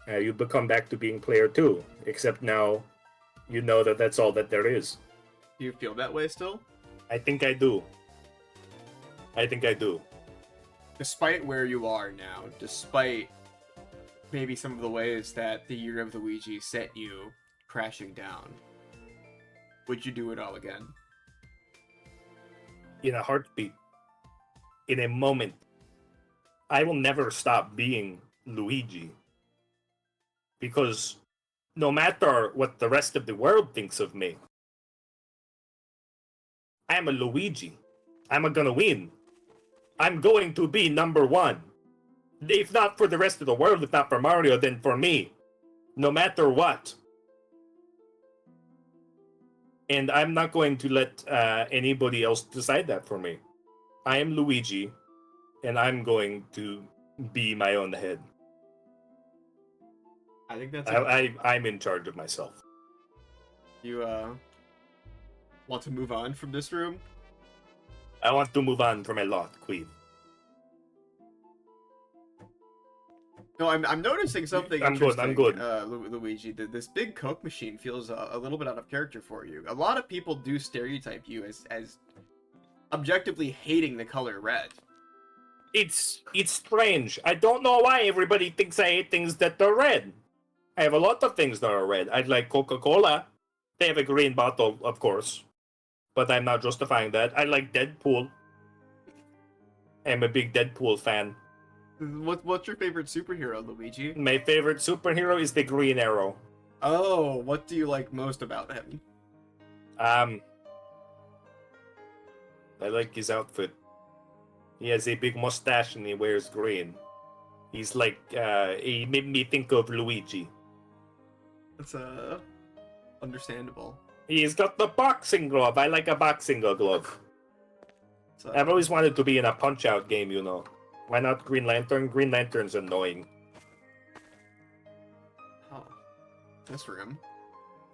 You become back to being player 2, except now you know that that's all that there is. Do you feel that way still? I think I do. I think I do. Despite where you are now, despite maybe some of the ways that the year of Luigi sent you crashing down, would you do it all again? In a heartbeat. In a moment. I will never stop being Luigi. Because no matter what the rest of the world thinks of me, I'm a Luigi. I'm gonna win. I'm going to be number one. If not for the rest of the world, if not for Mario, then for me. No matter what. And I'm not going to let anybody else decide that for me. I am Luigi, and I'm going to be my own head. I think that's. I'm in charge of myself. You want to move on from this room? I want to move on from a lot, Qweave. No, I'm noticing something I'm interesting. good. Luigi, this big Coke machine feels a little bit out of character for you. A lot of people do stereotype you as objectively hating the color red. It's strange. I don't know why everybody thinks I hate things that are red. I have a lot of things that are red. I'd like Coca-Cola. They have a green bottle, of course. But I'm not justifying that. I like Deadpool. I'm a big Deadpool fan. What's your favorite superhero, Luigi? My favorite superhero is the Green Arrow. Oh, what do you like most about him? I like his outfit. He has a big mustache and he wears green. He's like, he made me think of Luigi. That's understandable. He's got the boxing glove. I like a boxing glove. I've always wanted to be in a Punch-Out game, you know. Why not Green Lantern? Green Lantern's annoying. Oh, this room.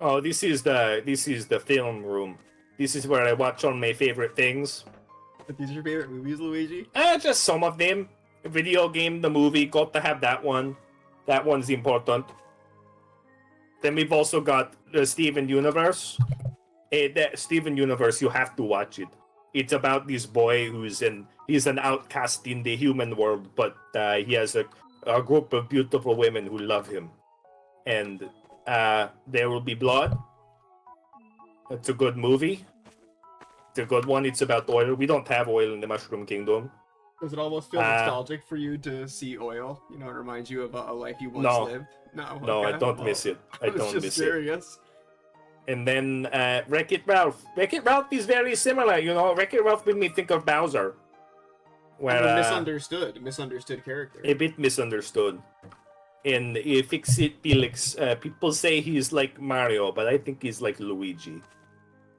Oh, this is the film room. This is where I watch all my favorite things. Are these your favorite movies, Luigi? Just some of them. A video game, the movie, got to have that one. That one's important. Then we've also got the Steven Universe. The Steven Universe, you have to watch it. It's about this boy he's an outcast in the human world, but he has a group of beautiful women who love him. And there will be blood. It's a good movie. It's a good one. It's about oil. We don't have oil in the Mushroom Kingdom. Does it almost feel nostalgic for you to see oil? You know, it reminds you of a life you once lived? No. No, okay. I don't miss it. I don't miss curious. it. And then Wreck-It Ralph. Wreck-It Ralph is very similar, you know. Wreck-It Ralph made me think of Bowser. Where, misunderstood character. A bit misunderstood. And Fix-It Felix, people say he's like Mario, but I think he's like Luigi.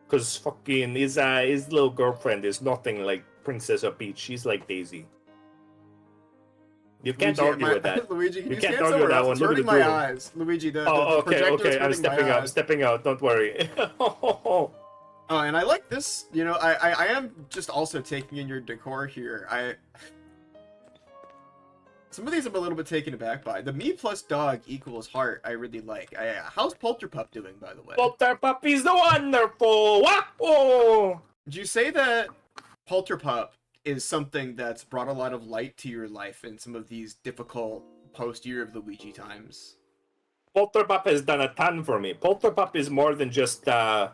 Because fucking his little girlfriend is nothing like Princess Peach. She's like Daisy. You can't argue with that. Luigi, you can't argue with that one. It's hurting my eyes. Luigi, the okay. I'm stepping out. Don't worry. Oh, and I like this. You know, I am just also taking in your decor here. Some of these I'm a little bit taken aback by. The me plus dog equals heart I really like. How's Polterpup doing, by the way? Polterpup is wonderful! Wah! Would you say that Polterpup is something that's brought a lot of light to your life in some of these difficult post-Year of Luigi times? Polterpup has done a ton for me. Polterpup is more than just a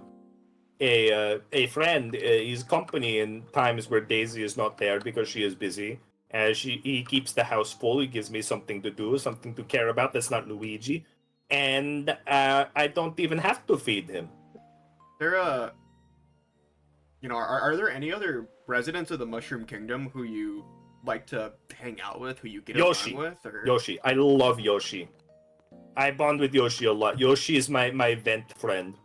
friend. He's company in times where Daisy is not there because she is busy. He keeps the house full. He gives me something to do, something to care about. That's not Luigi. And I don't even have to feed him. Are there any other residents of the Mushroom Kingdom who you like to hang out with, who you get along with? Or... Yoshi. I love Yoshi. I bond with Yoshi a lot. Yoshi is my vent friend.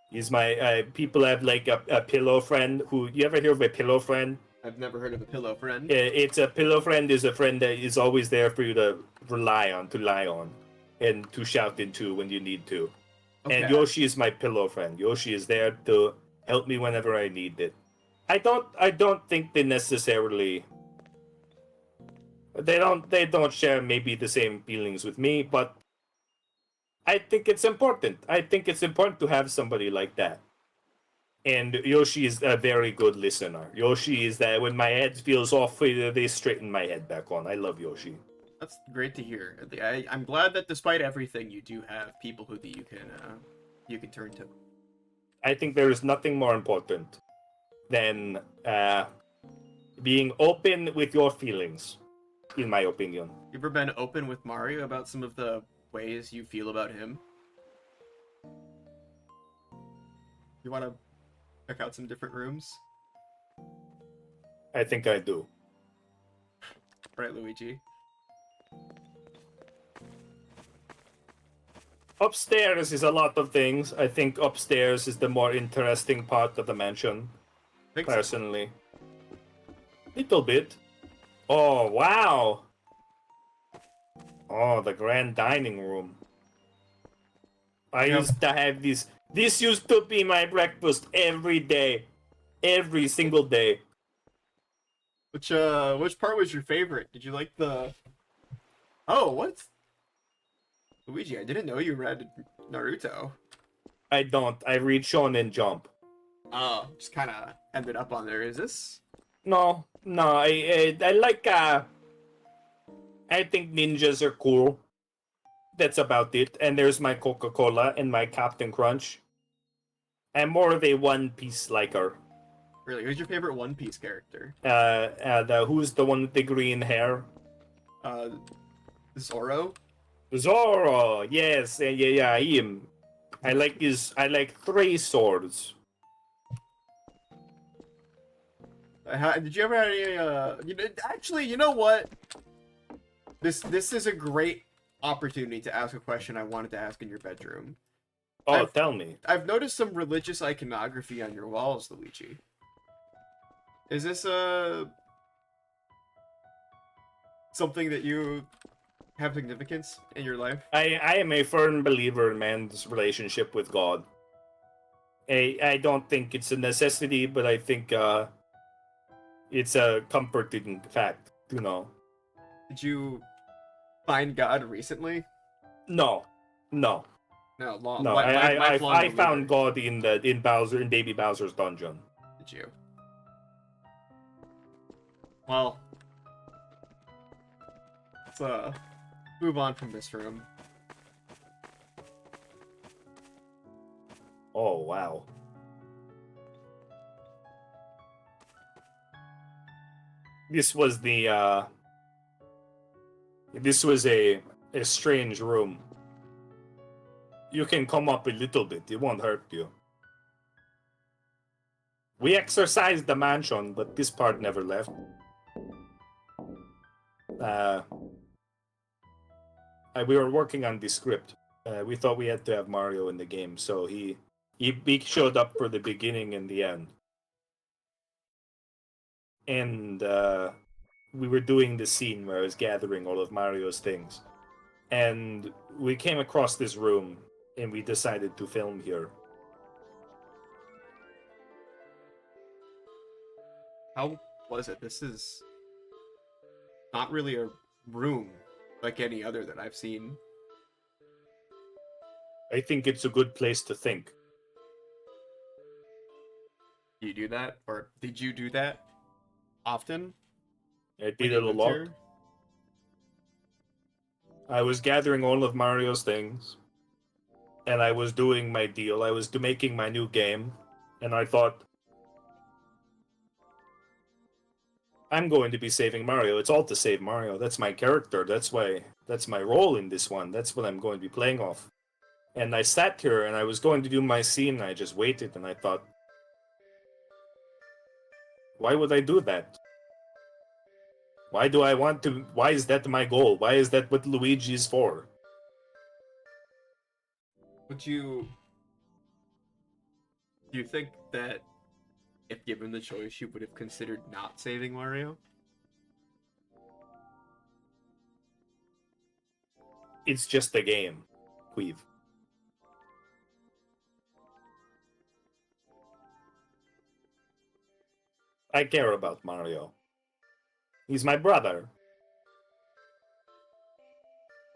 He's my... people have like a pillow friend who... You ever hear of a pillow friend? I've never heard of a pillow friend. It's a pillow friend is a friend that is always there for you to lie on, and to shout into when you need to. Okay. And Yoshi is my pillow friend. Yoshi is there to help me whenever I need it. I don't think they necessarily They don't share maybe the same feelings with me, but I think it's important. I think it's important to have somebody like that. And Yoshi is a very good listener. Yoshi is that when my head feels off, they straighten my head back on. I love Yoshi. That's great to hear. I'm glad that despite everything, you do have people who you can turn to. I think there is nothing more important than being open with your feelings, in my opinion. You ever been open with Mario about some of the ways you feel about him? You want to check out some different rooms? I think I do. Right, Luigi? Upstairs is a lot of things. I think upstairs is the more interesting part of the mansion, personally. Little bit. Oh, wow! Oh, the grand dining room. I used to have this. This used to be my breakfast every day. Every single day. Which part was your favorite? Did you like the... Oh, what? Luigi, I didn't know you read Naruto. I don't. I read Shonen Jump. Oh, just kind of ended up on there. Is this? No. I like, I think ninjas are cool. That's about it. And there's my Coca-Cola and my Captain Crunch. I'm more of a One Piece liker. Really? Who's your favorite One Piece character? Who's the one with the green hair? Zoro? Zoro! Yes, yeah, him. I like 3 swords. Did you ever have any, actually, you know what? This is a great opportunity to ask a question I wanted to ask in your bedroom. Oh, tell me. I've noticed some religious iconography on your walls, Luigi. Is this something that you have significance in your life? I am a firm believer in man's relationship with God. I don't think it's a necessity, but I think it's a comforting fact, you know. Did you find God recently? No. No, I found God in Baby Bowser's dungeon. Did you? Well, let's move on from this room. Oh, wow. This was a strange room. You can come up a little bit, it won't hurt you. We exercised the mansion, but this part never left. We were working on the script. We thought we had to have Mario in the game, so he showed up for the beginning and the end. And we were doing the scene where I was gathering all of Mario's things. And we came across this room, and we decided to film here. How was it? This is not really a room like any other that I've seen. I think it's a good place to think. Do you do that? Or did you do that often? I did it a lot. Here? I was gathering all of Mario's things. And I was doing my deal. I was making my new game. And I thought, I'm going to be saving Mario. It's all to save Mario. That's my character. That's my role in this one. That's what I'm going to be playing off. And I sat here and I was going to do my scene and I just waited and I thought, why would I do that? Why do I want to? Why is that my goal? Why is that what Luigi is for? Do you think that if given the choice, you would have considered not saving Mario? It's just a game, Qweave. I care about Mario. He's my brother.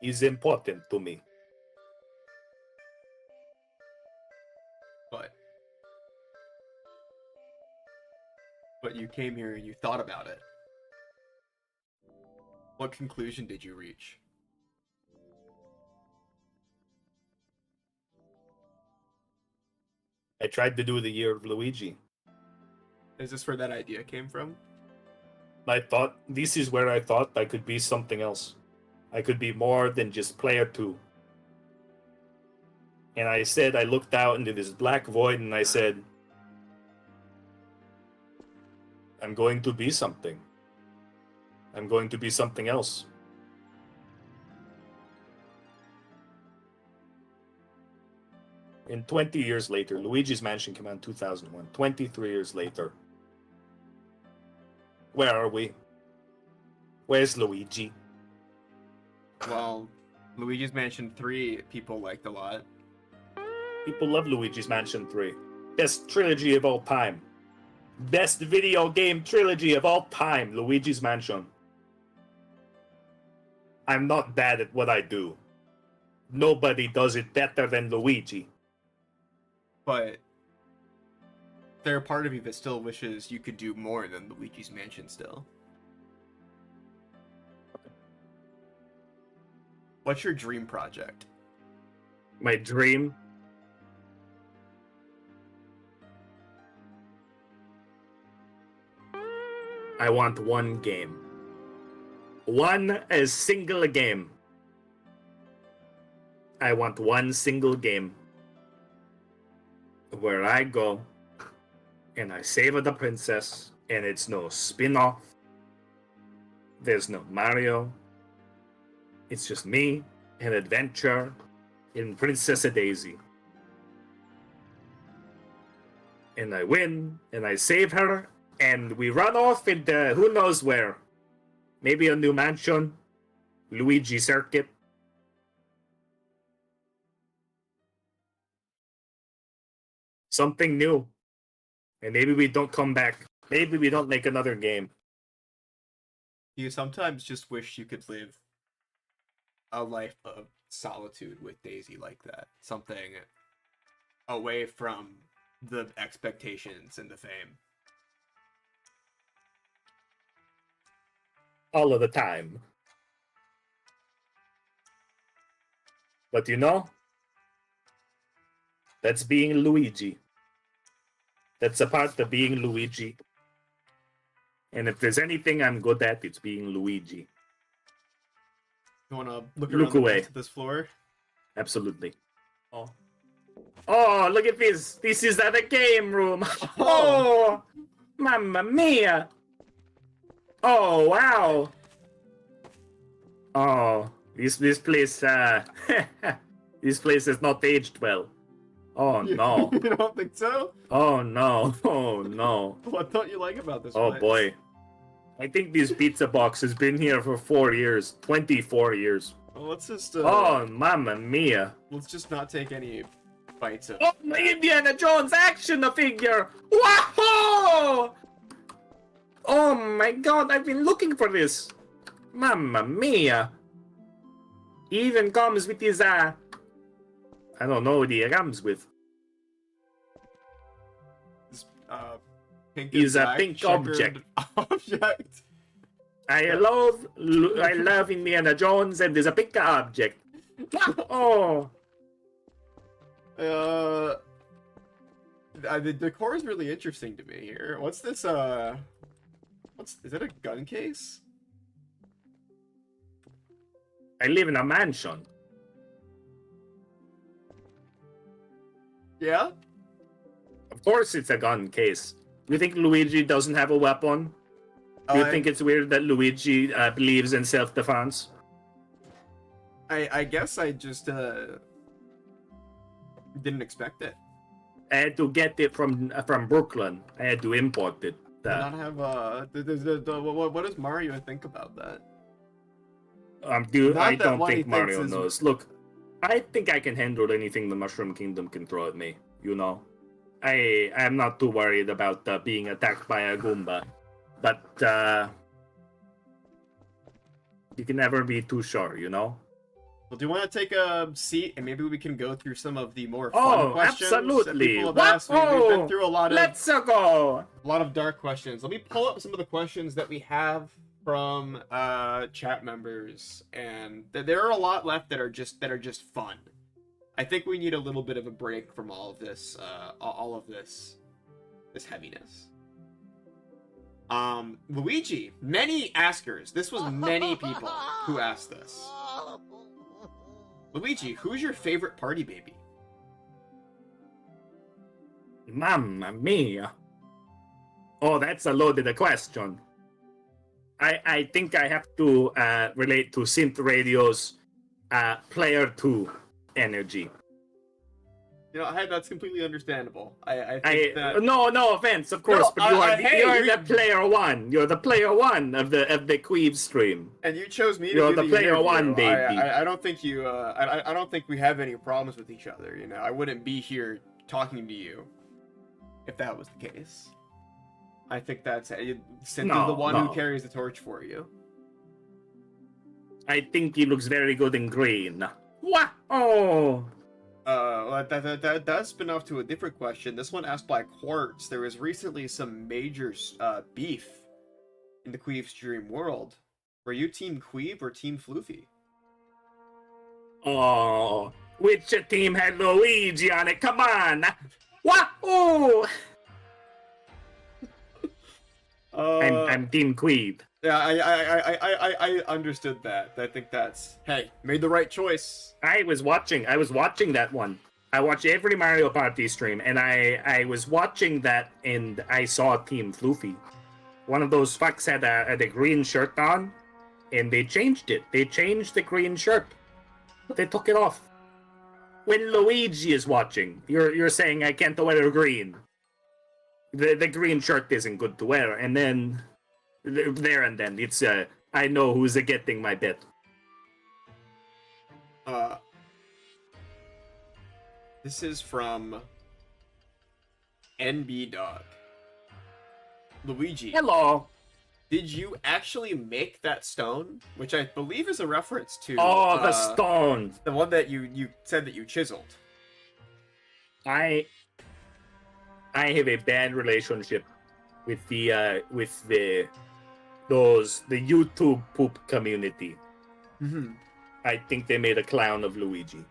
is important to me. But you came here and you thought about it. What conclusion did you reach? I tried to do the Year of Luigi. Is this where that idea came from? This is where I thought I could be something else. I could be more than just player 2. And I looked out into this black void and I said, I'm going to be something. I'm going to be something else. And 20 years later, Luigi's Mansion came out in 2001. 23 years later. Where are we? Where's Luigi? Well, Luigi's Mansion 3 people liked a lot. People love Luigi's Mansion 3. Best trilogy of all time. Best video game trilogy of all time, Luigi's Mansion. I'm not bad at what I do. Nobody does it better than Luigi. But there a part of you that still wishes you could do more than Luigi's Mansion still. What's your dream project? My dream? I want one game. A single game. I want one single game where I go and I save the princess and it's no spin-off. There's no Mario. It's just me, an adventure in Princess Daisy. And I win, and I save her, and we run off into who knows where. Maybe a new mansion, Luigi Circuit. Something new. And maybe we don't come back. Maybe we don't make another game. You sometimes just wish you could live a life of solitude with Daisy like that. Something away from the expectations and the fame. All of the time. But you know, that's being Luigi. That's a part of being Luigi. And if there's anything I'm good at, it's being Luigi. You wanna look away to this floor? Absolutely. Oh, look at this. This is the game room. Oh, mamma mia. Oh, wow. Oh, this place, this place has not aged well. Oh, no. You don't think so? Oh, no. Oh, no. What don't you like about this place? Oh, boy. I think this pizza box has been here for 4 years. 24 years. Well, let's just, oh, mamma mia. Let's just not take any bites of... Oh, my Indiana Jones action figure! Wow! Oh my god, I've been looking for this. Mamma mia. He even comes with his, I don't know what he comes with. This, pink He's a pink object. Object. I love Indiana Jones and there's a pink object. Oh. The decor is really interesting to me here. What's this, is it a gun case? I live in a mansion. Yeah? Of course it's a gun case. You think Luigi doesn't have a weapon? You think it's weird that Luigi believes in self-defense? I guess I just, didn't expect it. I had to get it from Brooklyn. I had to import it. Not have what does Mario think about that? Dude, I don't think Mario knows. Look, I think I can handle anything the Mushroom Kingdom can throw at me. You know, I'm not too worried about being attacked by a Goomba, but you can never be too sure. You know, Well, do you want to take a seat and maybe we can go through some of the more fun questions? Absolutely. That people have asked. We've been through a lot of Let's go. a lot of dark questions. Let me pull up some of the questions that we have from chat members, and there are a lot left that are just fun. I think we need a little bit of a break from all of this this heaviness. Luigi, many askers. This was many people who asked this. Luigi, who's your favorite party baby? Mamma mia. Oh, that's a loaded question. I think I have to relate to Synth Radio's Player 2 energy. You know, that's completely understandable. I think that... No offense, of course, no, but you're the player one. You're the player one of the Qweave stream. And you chose me to you're do the player interview. one, baby. I don't think you. I don't think we have any problems with each other. You know, I wouldn't be here talking to you if that was the case. I think that's simply the one who carries the torch for you. I think he looks very good in green. Wow! Well, that's spin off to a different question. This one asked by Quartz. There was recently some major beef in the Qweave stream world. Were you Team Qweave or Team Floofy? Oh, which team had Luigi on it? Come on! Wow! I'm Team Qweave. Yeah, I understood that. I think that's made the right choice. I was watching that one. I watch every Mario Party stream, and I was watching that, and I saw Team Floofy. One of those fucks had a green shirt on, and they changed it. They changed the green shirt. They took it off. When Luigi is watching, you're saying I can't wear green. The green shirt isn't good to wear, and then there and then it's I know who's getting my bet. This is from NB Dog. Luigi. Hello. Did you actually make that stone? Which I believe is a reference to the stone. The one that you said that you chiseled. I have a bad relationship with the YouTube poop community. Mm-hmm. I think they made a clown of Luigi.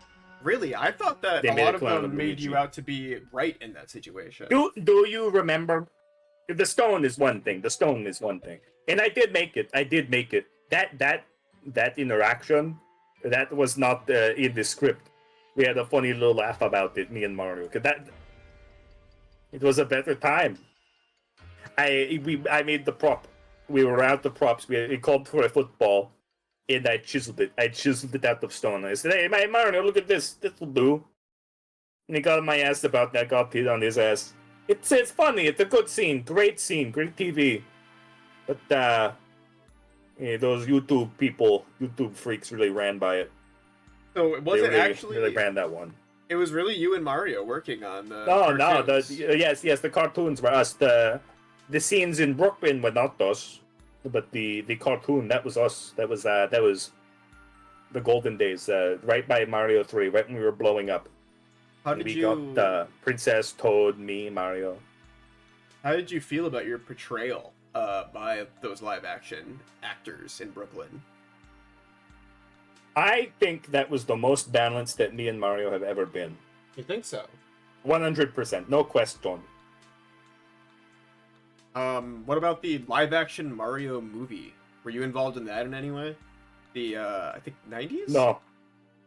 Really? I thought that a lot of them made you out to be right in that situation. Do you remember? The stone is one thing. And I did make it. That interaction, that was not in the script. We had a funny little laugh about it, me and Mario. It was a better time. I made the prop. We were out the props. We called for a football, and I chiseled it. Out of stone. I said, "Hey, Mario, look at this. This will do." And he got my ass about that. Got hit on his ass. It's funny. It's a good scene. Great TV. But those YouTube freaks really ran by it. So it wasn't actually really ran that one. It was really you and Mario working on the yes, the cartoons were us. The scenes in Brooklyn were not us, but the cartoon, that was us. That was the golden days, right by Mario 3, right when we were blowing up. How did you got Princess, Toad, me, Mario. How did you feel about your portrayal by those live action actors in Brooklyn? I think that was the most balanced that me and Mario have ever been. You think so? 100%, no question. What about the live action Mario movie? Were you involved in that in any way? The I think 90s?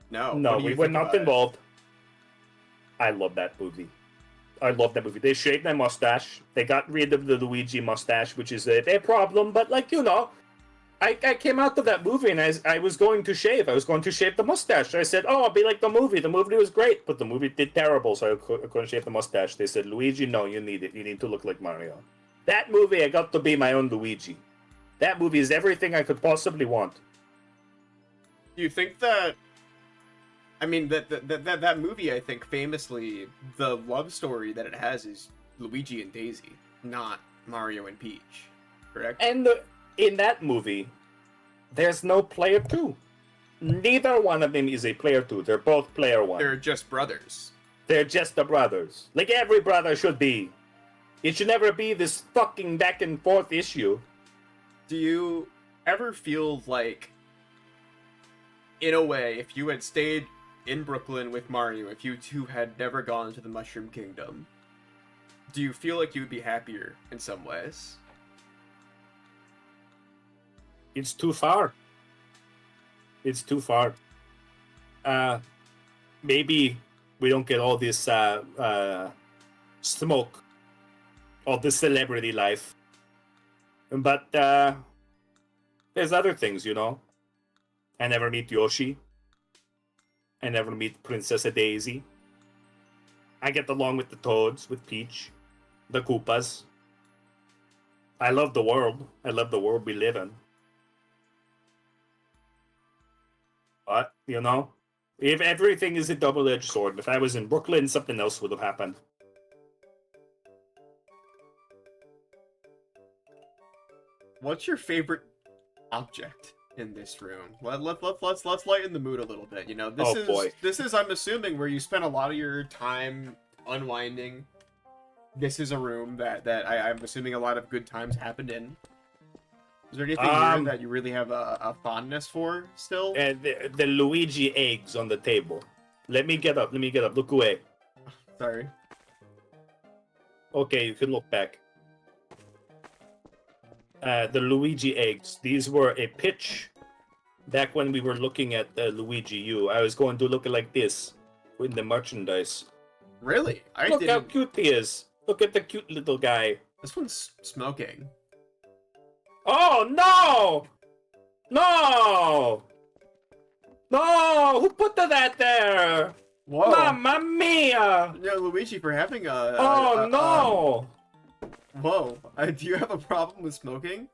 No, we were not involved. I love that movie. They shaved my mustache. They got rid of the Luigi mustache, which is a problem, but I came out of that movie and I was going to shave. I was going to shave the mustache. I said, I'll be like the movie. The movie was great, but the movie did terrible, so I couldn't shave the mustache. They said, Luigi, no, you need it. You need to look like Mario. That movie, I got to be my own Luigi. That movie is everything I could possibly want. Do you think that... I mean, that movie, I think, famously, the love story that it has is Luigi and Daisy, not Mario and Peach, correct? And in that movie, there's no player 2. neither one of them is a player 2. They're both player 1. They're just brothers. They're just the brothers. Like every brother should be. It should never be this fucking back and forth issue. Do you ever feel like, in a way, if you had stayed in Brooklyn with Mario, if you two had never gone to the Mushroom Kingdom, do you feel like you would be happier in some ways? It's too far. It's too far. Maybe we don't get all this smoke, all this celebrity life. But there's other things, you know. I never meet Yoshi. I never meet Princess Daisy. I get along with the Toads, with Peach, the Koopas. I love the world. I love the world we live in. But, you know, if everything is a double-edged sword, if I was in Brooklyn, something else would have happened. What's your favorite object in this room? Let's lighten the mood a little bit. You know, this is I'm assuming where you spend a lot of your time unwinding. This is a room that I'm assuming a lot of good times happened in. Is there anything here that you really have a fondness for still? The Luigi eggs on the table. Let me get up. Look away. Sorry. Okay, you can look back. The Luigi eggs. These were a pitch back when we were looking at Luigi U. I was going to look like this in the merchandise. Really? Look how cute he is. Look at the cute little guy. This one's smoking. Oh, no! No! No! Who put that there? Whoa. Mamma mia! Yeah, Luigi, for having a... Oh, no! Whoa. Do you have a problem with smoking?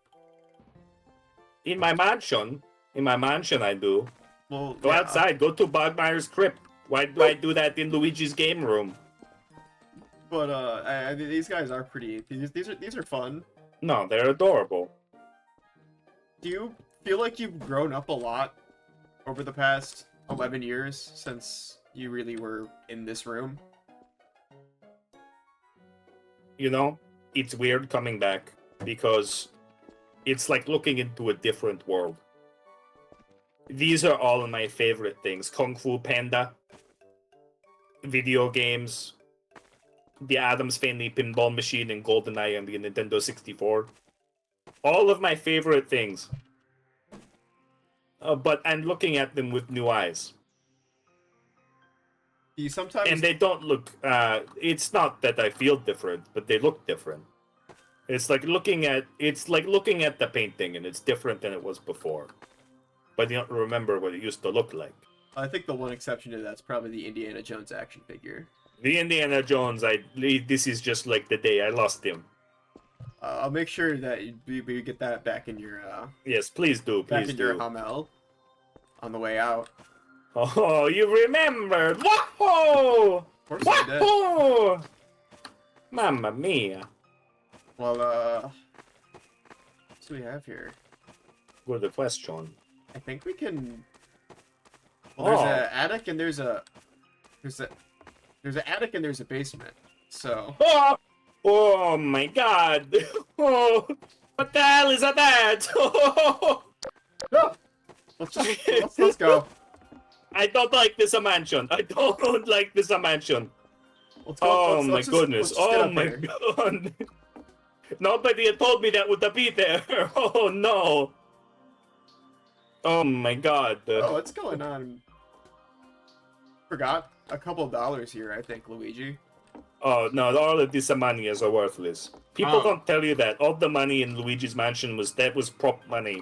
In my mansion, I do. Well, Go outside. Go to Bogmeyer's crypt. Why do I do that in Luigi's game room? But these guys are pretty. These are fun. No, they're adorable. Do you feel like you've grown up a lot over the past 11 years since you really were in this room? You know, it's weird coming back because it's like looking into a different world. These are all of my favorite things. Kung Fu Panda, video games, the Addams Family pinball machine and GoldenEye and the Nintendo 64. All of my favorite things. But I'm looking at them with new eyes. You sometimes... And they don't look... it's not that I feel different, but they look different. It's like looking at the painting, and it's different than it was before. But you don't remember what it used to look like. I think the one exception to that's probably the Indiana Jones action figure. The Indiana Jones, this is just like the day I lost him. I'll make sure that we get that back in your... yes, please do, please back in your Hummel on the way out. Oh, you remembered! Whoa! Of course I did. Whoa! Mamma mia. Well, what do we have here? Good question. I think we can... Well, there's an attic and there's an attic and there's a basement. So... Oh my god! Oh, what the hell is that? No! Let's go. I don't like this mansion. I don't like this mansion. Oh my goodness. Oh my god. Nobody had told me that would be there. Oh no. Oh my god. Oh, what's going on? Forgot a couple dollars here, I think, Luigi. Oh no, all of these money are worthless. People don't tell you that. All the money in Luigi's mansion was prop money.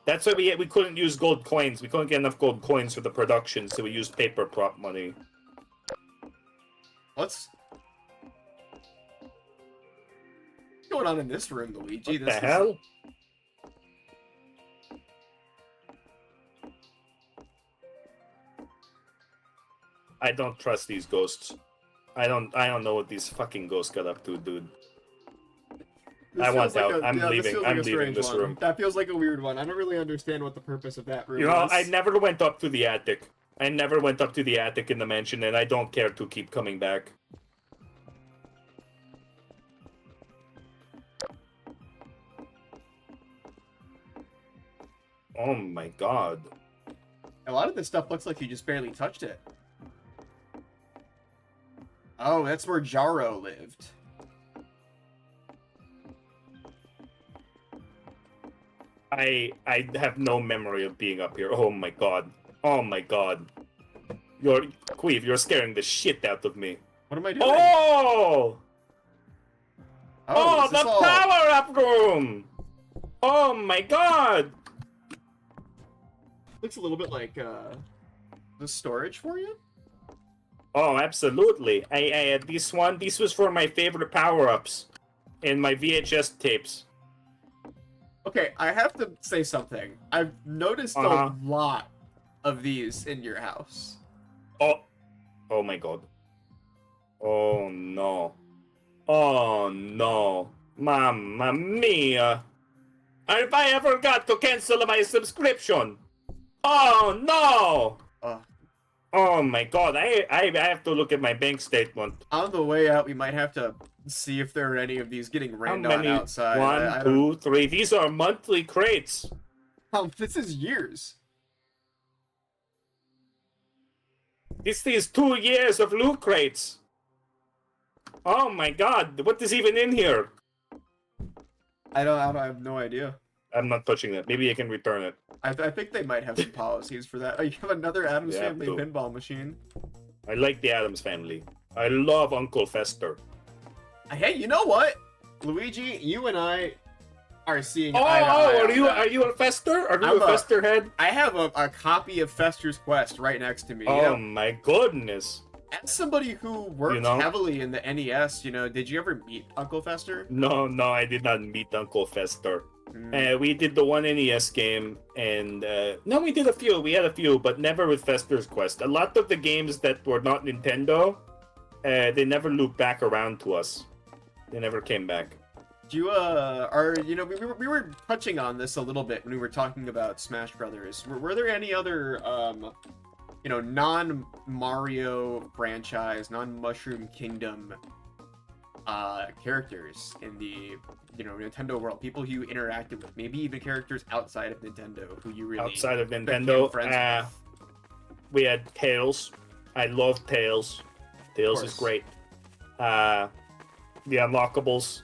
That's why we couldn't use gold coins. We couldn't get enough gold coins for the production, so we used paper prop money. What's going on in this room, Luigi? What the hell? I don't trust these ghosts. I don't know what these fucking ghosts got up to, dude. I want like out. I'm leaving. I'm leaving this room. That feels like a weird one. I don't really understand what the purpose of that room is. You know, I never went up to the attic. I never went up to the attic in the mansion, and I don't care to keep coming back. Oh my god. A lot of this stuff looks like you just barely touched it. Oh, that's where Jaro lived. I have no memory of being up here. Oh my god. Oh my god. Qweave, you're scaring the shit out of me. What am I doing? Oh! Oh, the power-up room! Oh my god! Looks a little bit like the storage for you. Oh, absolutely. I this was for my favorite power-ups in my VHS tapes. Okay, I have to say something. I've noticed a lot of these in your house. Oh my god. Oh no. Oh no. Mamma mia. Have I ever got to cancel my subscription? Oh no. Oh my god, I have to look at my bank statement. On the way out, we might have to see if there are any of these getting rained on outside. 1, 2, 3. These are monthly crates. Oh, this is years. This is 2 years of loot crates. Oh my god, what is even in here? I have no idea. I'm not touching it. Maybe I can return it. I think they might have some policies for that. Oh, you have another Addams Family pinball machine. I like the Addams Family. I love Uncle Fester. Hey, you know what? Luigi, you and I are seeing are you a Fester? Are you a Fester head? I have a copy of Fester's Quest right next to me. Oh my goodness. As somebody who worked heavily in the NES, did you ever meet Uncle Fester? No, I did not meet Uncle Fester. We did the one NES game, and no, we did a few. We had a few, but never with Fester's Quest. A lot of the games that were not Nintendo, they never looped back around to us. They never came back. We were touching on this a little bit when we were talking about Smash Brothers. Were there any other, non-Mario franchise, non-Mushroom Kingdom characters in the Nintendo world? People who you interacted with, maybe even characters outside of Nintendo who you really outside of Nintendo. With. We had Tails. I love Tails. Tails is great. The unlockables.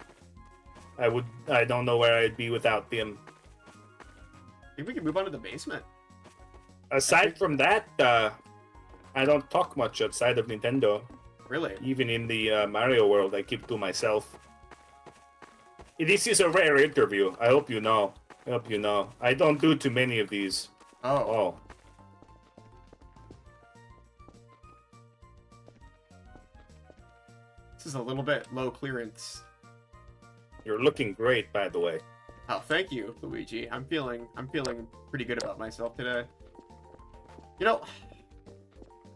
I don't know where I'd be without them. I think we can move on to the basement. Aside from that, I don't talk much outside of Nintendo. Really? Even in the Mario world, I keep to myself. This is a rare interview. I hope you know. I don't do too many of these. Oh. This is a little bit low clearance. You're looking great, by the way. Oh, thank you, Luigi. I'm feeling pretty good about myself today.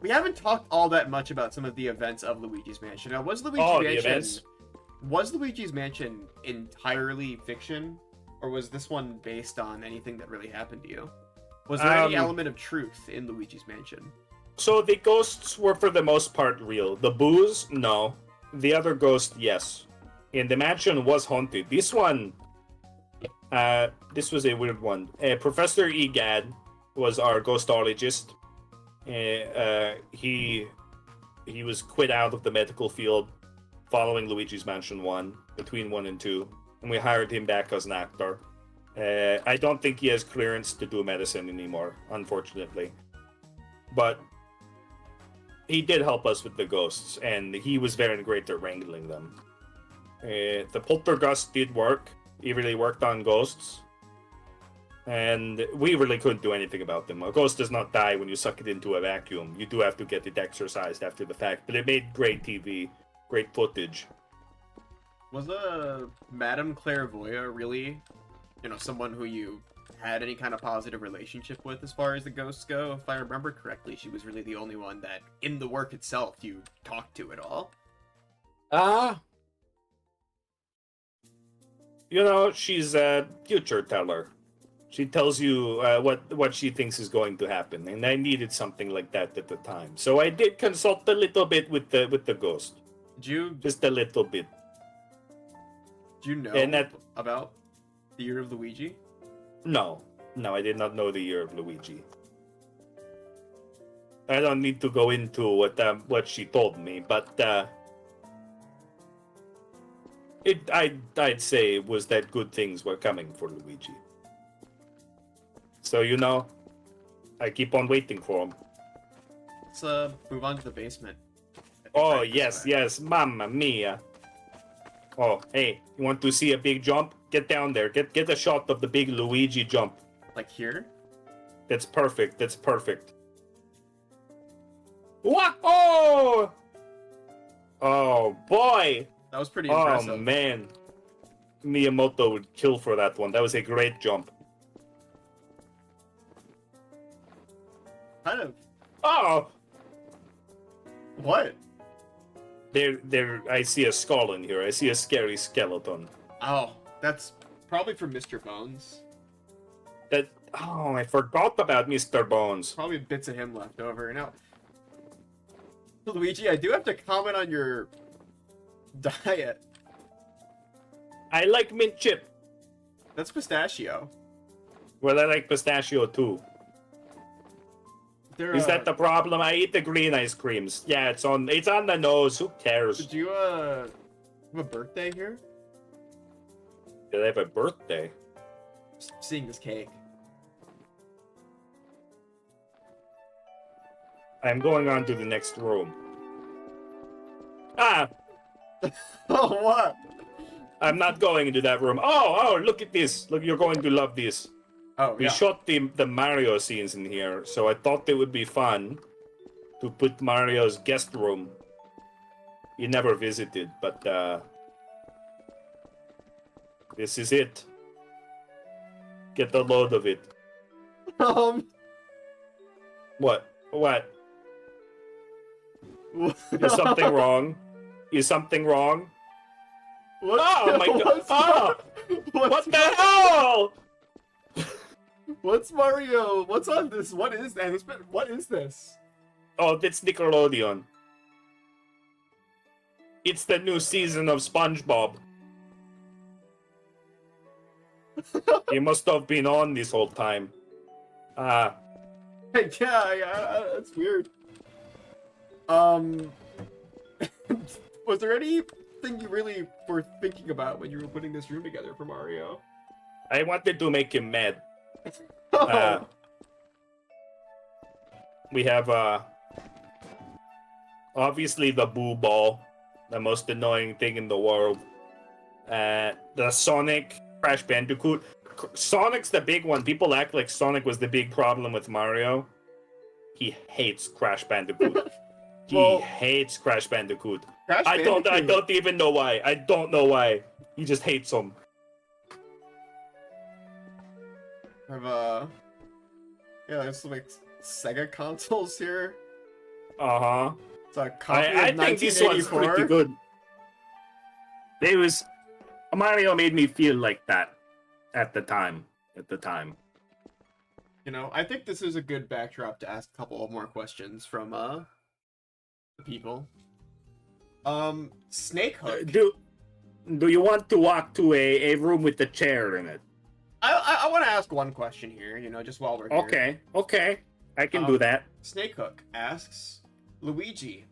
We haven't talked all that much about some of the events of Luigi's Mansion. Now, was Luigi's Mansion entirely fiction, or was this one based on anything that really happened to you? Was there any element of truth in Luigi's Mansion? So the ghosts were for the most part real. The booze, no. The other ghost, yes. And the mansion was haunted. This one, this was a weird one. Professor Egad was our ghostologist. He was quit out of the medical field following Luigi's Mansion 1, between 1 and 2, and we hired him back as an actor. I don't think he has clearance to do medicine anymore, unfortunately. But he did help us with the ghosts, and he was very great at wrangling them. The poltergeist did work. He really worked on ghosts. And we really couldn't do anything about them. A ghost does not die when you suck it into a vacuum. You do have to get it exorcised after the fact. But it made great TV, great footage. Was Madame Clairvoyant really, someone who you had any kind of positive relationship with as far as the ghosts go? If I remember correctly, she was really the only one that, in the work itself, you talked to at all. You know, she's a future teller. She tells you what she thinks is going to happen, and I needed something like that at the time. So I did consult a little bit with the ghost. Just a little bit. Do you know about the year of Luigi? No, I did not know the year of Luigi. I don't need to go into what she told me, but I'd say it was that good things were coming for Luigi. So you know, I keep on waiting for him. Let's move on to the basement. Oh yes, mamma mia. Oh hey, you want to see a big jump? Get down there. Get a shot of the big Luigi jump. Like here? That's perfect. That's perfect. What? Oh! Oh boy! That was pretty impressive. Oh man, Miyamoto would kill for that one. That was a great jump. Kind of. Oh! What? There. I see a skull in here. I see a scary skeleton. Oh, that's probably from Mr. Bones. Oh, I forgot about Mr. Bones. Probably bits of him left over. Now, Luigi, I do have to comment on your diet. I like mint chip. That's pistachio. Well, I like pistachio too. Is that the problem? I eat the green ice creams. Yeah, it's on the nose. Who cares? Did you have a birthday here? Did I have a birthday? Just seeing this cake. I'm going on to the next room. Ah! Oh, what? I'm not going into that room. Oh, look at this. Look, you're going to love this. Oh, We shot the Mario scenes in here, so I thought it would be fun to put Mario's guest room. He never visited, but this is it. Get a load of it. What? Is something wrong? Is something wrong? Oh my god! Oh! What the hell? What's Mario? What's on this? What is that? What is this? Oh, that's Nickelodeon. It's the new season of SpongeBob. He must have been on this whole time. Yeah, that's weird. Was there anything you really were thinking about when you were putting this room together for Mario? I wanted to make him mad. We have obviously the Boo Ball, the most annoying thing in the world. The Sonic Crash Bandicoot. Sonic's the big one. People act like Sonic was the big problem with Mario. He hates Crash Bandicoot. He hates Crash Bandicoot. I don't even know why. I don't know why. He just hates him. There's some like Sega consoles here. Uh-huh. It's a copy I of think this one's 1984. pretty good. Mario made me feel like that at the time. You know, I think this is a good backdrop to ask a couple of more questions from the people. Snake Hook. Do you want to walk to a room with a chair in it? I want to ask one question here, you know, just while we're here. Okay. I can do that. Snake Hook asks, Luigi,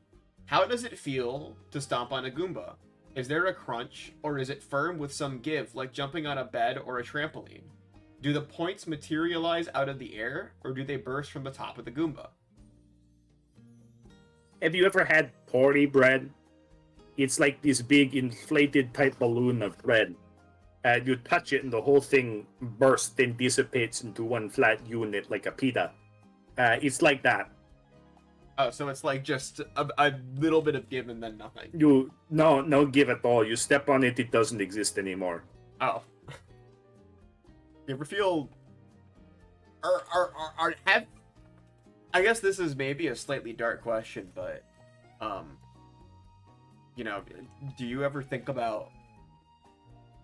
how does it feel to stomp on a Goomba? Is there a crunch, or is it firm with some give, like jumping on a bed or a trampoline? Do the points materialize out of the air, or do they burst from the top of the Goomba? Have you ever had porty bread? It's like this big inflated type balloon of bread. You touch it and the whole thing bursts and dissipates into one flat unit like a pita. It's like that. Oh, so it's like just a little bit of give and then nothing. No give at all. You step on it, it doesn't exist anymore. Oh. You ever feel... I guess this is maybe a slightly dark question, but... you know, do you ever think about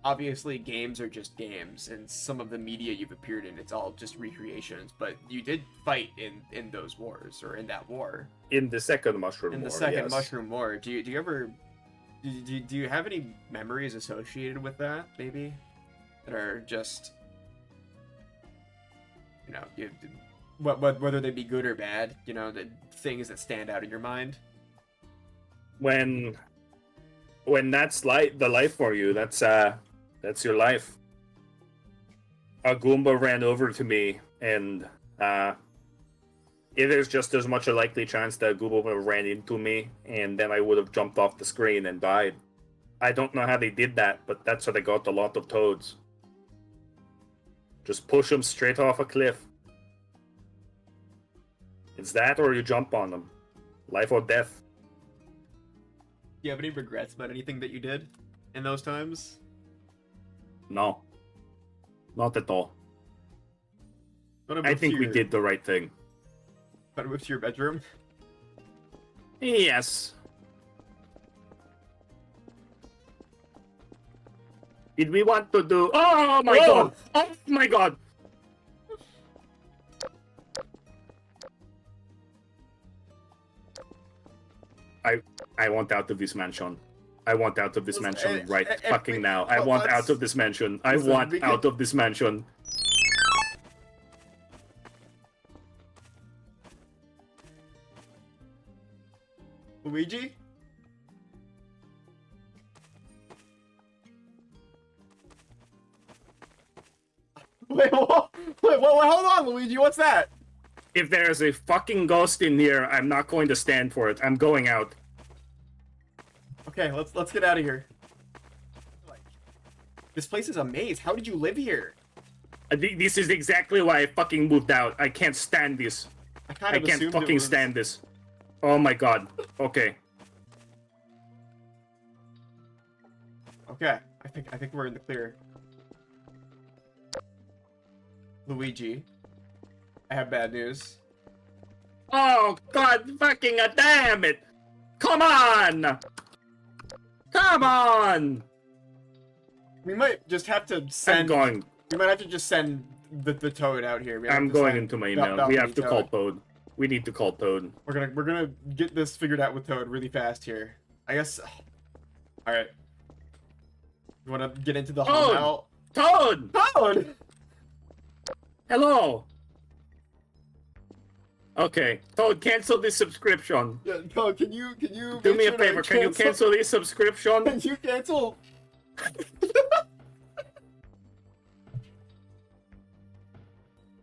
obviously games are just games, and some of the media you've appeared in, it's all just recreations, but you did fight in those wars, or in that war. In the second Mushroom War, In the second yes. Mushroom War. Do you ever... Do you have any memories associated with that, maybe? That are just... You know, whether they be good or bad, you know, the things that stand out in your mind? When that's the life for you, that's your life. A Goomba ran over to me, and it is just as much a likely chance that a Goomba ran into me, and then I would have jumped off the screen and died. I don't know how they did that, but that's how they got a lot of toads. Just push them straight off a cliff. It's that, or you jump on them. Life or death. Do you have any regrets about anything that you did in those times? No. Not at all. I think we did the right thing. Want to move to your bedroom? Yes. Did we want to do... Oh my god! Oh my god! I want out of this mansion. I want out of this mansion fucking now. I want out of this mansion. I want out of this mansion. Luigi? Wait, hold on, Luigi, what's that? If there's a fucking ghost in here, I'm not going to stand for it. I'm going out. Okay, let's get out of here. This place is a maze. How did you live here? This is exactly why I fucking moved out. I can't stand this. I can't fucking stand this. Oh my god. Okay. Okay, I think we're in the clear. Luigi, I have bad news. Oh god fucking damn it! Come on! Come on! We might just have to send... I'm going. We might have to just send the Toad out here. I'm going into my email. We have to call Toad. We need to call Toad. We're gonna get this figured out with Toad really fast here. I guess... Alright. You wanna get into the home now? Toad! Toad! Hello! Okay, Toad, cancel this subscription. Yeah, Toad, can you do me a favor? Can you cancel this subscription? Can you cancel?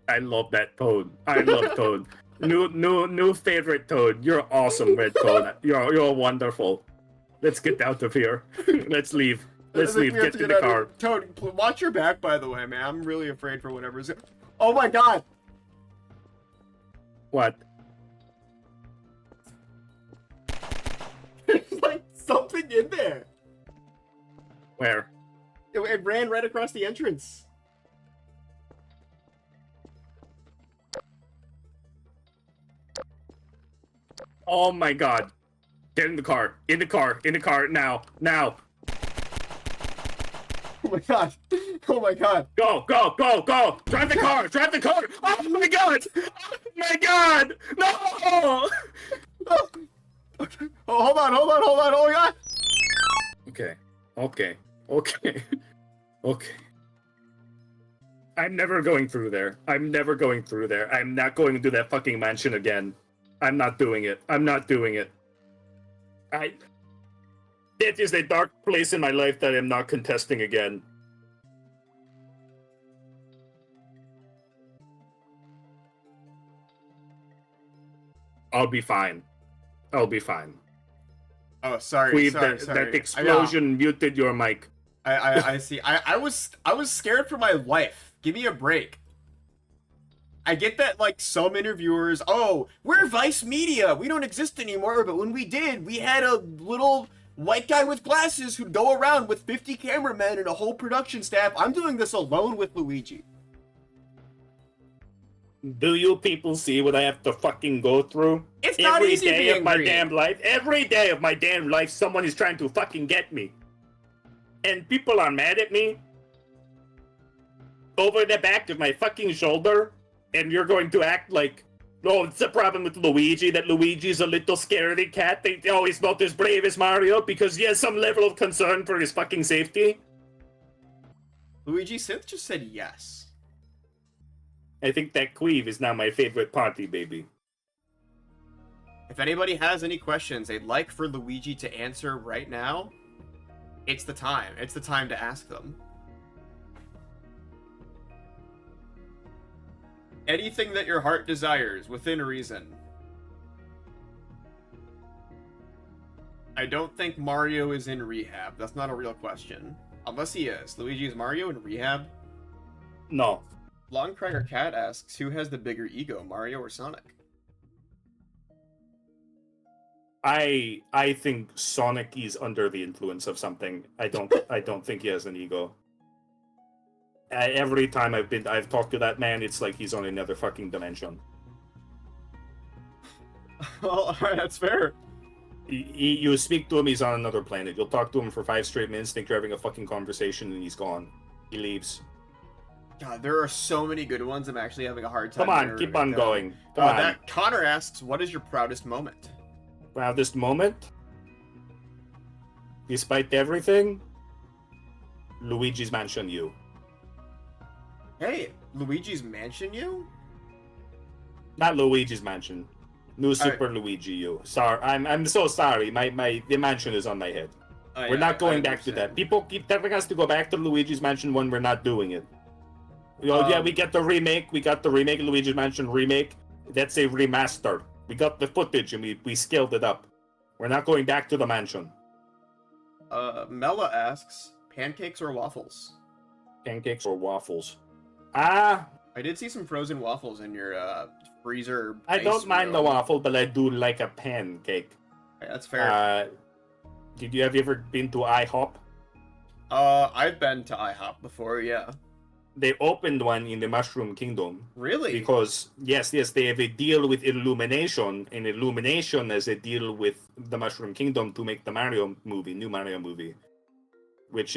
I love that Toad. I love Toad. New favorite Toad. You're awesome, Red Toad. You're wonderful. Let's get out of here. Let's leave. Let's leave. Get to the car. Toad, watch your back, by the way, man. I'm really afraid for whatever's. Oh my god! What? There's like something in there. Where? It ran right across the entrance. Oh my god. Get in the car. In the car. In the car. Now. Now. Oh my god. Oh my god. Go, go, go, go. Drive the car. Drive the car. Oh my god. Oh my god. No. Oh. Okay. Oh, hold on. Oh my god. Okay. Okay. Okay. Okay. I'm never going through there. I'm never going through there. I'm not going to do that fucking mansion again. I'm not doing it. I'm not doing it. That is a dark place in my life that I'm not contesting again. I'll be fine. I'll be fine. Oh, sorry. Qweave, sorry. That explosion muted your mic. I see. I was scared for my life. Give me a break. I get that, like, some interviewers, oh, we're Vice Media, we don't exist anymore, but when we did, we had a little white guy with glasses who'd go around with 50 cameramen and a whole production staff. I'm doing this alone with Luigi. Do you people see what I have to fucking go through? It's not easy being Every day of my green. damn life, every day of my damn life, someone is trying to fucking get me. and people are mad at me over the back of my fucking shoulder, and you're going to act like, oh, it's a problem with Luigi, that Luigi's a little scaredy cat. Oh, he's not as brave as Mario because he has some level of concern for his fucking safety. Luigi Synth just said yes. I think that Qweave is now my favorite party, baby. If anybody has any questions they'd like for Luigi to answer right now, it's the time. It's the time to ask them. Anything that your heart desires, within reason. I don't think Mario is in rehab. That's not a real question. Unless he is. Luigi, is Mario in rehab? No. Longcryer Cat asks, who has the bigger ego, Mario or Sonic? I think Sonic is under the influence of something. I don't think he has an ego. Every time I've talked to that man, it's like he's on another fucking dimension. Well, alright, that's fair. You speak to him, he's on another planet. You'll talk to him for 5 straight minutes, think you're having a fucking conversation, and he's gone. He leaves. God, there are so many good ones. I'm actually having a hard time. Come on, keep on going. Come on. That Connor asks, what is your proudest moment? Proudest moment? Despite everything, Luigi's Mansion U. Hey, Luigi's Mansion U? Not Luigi's Mansion. New Super Luigi U. Sorry, I'm so sorry. The mansion is on my head. We're not going back to that. People keep telling us to go back to Luigi's Mansion when we're not doing it. Yeah, we got the remake. We got the remake, Luigi's Mansion remake. That's a remaster. We got the footage and we scaled it up. We're not going back to the mansion. Mela asks, pancakes or waffles? Pancakes or waffles? I did see some frozen waffles in your freezer. I don't mind the waffle, but I do like a pancake. Okay, that's fair. Have you ever been to IHOP? I've been to IHOP before, yeah. They opened one in the Mushroom Kingdom. Really? Because, yes, they have a deal with Illumination, and Illumination has a deal with the Mushroom Kingdom to make the new Mario movie. Which,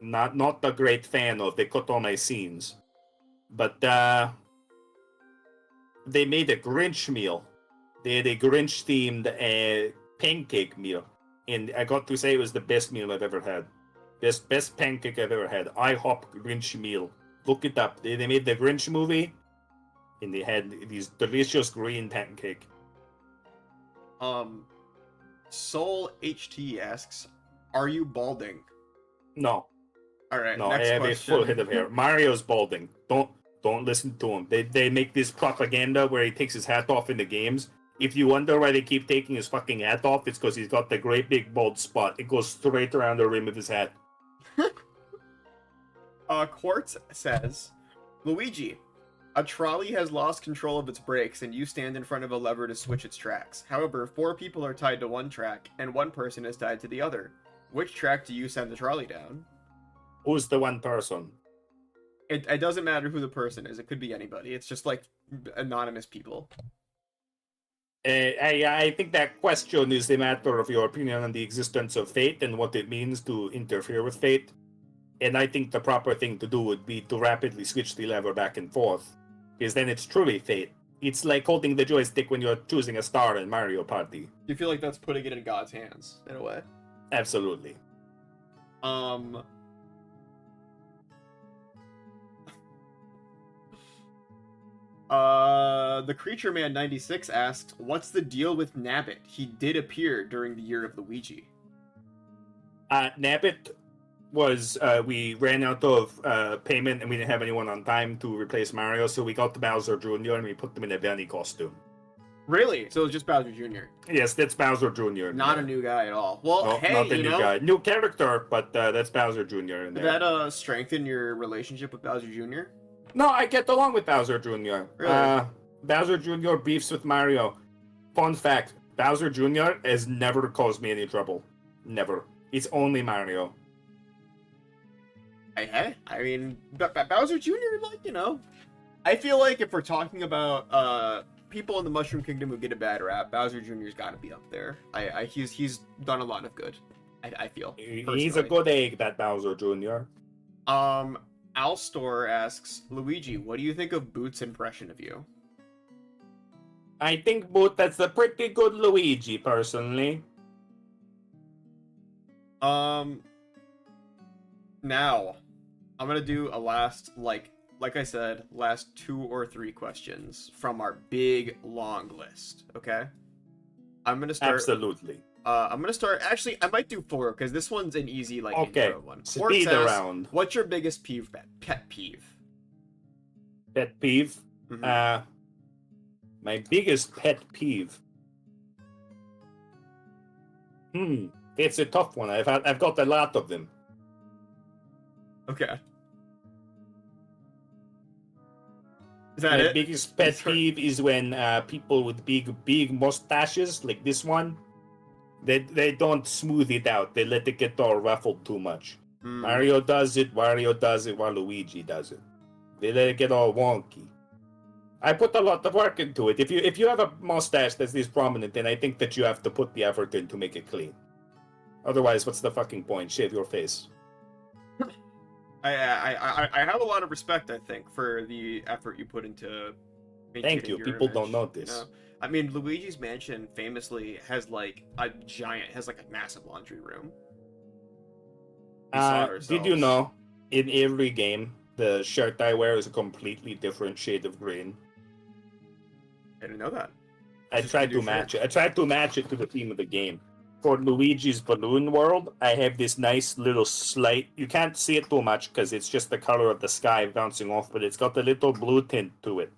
not a great fan of. They cut all my scenes. But, they made a Grinch meal. They had a Grinch-themed pancake meal. And I got to say it was the best meal I've ever had. Best pancake I've ever had. IHOP Grinch meal. Look it up. They made the Grinch movie, and they had these delicious green pancake. Soul HT asks, are you balding? No. Alright, no, next I have question. a full head of hair. Mario's balding. Don't listen to him. They make this propaganda where he takes his hat off in the games. If you wonder why they keep taking his fucking hat off, it's because he's got the great big bald spot. It goes straight around the rim of his hat. Quartz says, Luigi, a trolley has lost control of its brakes and you stand in front of a lever to switch its tracks. However, 4 people are tied to one track and 1 person is tied to the other. Which track do you send the trolley down? Who's the one person? It doesn't matter who the person is. It could be anybody. It's just like anonymous people. I think that question is a matter of your opinion on the existence of fate and what it means to interfere with fate. And I think the proper thing to do would be to rapidly switch the lever back and forth, because then it's truly fate. It's like holding the joystick when you're choosing a star in Mario Party. You feel like that's putting it in God's hands, in a way? Absolutely. The Creature Man 96 asked, what's the deal with Nabbit? He did appear during the year of Luigi. Nabbit was, we ran out of payment and we didn't have anyone on time to replace Mario, so we got the Bowser Jr. and we put them in a bunny costume. Really? So it's just Bowser Jr.? Yes, that's Bowser Jr. Not a new guy at all. Well, no, hey, not a new guy. New character, but that's Bowser Jr. in there. Did that strengthen your relationship with Bowser Jr.? No, I get along with Bowser Jr. Really? Bowser Jr. beefs with Mario. Fun fact, Bowser Jr. has never caused me any trouble. Never. It's only Mario. I mean, Bowser Jr., like, you know, I feel like if we're talking about people in the Mushroom Kingdom who get a bad rap, Bowser Jr.'s got to be up there. He's done a lot of good. I feel. He's a good egg, that Bowser Jr. Alstor asks, Luigi, what do you think of Boot's impression of you? I think Boot, that's a pretty good Luigi, personally. Now, I'm gonna do a last, like I said, last 2 or 3 questions from our big, long list, okay? I'm gonna start... Absolutely. I'm gonna start... Actually, I might do 4, because this one's an easy, like, intro one. Speed around. What's your biggest pet peeve? Pet peeve? Mm-hmm. My biggest pet peeve? It's a tough one. I've got a lot of them. Okay. Is that My it? biggest pet peeve is when people with big mustaches, like this one, they don't smooth it out. They let it get all ruffled too much. Mario does it, Wario does it, while Luigi does it. They let it get all wonky. I put a lot of work into it. If you have a mustache that's this prominent, then I think that you have to put the effort in to make it clean. Otherwise, what's the fucking point? Shave your face. I have a lot of respect, I think, for the effort you put into Thank you. People don't notice. You know? I mean, Luigi's Mansion famously has like a massive laundry room. Did you know, in every game, the shirt I wear is a completely different shade of green? I didn't know that. I tried to match it. I tried to match it to the theme of the game. For Luigi's Balloon World, I have this nice little slight... You can't see it too much because it's just the color of the sky bouncing off, but it's got a little blue tint to it.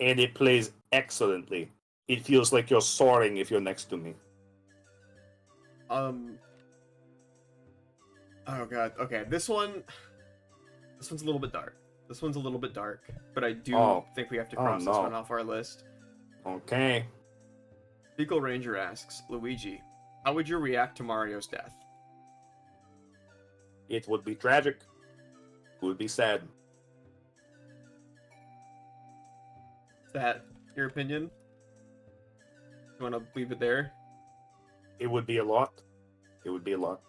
And it plays excellently. It feels like you're soaring if you're next to me. Oh god. Okay, this one's a little bit dark. But I do think we have to cross this one off our list. Okay. Fecal Ranger asks, Luigi, how would you react to Mario's death? It would be tragic. It would be sad. Is that your opinion? You want to leave it there? It would be a lot. It would be a lot.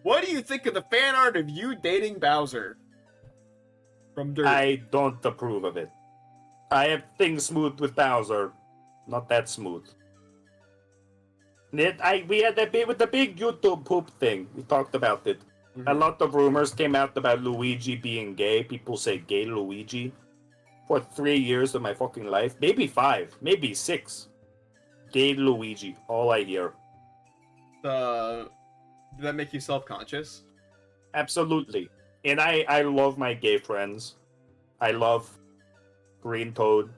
What do you think of the fan art of you dating Bowser? From Dirt. I don't approve of it. I have things smooth with Bowser. Not that smooth. We had that bit with the big YouTube poop thing. We talked about it. Mm-hmm. A lot of rumors came out about Luigi being gay. People say gay Luigi. For 3 years of my fucking life. Maybe 5. Maybe 6. Gay Luigi. All I hear. Did that make you self-conscious? Absolutely. And I love my gay friends. I love Green Toad. Are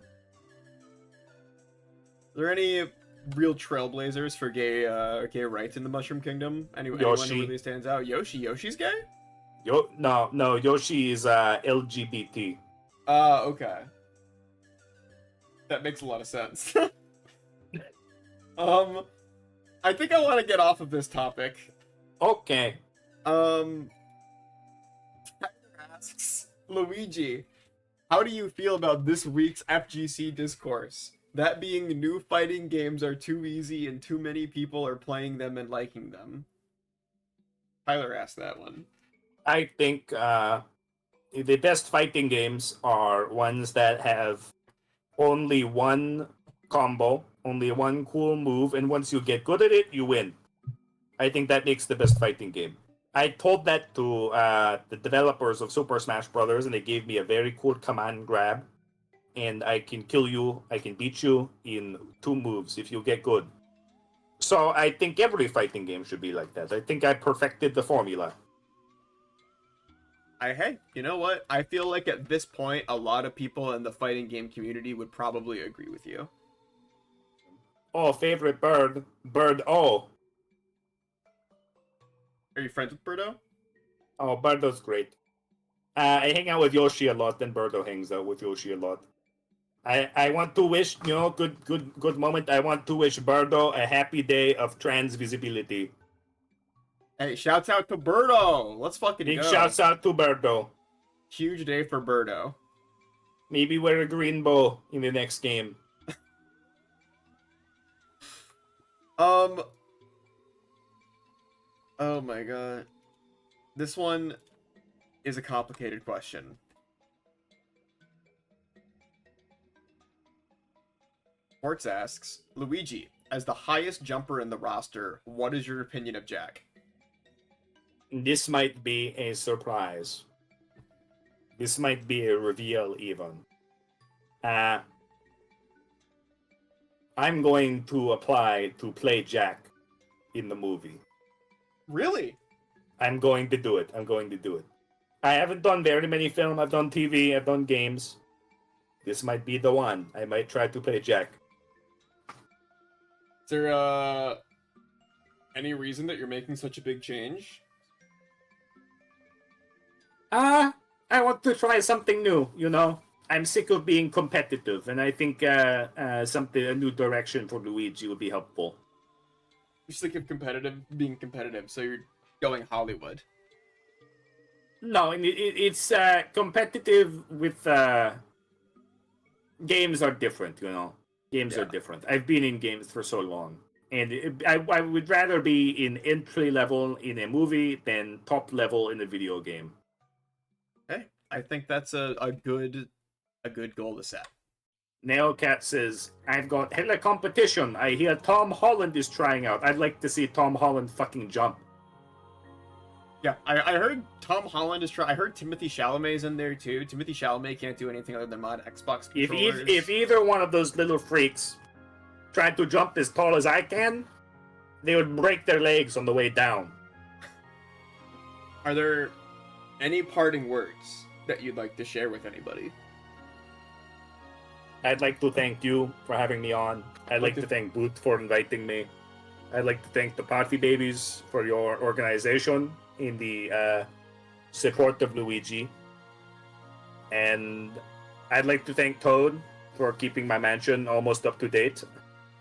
there any real trailblazers for gay rights in the Mushroom Kingdom? Anyone who really stands out? Yoshi's gay? No, Yoshi is LGBT. Okay. That makes a lot of sense. I think I want to get off of this topic. Okay. Asks, Luigi, how do you feel about this week's FGC discourse? That being new fighting games are too easy and too many people are playing them and liking them. Tyler asked that one. I think the best fighting games are ones that have only one combo, only one cool move, and once you get good at it, you win. I think that makes the best fighting game. I told that to the developers of Super Smash Bros. And they gave me a very cool command grab. And I can kill you, I can beat you in 2 moves if you get good. So I think every fighting game should be like that. I think I perfected the formula. Hey, you know what? I feel like at this point, a lot of people in the fighting game community would probably agree with you. Oh, favorite bird. Birdo. Are you friends with Birdo? Oh, Birdo's great. I hang out with Yoshi a lot, then Birdo hangs out with Yoshi a lot. I want to wish, good moment. I want to wish Birdo a happy day of trans visibility. Hey, shouts out to Birdo! Let's fucking go. Big shouts out to Birdo. Huge day for Birdo. Maybe wear a green bow in the next game. Oh my god. This one is a complicated question. Sports asks, Luigi, as the highest jumper in the roster, what is your opinion of Jack? This might be a surprise. This might be a reveal, even. I'm going to apply to play Jack in the movie. Really? I'm going to do it. I haven't done very many films. I've done TV. I've done games. This might be the one. I might try to play Jack. Is there, any reason that you're making such a big change? I want to try something new, you know? I'm sick of being competitive, and I think a new direction for Luigi would be helpful. You're sick of being competitive, so you're going Hollywood. No, it's competitive with games are different, you know. Games are different. I've been in games for so long, and I would rather be in entry level in a movie than top level in a video game. Hey, I think that's a good goal to set. Neocat says, I've got hella competition. I hear Tom Holland is trying out. I'd like to see Tom Holland fucking jump. Yeah, I heard Tom Holland is I heard Timothy Chalamet's in there too. Timothy Chalamet can't do anything other than mod Xbox controllers. If either one of those little freaks tried to jump as tall as I can, they would break their legs on the way down. Are there any parting words that you'd like to share with anybody? I'd like to thank you for having me on. I'd like to thank Boot for inviting me. I'd like to thank the Party Babies for your organization in the support of Luigi. And I'd like to thank Toad for keeping my mansion almost up to date.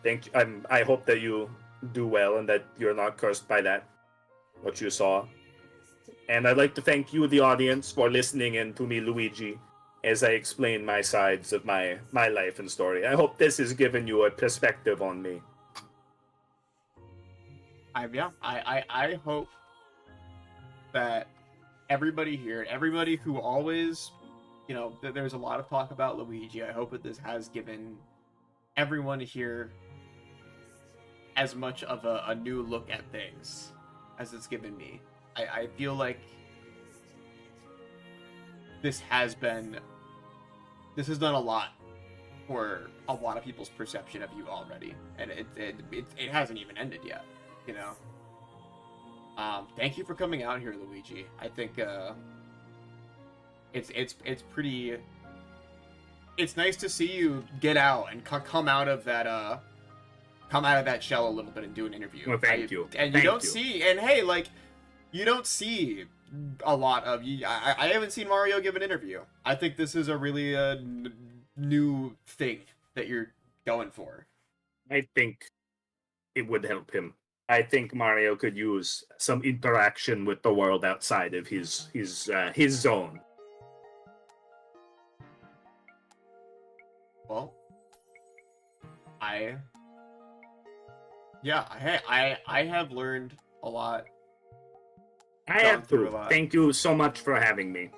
I hope that you do well and that you're not cursed by that, what you saw. And I'd like to thank you, the audience, for listening in to me, Luigi, as I explain my sides of my life and story. I hope this has given you a perspective on me. I hope that everybody here, everybody who always, you know, there's a lot of talk about Luigi. I hope that this has given everyone here as much of a new look at things as it's given me. I feel like this has done a lot for a lot of people's perception of you already, and it hasn't even ended yet, you know. Thank you for coming out here, Luigi. I think it's pretty. It's nice to see you get out and come out of that shell a little bit and do an interview. Well, thank you. And you don't see, and hey, like, you don't see a lot of you. I haven't seen Mario give an interview. I think this is a really new thing that you're going for. I think it would help him. I think Mario could use some interaction with the world outside of his zone. Well, I have learned a lot. I have to. Thank you so much for having me.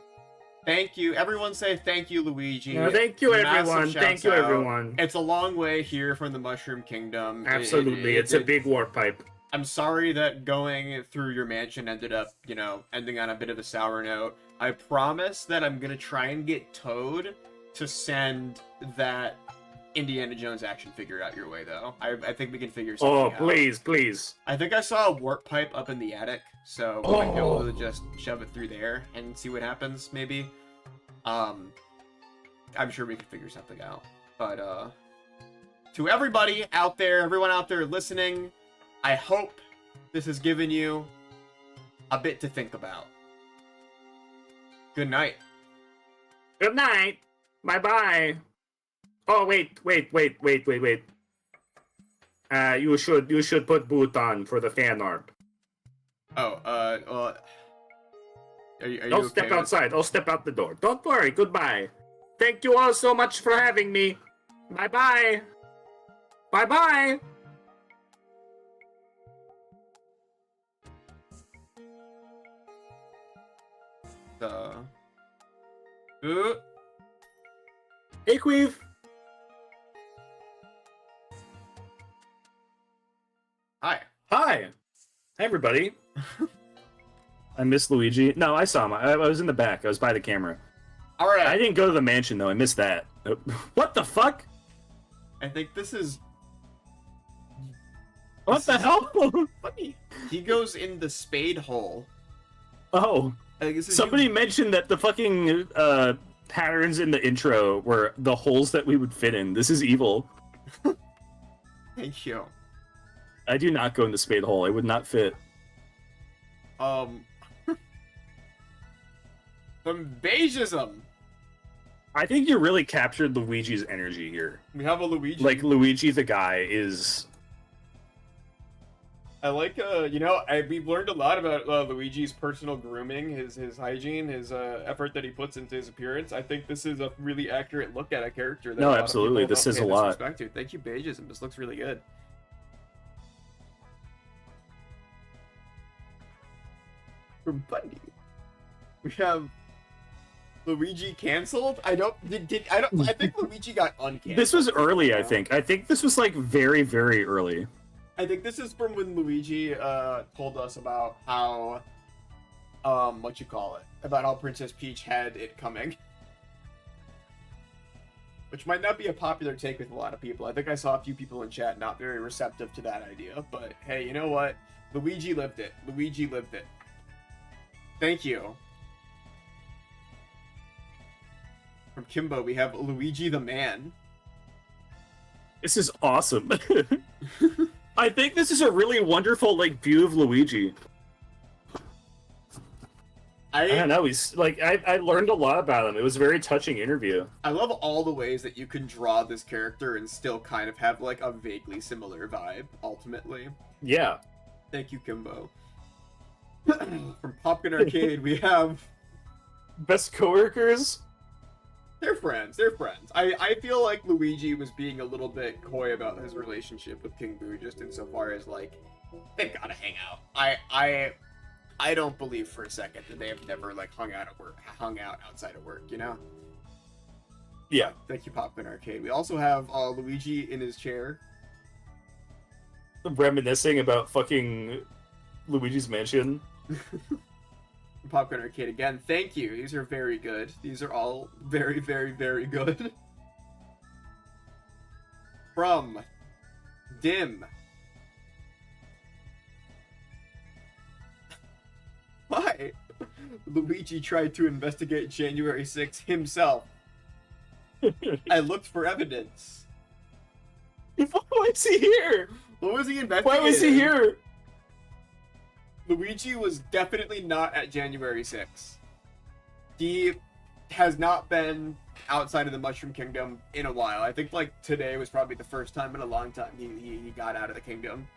Thank you. Everyone say thank you, Luigi. Thank you, everyone. Thank you, everyone. It's a long way here from the Mushroom Kingdom. Absolutely. It's a big warp pipe. I'm sorry that going through your mansion ended up, you know, ending on a bit of a sour note. I promise that I'm going to try and get Toad to send that Indiana Jones action figure out your way, though. I think we can figure something out. Oh, please, please. I think I saw a warp pipe up in the attic, so we might be able to just shove it through there and see what happens, maybe. I'm sure we can figure something out. But, to everybody out there, everyone out there listening, I hope this has given you a bit to think about. Good night. Good night. Bye-bye. Oh, wait. You should put Boot on for the fan art. Oh, well, are you Don't okay step outside. I'll step out the door. Don't worry. Goodbye. Thank you all so much for having me. Bye-bye. Bye-bye. Ooh. Hey, Qweave. Hi. Hi. Hey, everybody. I missed Luigi. No, I saw him. I was in the back. I was by the camera. All right. I didn't go to the mansion, though. I missed that. What the fuck? I think this is... What the hell? Funny. He goes in the spade hole. Oh. Somebody mentioned that the fucking patterns in the intro were the holes that we would fit in. This is evil. Thank you. I do not go in the spade hole. I would not fit. Some beigeism. I think you really captured Luigi's energy here. We have a Luigi. Like, Luigi the guy is... I like, we've learned a lot about Luigi's personal grooming, his hygiene, his effort that he puts into his appearance. I think this is a really accurate look at a character. That no, absolutely. This is a lot. To. Thank you, beigeism. This looks really good. From Bundy, we have Luigi canceled. I think Luigi got uncanceled. This was early, I think. I think this was like very, very early. I think this is from when Luigi told us about how about how Princess Peach had it coming. Which might not be a popular take with a lot of people. I think I saw a few people in chat not very receptive to that idea, but hey, you know what? Luigi lived it. Luigi lived it. Thank you. From Kimbo, we have Luigi the Man. This is awesome. I think this is a really wonderful, like, view of Luigi. I don't know, he's, like, I learned a lot about him. It was a very touching interview. I love all the ways that you can draw this character and still kind of have, like, a vaguely similar vibe, ultimately. Yeah. Thank you, Kimbo. From Popkin Arcade, we have... Best coworkers? They're friends. They're friends. I feel like Luigi was being a little bit coy about his relationship with King Boo, just insofar as, like, they've got to hang out. I don't believe for a second that they have never, like, hung out outside of work, you know? Yeah. Thank you, Popkin Arcade. We also have Luigi in his chair. Reminiscing about fucking Luigi's Mansion. Popcorn Arcade again. Thank you. These are very good. These are all very, very, very good. From Dim. Why? Luigi tried to investigate January 6th himself. I looked for evidence. Why is he here? What was he investigating? Why was he here? Luigi was definitely not at January 6th. He has not been outside of the Mushroom Kingdom in a while. I think, like, today was probably the first time in a long time he got out of the kingdom.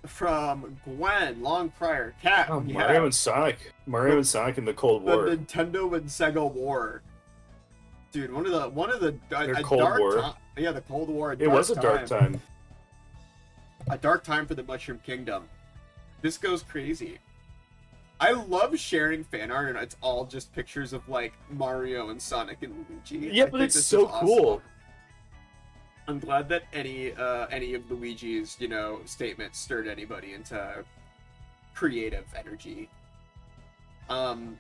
From Gwen, long prior. Cat. Oh, Mario and Sonic. Mario and Sonic in the Cold War. The Nintendo and Sega War. Dude, one of the Cold War. Yeah, the Cold War. It was a dark time. A dark time for the Mushroom Kingdom. This goes crazy. I love sharing fan art, and it's all just pictures of, like, Mario and Sonic and Luigi. Yeah, but it's so cool. I'm glad that any of Luigi's, you know, statements stirred anybody into creative energy. From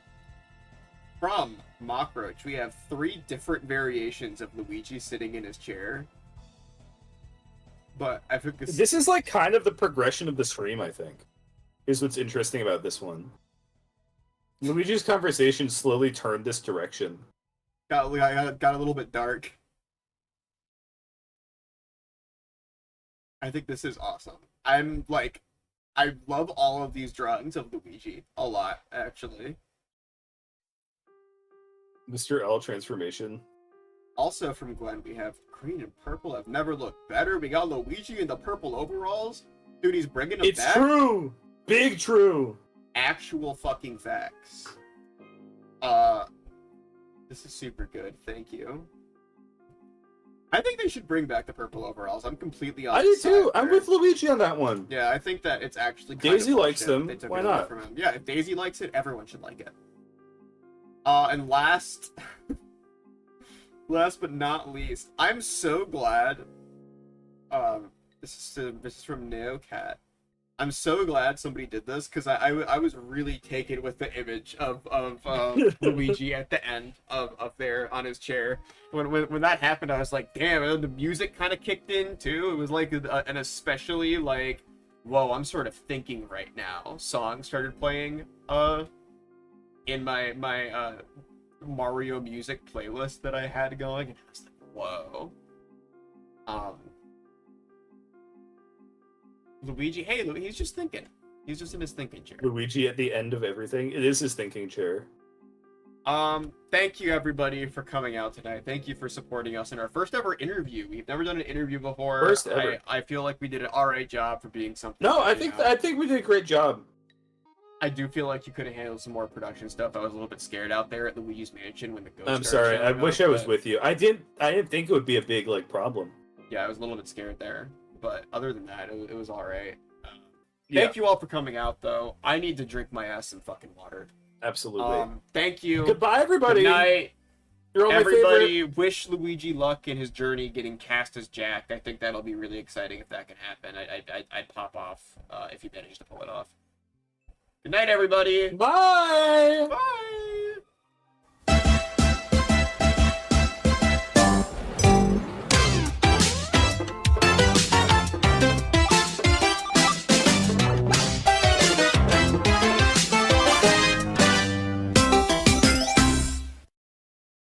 Mockroach, we have 3 different variations of Luigi sitting in his chair. But I think this is, like, kind of the progression of the stream, I think, is what's interesting about this one. Luigi's conversation slowly turned this direction. Got a little bit dark. I think this is awesome. I love all of these drawings of Luigi a lot, actually. Mr. L transformation. Also from Gwen, we have green and purple. I've never looked better. We got Luigi in the purple overalls. Dude, he's bringing them back. It's true! Big true! Actual fucking facts. This is super good. Thank you. I think they should bring back the purple overalls. I'm completely on I do his side too. I'm there. with Luigi on that one. Yeah, I think that it's actually Daisy likes them. They took Why it away not? from him. Yeah, if Daisy likes it, everyone should like it. And last but not least, I'm so glad. This is from NeoCat. I'm so glad somebody did this because I was really taken with the image of Luigi at the end of there on his chair. When that happened, I was like, damn, the music kind of kicked in too. It was like an especially like, whoa, I'm sort of thinking right now. Song started playing in my Mario music playlist that I had going, and I was like, whoa. Luigi, hey, he's just thinking. He's just in his thinking chair. Luigi at the end of everything. It is his thinking chair. Thank you everybody for coming out tonight. Thank you for supporting us in our first ever interview. We've never done an interview before. First ever. I feel like we did an alright job for being something. No, I think we did a great job. I do feel like you could have handled some more production stuff. I was a little bit scared out there at Luigi's mansion when the ghost. I'm sorry. I wish I was with you. I didn't think it would be a big like problem. Yeah, I was a little bit scared there. But other than that, it was all right. Yeah. Thank you all for coming out, though. I need to drink my ass some fucking water. Absolutely. Thank you. Goodbye, everybody. Good night. You're all everybody, wish Luigi luck in his journey getting cast as Jack. I think that'll be really exciting if that can happen. I'd pop off if he manages to pull it off. Good night, everybody. Bye. Bye.